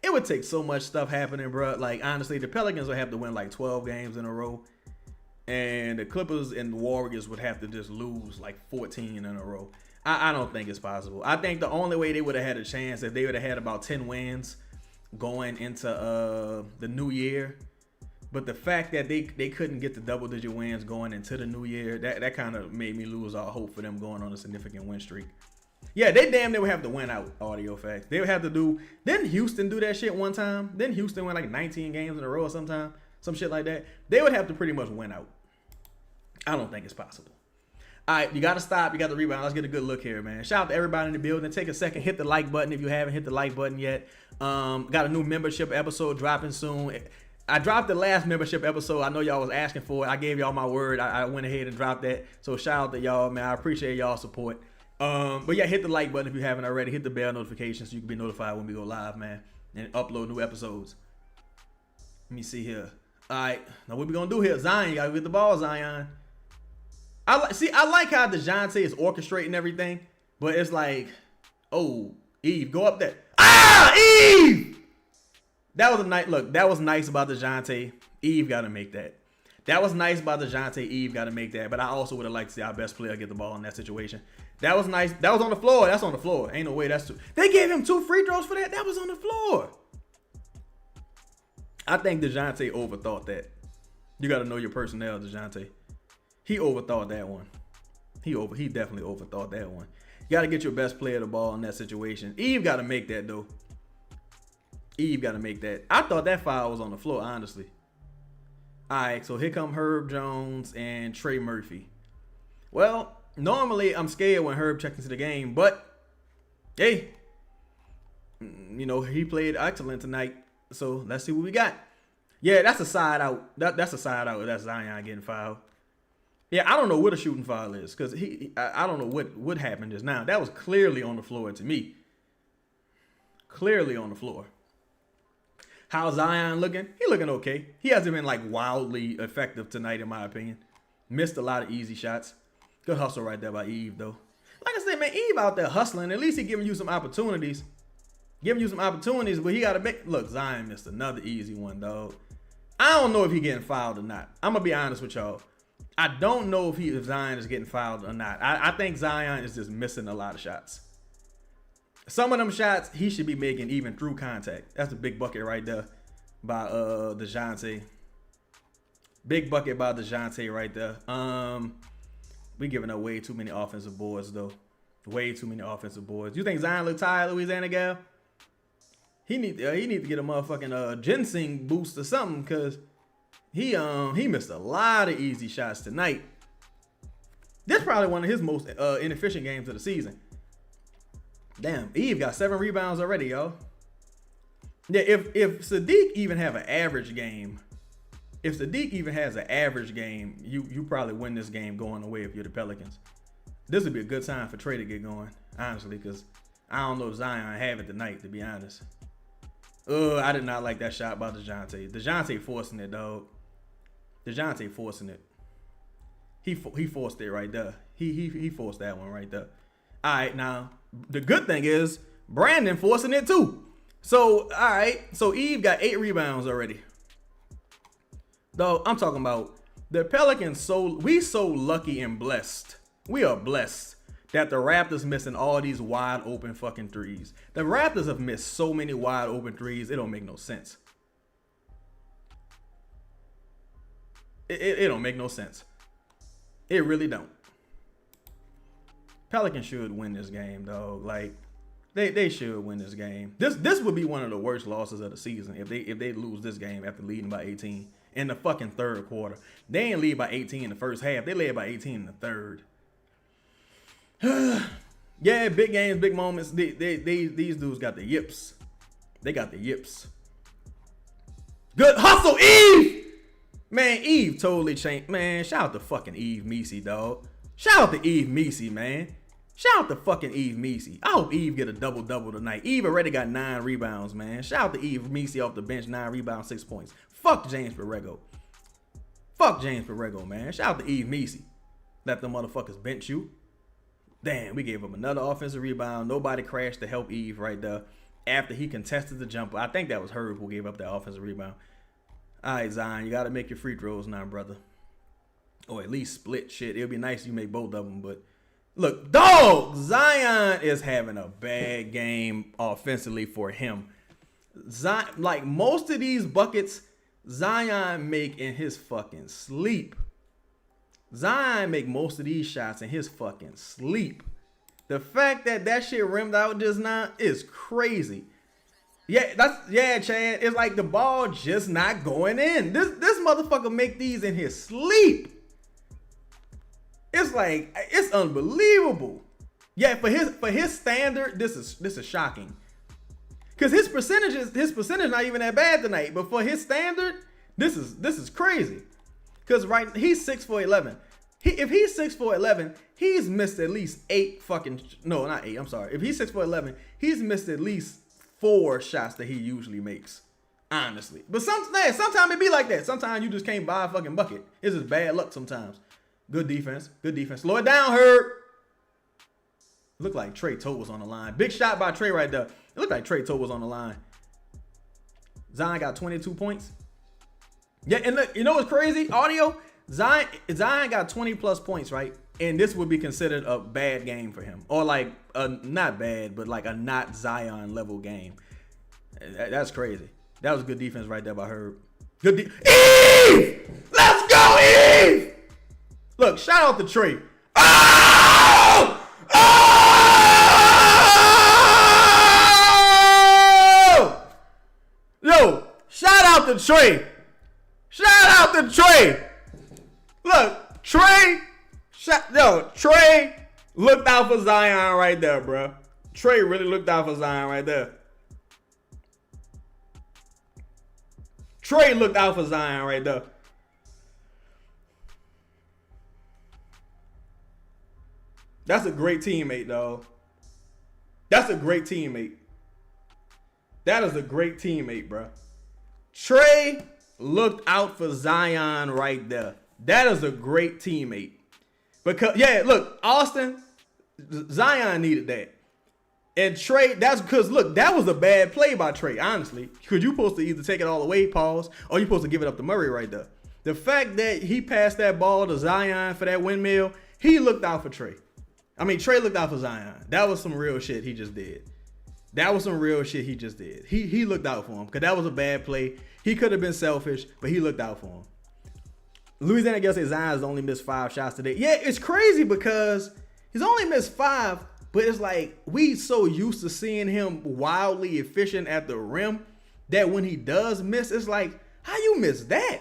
It would take so much stuff happening, bro. Like, honestly, the Pelicans would have to win like 12 games in a row. And the Clippers and the Warriors would have to just lose like 14 in a row. I don't think it's possible. I think the only way they would have had a chance if they would have had about 10 wins going into the new year. But the fact that they couldn't get the double-digit wins going into the new year, that kind of made me lose all hope for them going on a significant win streak. Yeah, they would have to win out, audio fact. They would have to do, didn't Houston do that shit one time? Didn't Houston win like 19 games in a row or sometime? Some shit like that. They would have to pretty much win out. I don't think it's possible. All right, you got to stop. You got to rebound. Let's get a good look here, man. Shout out to everybody in the building. Take a second. Hit the like button if you haven't hit the like button yet. Got a new membership episode dropping soon. I dropped the last membership episode. I know y'all was asking for it. I gave y'all my word. I went ahead and dropped that. So shout out to y'all, man. I appreciate y'all support. But yeah, hit the like button if you haven't already. Hit the bell notification so you can be notified when we go live, man, and upload new episodes. Let me see here. All right, now what we gonna do here? Zion, you gotta get the ball, Zion. I like how Dejounte is orchestrating everything, but it's like, oh, Eve, go up there. Ah, Eve! That was a nice look. That was nice about Dejounte. Eve got to make that. That was nice about Dejounte. Eve got to make that. But I also would have liked to see our best player get the ball in that situation. That was nice. That was on the floor. That's on the floor. Ain't no way that's two. They gave him 2 free throws for that. That was on the floor. I think Dejounte overthought that. You got to know your personnel, Dejounte. He overthought that one. He definitely overthought that one. You got to get your best player the ball in that situation. Eve got to make that, though. Eve got to make that. I thought that foul was on the floor, honestly. All right, so here come Herb Jones and Trey Murphy. Well, normally I'm scared when Herb checks into the game, but hey, you know, he played excellent tonight. So let's see what we got. Yeah, that's a side out. That's a side out. That's Zion getting fouled. Yeah, I don't know what a shooting foul is because I don't know what happened just now. That was clearly on the floor to me. Clearly on the floor. How's Zion looking? He looking okay. He hasn't been like wildly effective tonight, in my opinion. Missed a lot of easy shots. Good hustle right there by Eve, though. Like I said, man, Eve out there hustling. At least he giving you some opportunities. Giving you some opportunities, but he got to make... Look, Zion missed another easy one, dog. I don't know if he getting fouled or not. I'm going to be honest with y'all. I don't know if Zion is getting fouled or not. I think Zion is just missing a lot of shots. Some of them shots he should be making even through contact. That's a big bucket right there by Dejounte. Big bucket by Dejounte right there. We giving up way too many offensive boards though. Way too many offensive boards. You think Zion look tired, Louisiana gal? He need to get a motherfucking ginseng boost or something because he missed a lot of easy shots tonight. This is probably one of his most inefficient games of the season. Damn, Eve got 7 rebounds already, yo. Yeah, if Sadiq even have an average game, if Sadiq even has an average game, you probably win this game going away if you're the Pelicans. This would be a good time for Trey to get going, honestly, because I don't know if Zion have it tonight, to be honest. I did not like that shot by Dejounte. Dejounte forcing it, dog. Dejounte forcing it. He forced it right there. He forced that one right there. All right, now, the good thing is Brandon forcing it too. So, all right. So, Eve got 8 rebounds already. Though, I'm talking about the Pelicans, we so lucky and blessed. We are blessed that the Raptors missing all these wide open fucking threes. The Raptors have missed so many wide open threes, it don't make no sense. It don't make no sense. It really don't. Pelicans should win this game, dog. Like, they should win this game. This would be one of the worst losses of the season if they lose this game after leading by 18 in the fucking third quarter. They ain't lead by 18 in the first half. They led by 18 in the third. Yeah, big games, big moments. These dudes got the yips. They got the yips. Good hustle, Eve! Man, Eve totally changed. Man, shout out to fucking Eve Meesey, dog. Shout out to Eve Meesey, man. Shout out to fucking Eve Meesey. I hope Eve get a double-double tonight. Eve already got 9 rebounds, man. Shout out to Eve Meesey off the bench, 9 rebounds, 6 points. Fuck James Borrego. Fuck James Borrego, man. Shout out to Eve Meesey. Let the motherfuckers bench you. Damn, we gave him another offensive rebound. Nobody crashed to help Eve right there after he contested the jumper. I think that was Herb who gave up that offensive rebound. All right, Zion, you got to make your free throws now, brother. Or at least split shit. It would be nice if you make both of them, but look, dog, Zion is having a bad game offensively for him. Zion, like most of these buckets, Zion make in his fucking sleep. Zion make most of these shots in his fucking sleep. The fact that shit rimmed out just now is crazy. Yeah, Chad. It's like the ball just not going in. This motherfucker make these in his sleep. It's like, it's unbelievable. Yeah, for his standard, this is shocking. Cause his percentage not even that bad tonight. But for his standard, this is crazy. Cause he's 6 for 11. If he's 6'4", he's missed at least 8 fucking. No, not 8. I'm sorry. If he's 6'4", he's missed at least 4 shots that he usually makes. Honestly, but sometimes it be like that. Sometimes you just can't buy a fucking bucket. It's just bad luck sometimes. Good defense. Slow it down, Herb. Looked like Trey toe was on the line. Big shot by Trey right there. It looked like Trey toe was on the line. Zion got 22 points. Yeah, and look, you know what's crazy? Audio. Zion got 20 plus points, right? And this would be considered a bad game for him, or like not bad, but like a not Zion level game. That's crazy. That was good defense right there by Herb. Eve! Let's go, Eve! Look, shout out to Trey. Oh! Oh! Yo, shout out to Trey. Look, Trey looked out for Zion right there, bro. Trey really looked out for Zion right there. Trey looked out for Zion right there. That's a great teammate, dog. That's a great teammate. That is a great teammate, bro. Trey looked out for Zion right there. That is a great teammate. Because, yeah, look, Austin, Zion needed that. And Trey, that's because, look, that was a bad play by Trey, honestly. Because you're supposed to either take it all away, pause, or you're supposed to give it up to Murray right there. The fact that he passed that ball to Zion for that windmill, he looked out for Trey. Trey looked out for Zion. That was some real shit he just did. He looked out for him because that was a bad play. He could have been selfish, but he looked out for him. Louisiana Gale says Zion's only missed 5 shots today. Yeah, it's crazy because he's only missed 5, but it's like we so used to seeing him wildly efficient at the rim that when he does miss, it's like, how you miss that?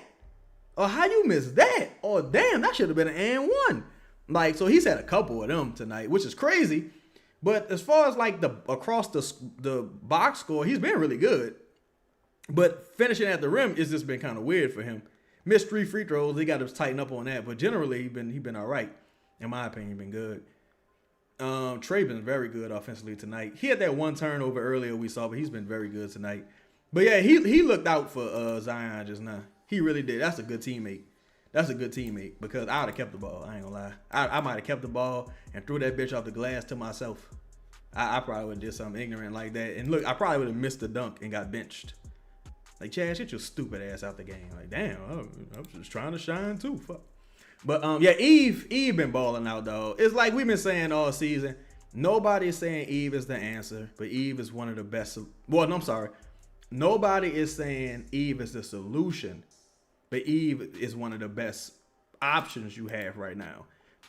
Or how you miss that? Or damn, that should have been an and one. Like, so he's had a couple of them tonight, which is crazy. But as far as like the across the box score, he's been really good. But finishing at the rim has just been kind of weird for him. Missed 3 free throws. He got to tighten up on that. But generally, he been all right. In my opinion, he's been good. Trey been very good offensively tonight. He had that one turnover earlier we saw, but he's been very good tonight. But yeah, he looked out for Zion just now. He really did. That's a good teammate. Because I would have kept the ball. I ain't gonna lie. I might have kept the ball and threw that bitch off the glass to myself. I probably would have did something ignorant like that. And look, I probably would have missed the dunk and got benched. Like, Chaz, get your stupid ass out the game. Like, damn, I'm just trying to shine too. Fuck. But yeah, Eve been balling out, dog. It's like we've been saying all season. Nobody is saying Eve is the answer, but Eve is one of the best. Well, no, I'm sorry. Nobody is saying Eve is the solution, but Eve is one of the best options you have right now.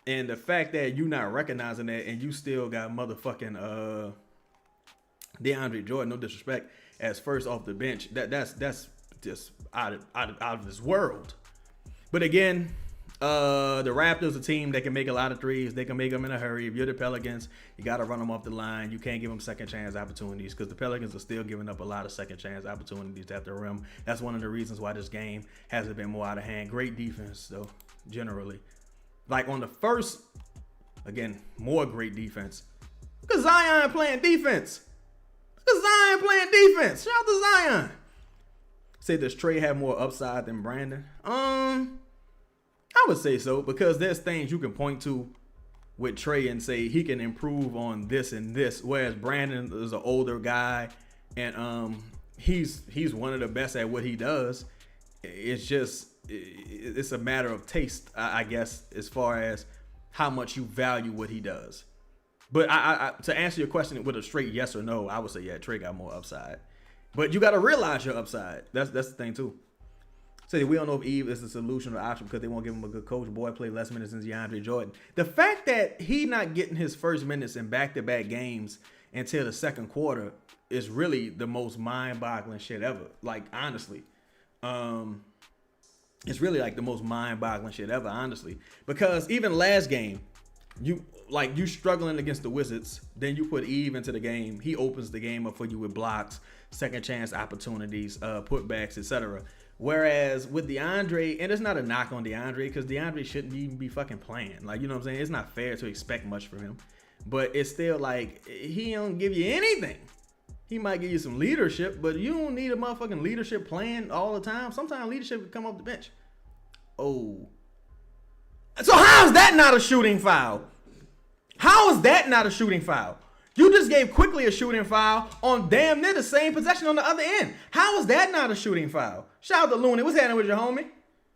And the fact that you're not recognizing that and you still got motherfucking DeAndre Jordan, no disrespect, as first off the bench, that's just out of this world. But again, the Raptors, a team that can make a lot of threes. They can make them in a hurry. If you're the Pelicans, you got to run them off the line. You can't give them second chance opportunities because the Pelicans are still giving up a lot of second chance opportunities at the rim. That's one of the reasons why this game hasn't been more out of hand. Great defense, though, generally. Like on the first, again, more great defense. Look at Zion playing defense. Shout out to Zion. Say, does Trey have more upside than Brandon? I would say so because there's things you can point to with Trey and say he can improve on this and this, whereas Brandon is an older guy and he's one of the best at what he does. It's a matter of taste, I guess, as far as how much you value what he does. But I to answer your question with a straight yes or no, I would say, yeah, Trey got more upside. But you got to realize your upside. That's the thing, too. Say, we don't know if Eve is the solution or option because they won't give him a good coach. Boy played less minutes than DeAndre Jordan. The fact that he not getting his first minutes in back-to-back games until the second quarter is really the most mind-boggling shit ever. Like, honestly. It's really like the most mind-boggling shit ever, honestly. Because even last game, you struggling against the Wizards, then you put Eve into the game. He opens the game up for you with blocks, second chance opportunities, putbacks, etc. Whereas with DeAndre, and it's not a knock on DeAndre because DeAndre shouldn't even be fucking playing. Like, you know what I'm saying? It's not fair to expect much from him. But it's still like, he don't give you anything. He might give you some leadership, but you don't need a motherfucking leadership plan all the time. Sometimes leadership can come off the bench. Oh. So how is that not a shooting foul? How is that not a shooting foul? You just gave Quickly a shooting foul on damn near the same possession on the other end. How is that not a shooting foul? Shout out to Looney. What's happening with your homie?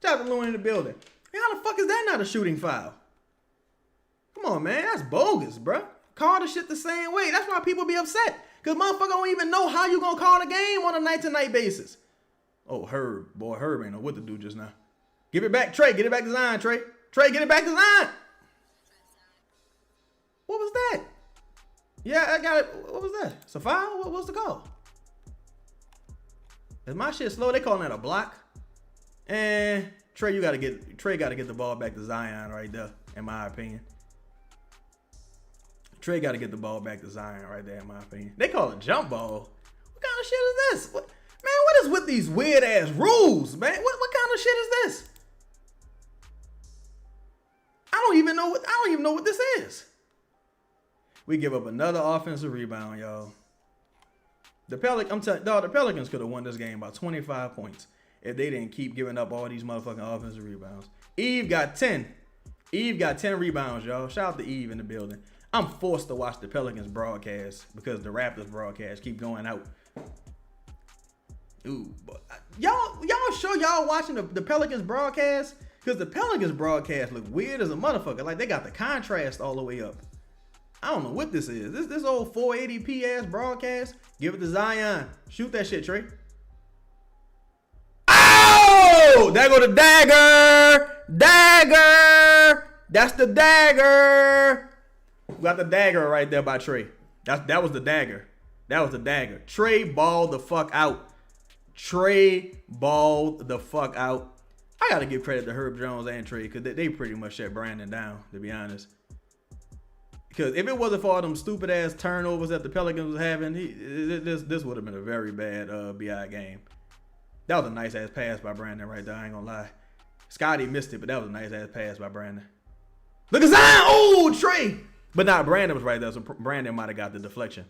Shout out to Looney in the building. How the fuck is that not a shooting foul? Come on, man. That's bogus, bro. Call the shit the same way. That's why people be upset. Because motherfucker don't even know how you gonna call the game on a night-to-night basis. Oh, Herb. Boy, Herb ain't know what to do just now. Give it back, Trey. Get it back to Zion, Trey. Trey, get it back to Zion. What was that? Yeah, I got it. What was that? It's a foul? What's the call? Is my shit slow? They calling that a block? And Trey gotta get the ball back to Zion right there, in my opinion. Trey gotta get the ball back to Zion right there, in my opinion. They call it jump ball. What kind of shit is this? What is with these weird ass rules, man? What kind of shit is this? I don't even know what this is. We give up another offensive rebound, y'all. The Pelicans could have won this game by 25 points if they didn't keep giving up all these motherfucking offensive rebounds. Eve got 10. Eve got 10 rebounds, y'all. Shout out to Eve in the building. I'm forced to watch the Pelicans broadcast because the Raptors broadcast keep going out. Ooh, but y'all sure y'all watching the Pelicans broadcast? Because the Pelicans broadcast look weird as a motherfucker. Like they got the contrast all the way up. I don't know what this is. This old 480p ass broadcast. Give it to Zion. Shoot that shit, Trey. Oh! There go the dagger! Dagger! That's the dagger! We got the dagger right there by Trey. That was the dagger. That was the dagger. Trey balled the fuck out. Trey balled the fuck out. I gotta give credit to Herb Jones and Trey because they pretty much shut Brandon down, to be honest. Because if it wasn't for all them stupid ass turnovers that the Pelicans was having, this would have been a very bad BI game. That was a nice ass pass by Brandon right there. I ain't gonna lie. Scotty missed it, but that was a nice ass pass by Brandon. Look at Zion! Oh, Trey! But nah, Brandon was right there, so Brandon might have got the deflection.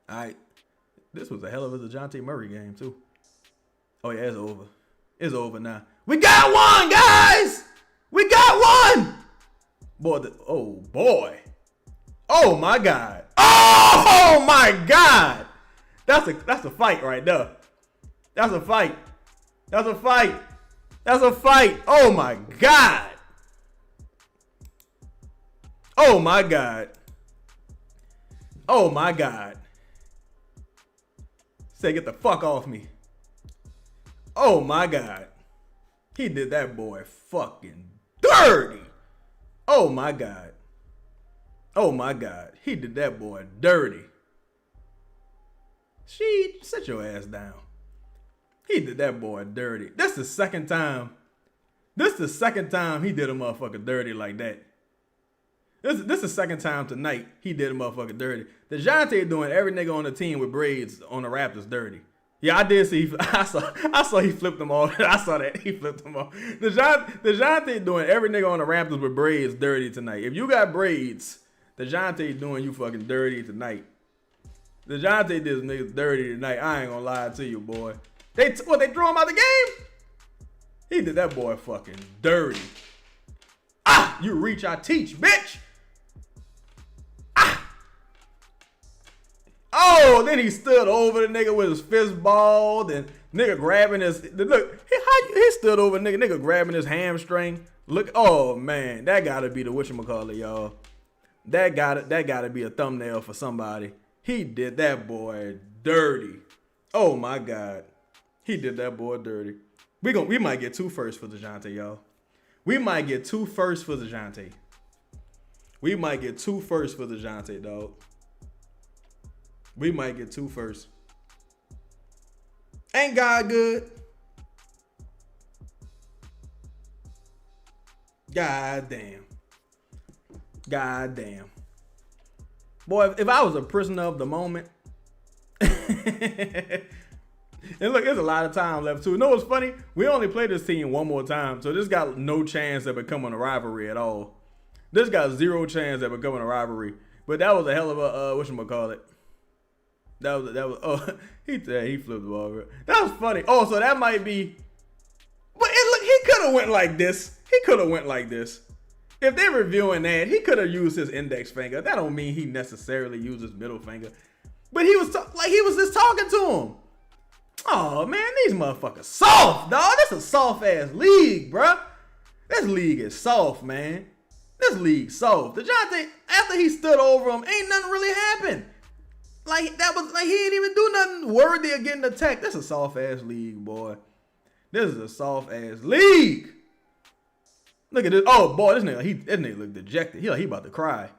All right. This was a hell of a Dejounte Murray game, too. Oh, yeah, it's over. It's over now. We got one, guys! We got one! Boy, oh, boy. Oh, my God. Oh, my God! That's a fight right there. That's a fight. That's a fight. That's a fight. Oh, my God. Oh, my God. Oh, my God. Say, get the fuck off me. Oh, my God. He did that boy fucking dirty. Oh, my God. Oh, my God. He did that boy dirty. Sit your ass down. He did that boy dirty. This the second time he did a motherfucker dirty like that. This the second time tonight he did a motherfucker dirty. Dejounte doing every nigga on the team with braids on the Raptors dirty. Yeah, I did see. I saw he flipped them all. I saw that he flipped them all. Dejounte doing every nigga on the Raptors with braids dirty tonight. If you got braids, Dejounte doing you fucking dirty tonight. Dejounte did this niggas dirty tonight. I ain't gonna lie to you, boy. They threw him out the game? He did that boy fucking dirty. Ah, you reach, I teach, bitch. Ah. Oh, then he stood over the nigga with his fist balled and nigga grabbing his he stood over nigga grabbing his hamstring. Look, oh man, that gotta be the whatchamacallit, y'all. That gotta be a thumbnail for somebody. He did that boy dirty. Oh my God. He did that boy dirty. We might get 2 firsts for Dejounte, y'all. We might get 2 firsts for Dejounte. We might get 2 firsts for Dejounte, dog. We might get 2 firsts. Ain't God good? God damn. God damn. Boy, if I was a prisoner of the moment, And look, there's a lot of time left too. You know what's funny? We only play this team one more time, so this got no chance of becoming a rivalry at all. This got zero chance of becoming a rivalry. But that was a hell of a whatchamacallit. He flipped the ball. Bro. That was funny. Oh, so that might be. But look, he could have went like this. If they're reviewing that, he could have used his index finger. That don't mean he necessarily used his middle finger. But he was just talking to him. Oh man, these motherfuckers soft, dog. This a soft ass league, bruh. This league is soft, man. This league soft. Dejounte, after he stood over him, ain't nothing really happened. He ain't even do nothing worthy of getting attacked. This is a soft ass league, boy. This is a soft ass league. Look at this. Oh boy, this nigga look dejected. He about to cry.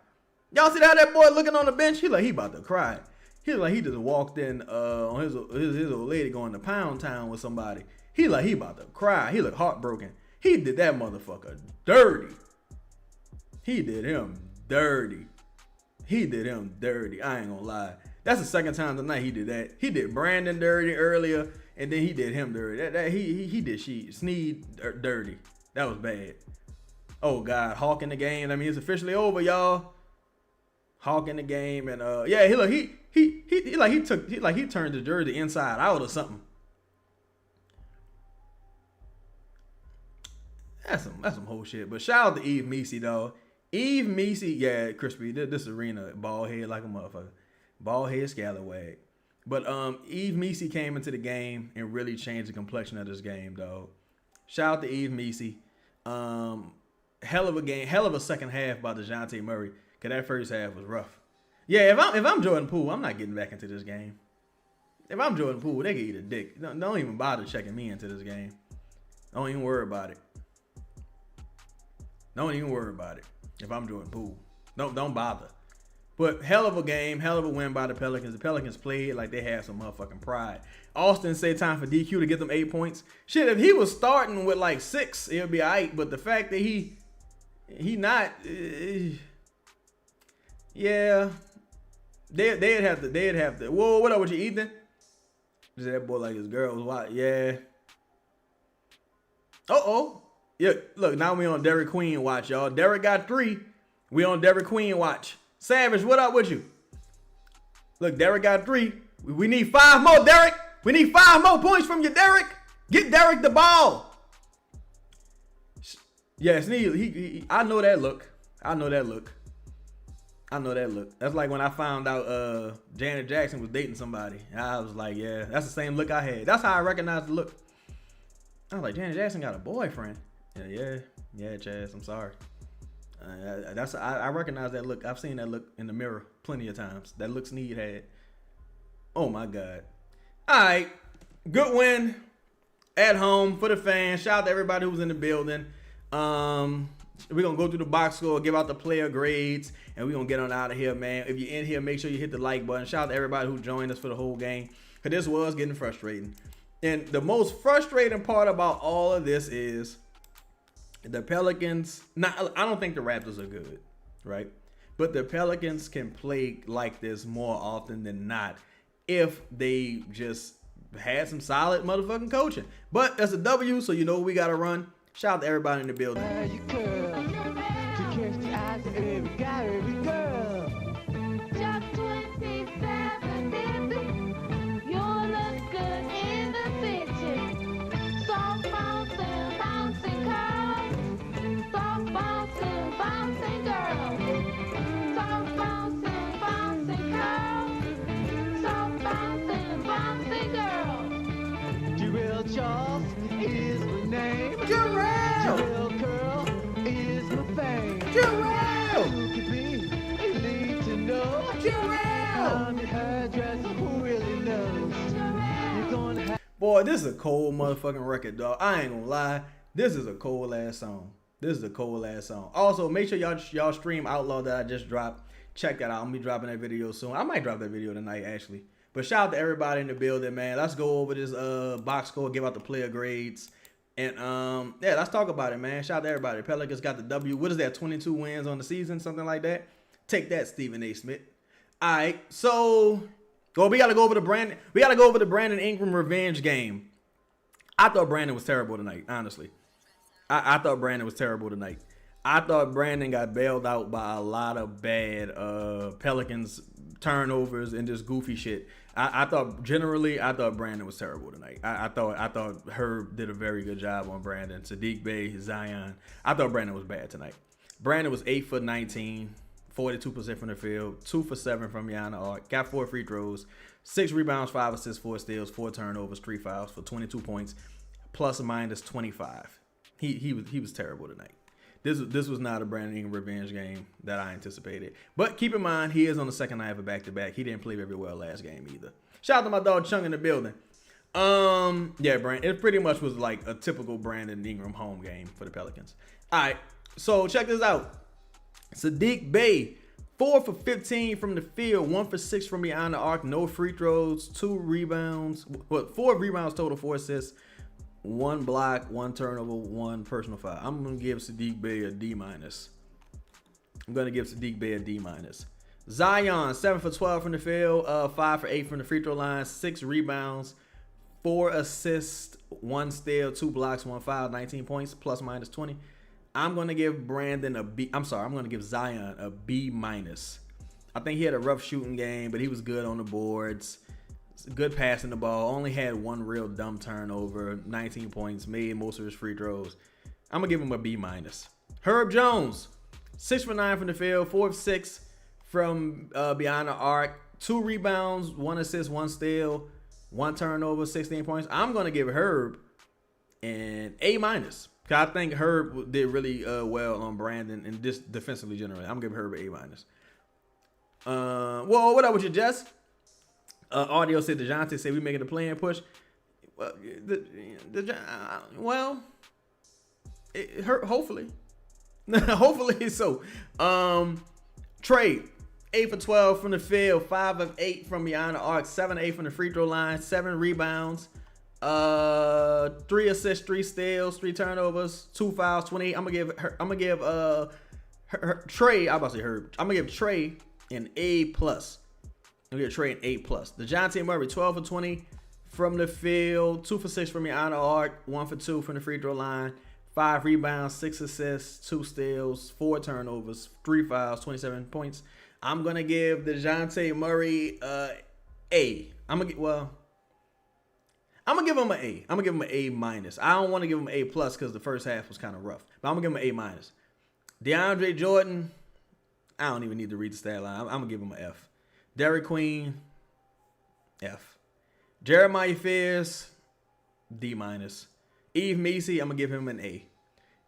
Y'all see how that boy looking on the bench? He about to cry. He just walked in on his old lady going to Pound Town with somebody. He about to cry. He look heartbroken. He did that motherfucker dirty. He did him dirty. I ain't gonna lie. That's the second time tonight he did that. He did Brandon dirty earlier, and then he did him dirty. He did Sneed dirty. That was bad. Oh God, Hawk in the game. I mean, it's officially over, y'all. Hawk in the game, and he turned the jersey inside out or something. That's some whole shit. But shout out to Eve Meesey, though. Eve Meesey, yeah, crispy. This arena, bald head like a motherfucker. Bald head scallywag. But Eve Meesey came into the game and really changed the complexion of this game, dog. Shout out to Eve Meesey. Hell of a game, hell of a second half by Dejounte Murray. Cause that first half was rough. Yeah, if I'm Jordan Poole, I'm not getting back into this game. If I'm Jordan Poole, they can eat a dick. Don't even bother checking me into this game. Don't even worry about it. Don't even worry about it. If I'm Jordan Poole, don't bother. But hell of a game, hell of a win by the Pelicans. The Pelicans played like they had some motherfucking pride. Austin said time for DQ to get them 8 points. Shit, if he was starting with like 6, it'll be alright. But the fact that he not, yeah, they'd have to. Whoa, what up with you, Ethan? Just that boy like his girl was wild. Yeah. Yeah, look, now we on Derek Queen watch, y'all. Derek got 3. We on Derek Queen watch. Savage, what up with you? Look, Derek got 3. We need 5 more, Derek. We need 5 more points from you, Derek. Get Derek the ball. Yes, I know that look. That's like when I found out Janet Jackson was dating somebody. I was like, yeah, that's the same look I had. That's how I recognized the look. I was like, Janet Jackson got a boyfriend. Yeah, Chaz, I'm sorry. I recognize that look. I've seen that look in the mirror plenty of times. That look Sneed had. Oh my God. All right, good win at home for the fans. Shout out to everybody who's in the building. We're gonna go through the box score, give out the player grades, and we're gonna get on out of here, man. If you're in here, make sure you hit the like button. Shout out to everybody who joined us for the whole game, because this was getting frustrating. And the most frustrating part about all of this is the Pelicans. I don't think the Raptors are good, right? But the Pelicans can play like this more often than not if they just had some solid motherfucking coaching. But that's a W, so you know we got to run. Shout out to everybody in the building. Charles is my name. Jarrell Curl is my fame. Jarrell. Who could be? You need to know. Jarrell. I'm your hairdresser who really knows. You're gonna have. Boy, this is a cold motherfucking record, dog. I ain't gonna lie. This is a cold ass song. Also, make sure y'all stream Outlaw that I just dropped. Check that out. I'm gonna be dropping that video soon. I might drop that video tonight, actually. But shout out to everybody in the building, man. Let's go over this box score, give out the player grades. And yeah, let's talk about it, man. Shout out to everybody. Pelicans got the W. What is that, 22 wins on the season, something like that? Take that, Stephen A. Smith. All right, so We gotta go over the Brandon. We gotta go over the Brandon Ingram revenge game. I thought Brandon was terrible tonight. Honestly, I thought Brandon was terrible tonight. I thought Brandon got bailed out by a lot of bad Pelicans turnovers and just goofy shit. I thought Brandon was terrible tonight. I thought Herb did a very good job on Brandon. Sadiq Bey, Zion. I thought Brandon was bad tonight. Brandon was 8 for 19, 42% from the field, 2 for 7 from behind the arc, got 4 free throws, 6 rebounds, 5 assists, 4 steals, 4 turnovers, 3 fouls for 22 points, plus or minus 25. He was terrible tonight. This was not a Brandon Ingram revenge game that I anticipated. But keep in mind, he is on the second night of a back-to-back. He didn't play very well last game either. Shout out to my dog Chung in the building. Yeah, Brandon. It pretty much was like a typical Brandon Ingram home game for the Pelicans. All right, so check this out. Sadiq Bey, 4 for 15 from the field, 1 for 6 from behind the arc, no free throws, 2 rebounds, 4 rebounds total, 4 assists. 1 block, 1 turnover, 1 personal foul. I'm going to give Sadiq Bey a D-. Zion, 7 for 12 from the field, 5 for 8 from the free throw line, 6 rebounds, 4 assists, 1 steal, 2 blocks, 1 foul, 19 points, plus minus 20. I'm going to give Brandon a B. I'm going to give Zion a B-. I think he had a rough shooting game, but he was good on the boards. Good passing the ball. Only had 1 real dumb turnover. 19 points. Made most of his free throws. I'm going to give him a B-. Herb Jones. 6 for 9 from the field. 4 for 6 from behind the arc. 2 rebounds. 1 assist. 1 steal. 1 turnover. 16 points. I'm going to give Herb an A-. Because I think Herb did really well on Brandon and just defensively generally. I'm going to give Herb an A-. Well, what up with you, Jess? Audio said Dejounte said we making a play and push. Well, hopefully, hopefully so. Trey, 8 for 12 from the field, 5 of 8 from behind the arc, 7 of 8 from the free throw line, 7 rebounds, 3 assists, 3 steals, 3 turnovers, 2 fouls, 28. I'm gonna give Trey. I'm about to say Herb. I'm gonna give Trey an A+. I'm going to trade an A+. Dejounte Murray, 12 for 20 from the field, 2 for 6 from the honor arc, 1 for 2 from the free throw line, 5 rebounds, 6 assists, 2 steals, 4 turnovers, 3 fouls, 27 points. I'm going to give Dejounte Murray A. I'm going to give him an A. I'm going to give him an A-. I don't want to give him an A+ because the first half was kind of rough. But I'm going to give him an A-. DeAndre Jordan, I don't even need to read the stat line. I'm going to give him an F. Derek Queen, F. Jeremiah Fierce, D-. Eve Macy, I'm going to give him an A.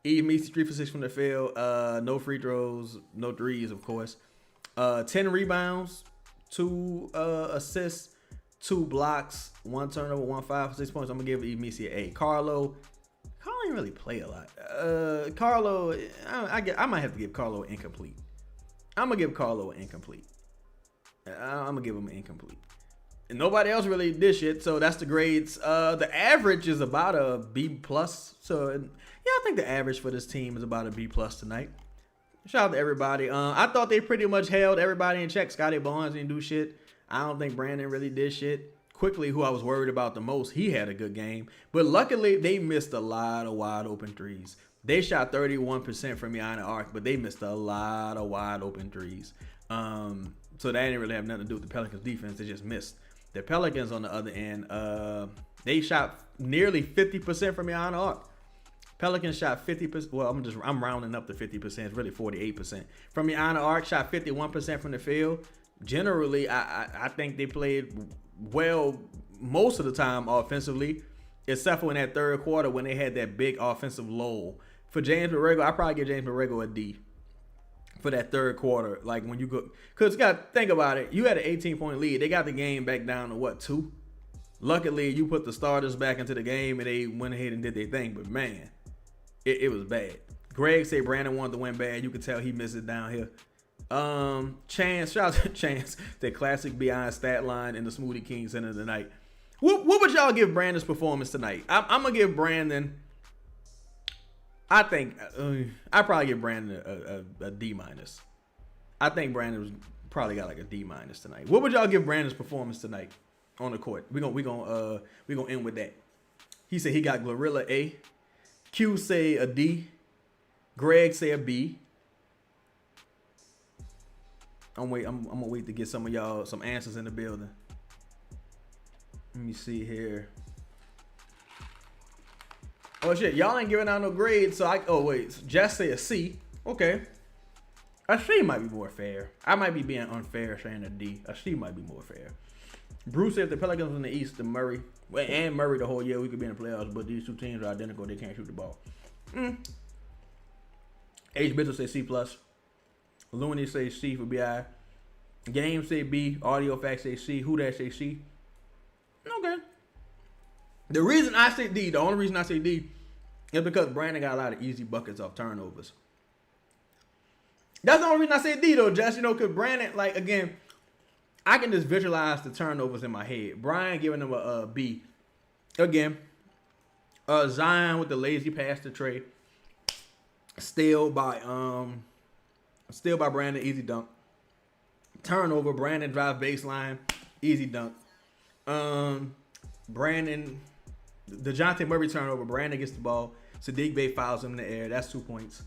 Eve Macy, 3 for 6 from the field. No free throws, no threes, of course. 10 rebounds, 2 assists, 2 blocks, 1 turnover, 1 foul for 6 points. I'm going to give Eve Macy an A. Carlo didn't really play a lot. Carlo, I might have to give Carlo an incomplete. I'm going to give Carlo an incomplete. I'm gonna give him an incomplete. And nobody else really did shit, so that's the grades. The average is about a B+. So yeah, I think the average for this team is about a B+ tonight. Shout out to everybody. I thought they pretty much held everybody in check. Scotty Barnes didn't do shit. I don't think Brandon really did shit. Quickly, who I was worried about the most, he had a good game. But luckily, they missed a lot of wide open threes. They shot 31% from behind the arc, but they missed a lot of wide open threes. So that didn't really have nothing to do with the Pelicans defense. They just missed. The Pelicans on the other end, they shot nearly 50% from behind the arc. Pelicans shot 50%. Well, I'm rounding up to 50%. It's really 48%. From behind the arc, shot 51% from the field. Generally, I think they played well most of the time offensively, except for in that third quarter when they had that big offensive lull. For James Borrego, I probably give James Borrego a D. For that third quarter, like when you go, because you got to think about it, you had an 18-point lead. They got the game back down to what, 2? Luckily, you put the starters back into the game and they went ahead and did their thing. But man, it was bad. Greg said Brandon wanted to win bad. You could tell he missed it down here. Chance, shout out to Chance, the classic Beyond stat line in the Smoothie King Center tonight. What would y'all give Brandon's performance tonight? I'm gonna give Brandon. I think I probably give Brandon a D-. I think Brandon was Probably got like a D- tonight. What would y'all give Brandon's performance tonight on the court? We gonna end with that. He said he got Glorilla A. Q say a D. Greg say a B. I'm gonna wait to get some of y'all some answers in the building. Let me see here. Oh shit, y'all ain't giving out no grades, so Jess say a C. Okay. A C might be more fair. I might be being unfair saying a D. A C might be more fair. Bruce said if the Pelicans in the East, the Murray and Murray the whole year we could be in the playoffs, but these two teams are identical. They can't shoot the ball. H. Mitchell say C plus. Looney say C for BI. Game say B. Audio Facts say C. Who that say C? Okay. The reason I say D, the only reason I say D, is because Brandon got a lot of easy buckets off turnovers. That's the only reason I say D though, Jess. Because Brandon, like again, I can just visualize the turnovers in my head. Brian giving him a B. Again, Zion with the lazy pass to Trey. Steal by Brandon, easy dunk. Turnover, Brandon drive baseline, easy dunk. Brandon, Dejounte Murray turnover, Brandon gets the ball. Saddiq Bey fouls him in the air. That's 2 points.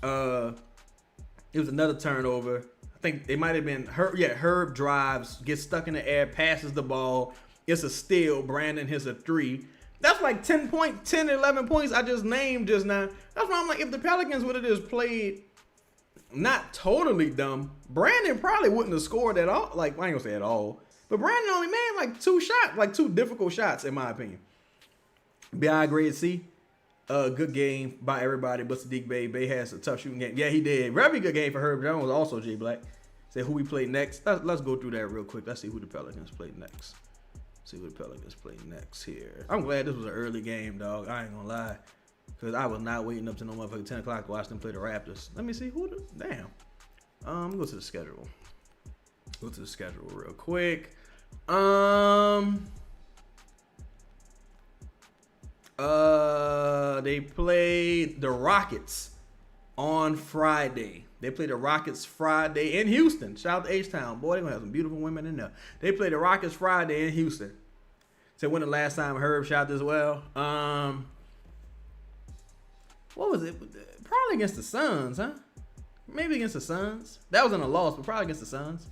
It was another turnover. I think it might have been Herb drives, gets stuck in the air, passes the ball. It's a steal. Brandon hits a 3. That's like 10, 11 points I just named just now. That's why I'm like, if the Pelicans would have just played not totally dumb, Brandon probably wouldn't have scored at all. Like, I ain't gonna say at all. But Brandon only made like 2 shots, like 2 difficult shots, in my opinion. BI grade C. Good game by everybody but Saddiq Bey. Bey has a tough shooting game. Yeah, he did. Very good game for Herb Jones, also J Black. Said who we played next. Let's go through that real quick. Let's see who the Pelicans played next. See who the Pelicans play next here. I'm glad this was an early game, dog. I ain't gonna lie. Because I was not waiting up to no motherfucking 10 o'clock to watch them play the Raptors. Let me see who the... Damn. Let me go to the schedule. Go to the schedule real quick. They played the Rockets on Friday. They played the Rockets Friday in Houston. Shout out to H-Town. Boy, they're going to have some beautiful women in there. They played the Rockets Friday in Houston. So when the last time Herb shot as well? What was it? Probably against the Suns, huh? Maybe against the Suns. That wasn't a loss, but probably against the Suns.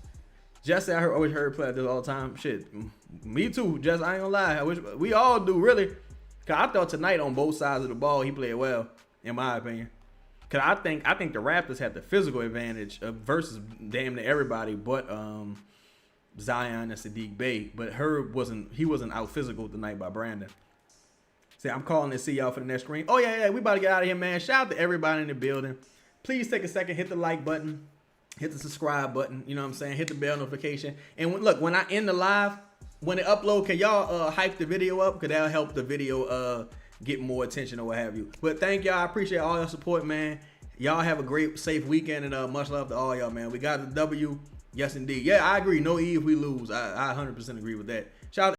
Jess said I always heard play this all the time. Shit, me too, Jess. I ain't gonna lie. I wish we all do, really. Cause I thought tonight on both sides of the ball he played well, in my opinion. Cause I think the Raptors had the physical advantage versus damn near everybody, but Zion and Saddiq Bey. But Herb wasn't out physical tonight by Brandon. Say I'm calling to see y'all for the next screen. Oh yeah, we about to get out of here, man. Shout out to everybody in the building. Please take a second, hit the like button, hit the subscribe button. You know what I'm saying? Hit the bell notification. And when I end the live, when it upload, can y'all hype the video up? Because that'll help the video get more attention or what have you. But thank y'all. I appreciate all your support, man. Y'all have a great, safe weekend, and much love to all y'all, man. We got the W. Yes, indeed. Yeah, I agree. No E if we lose. I 100% agree with that. Shout out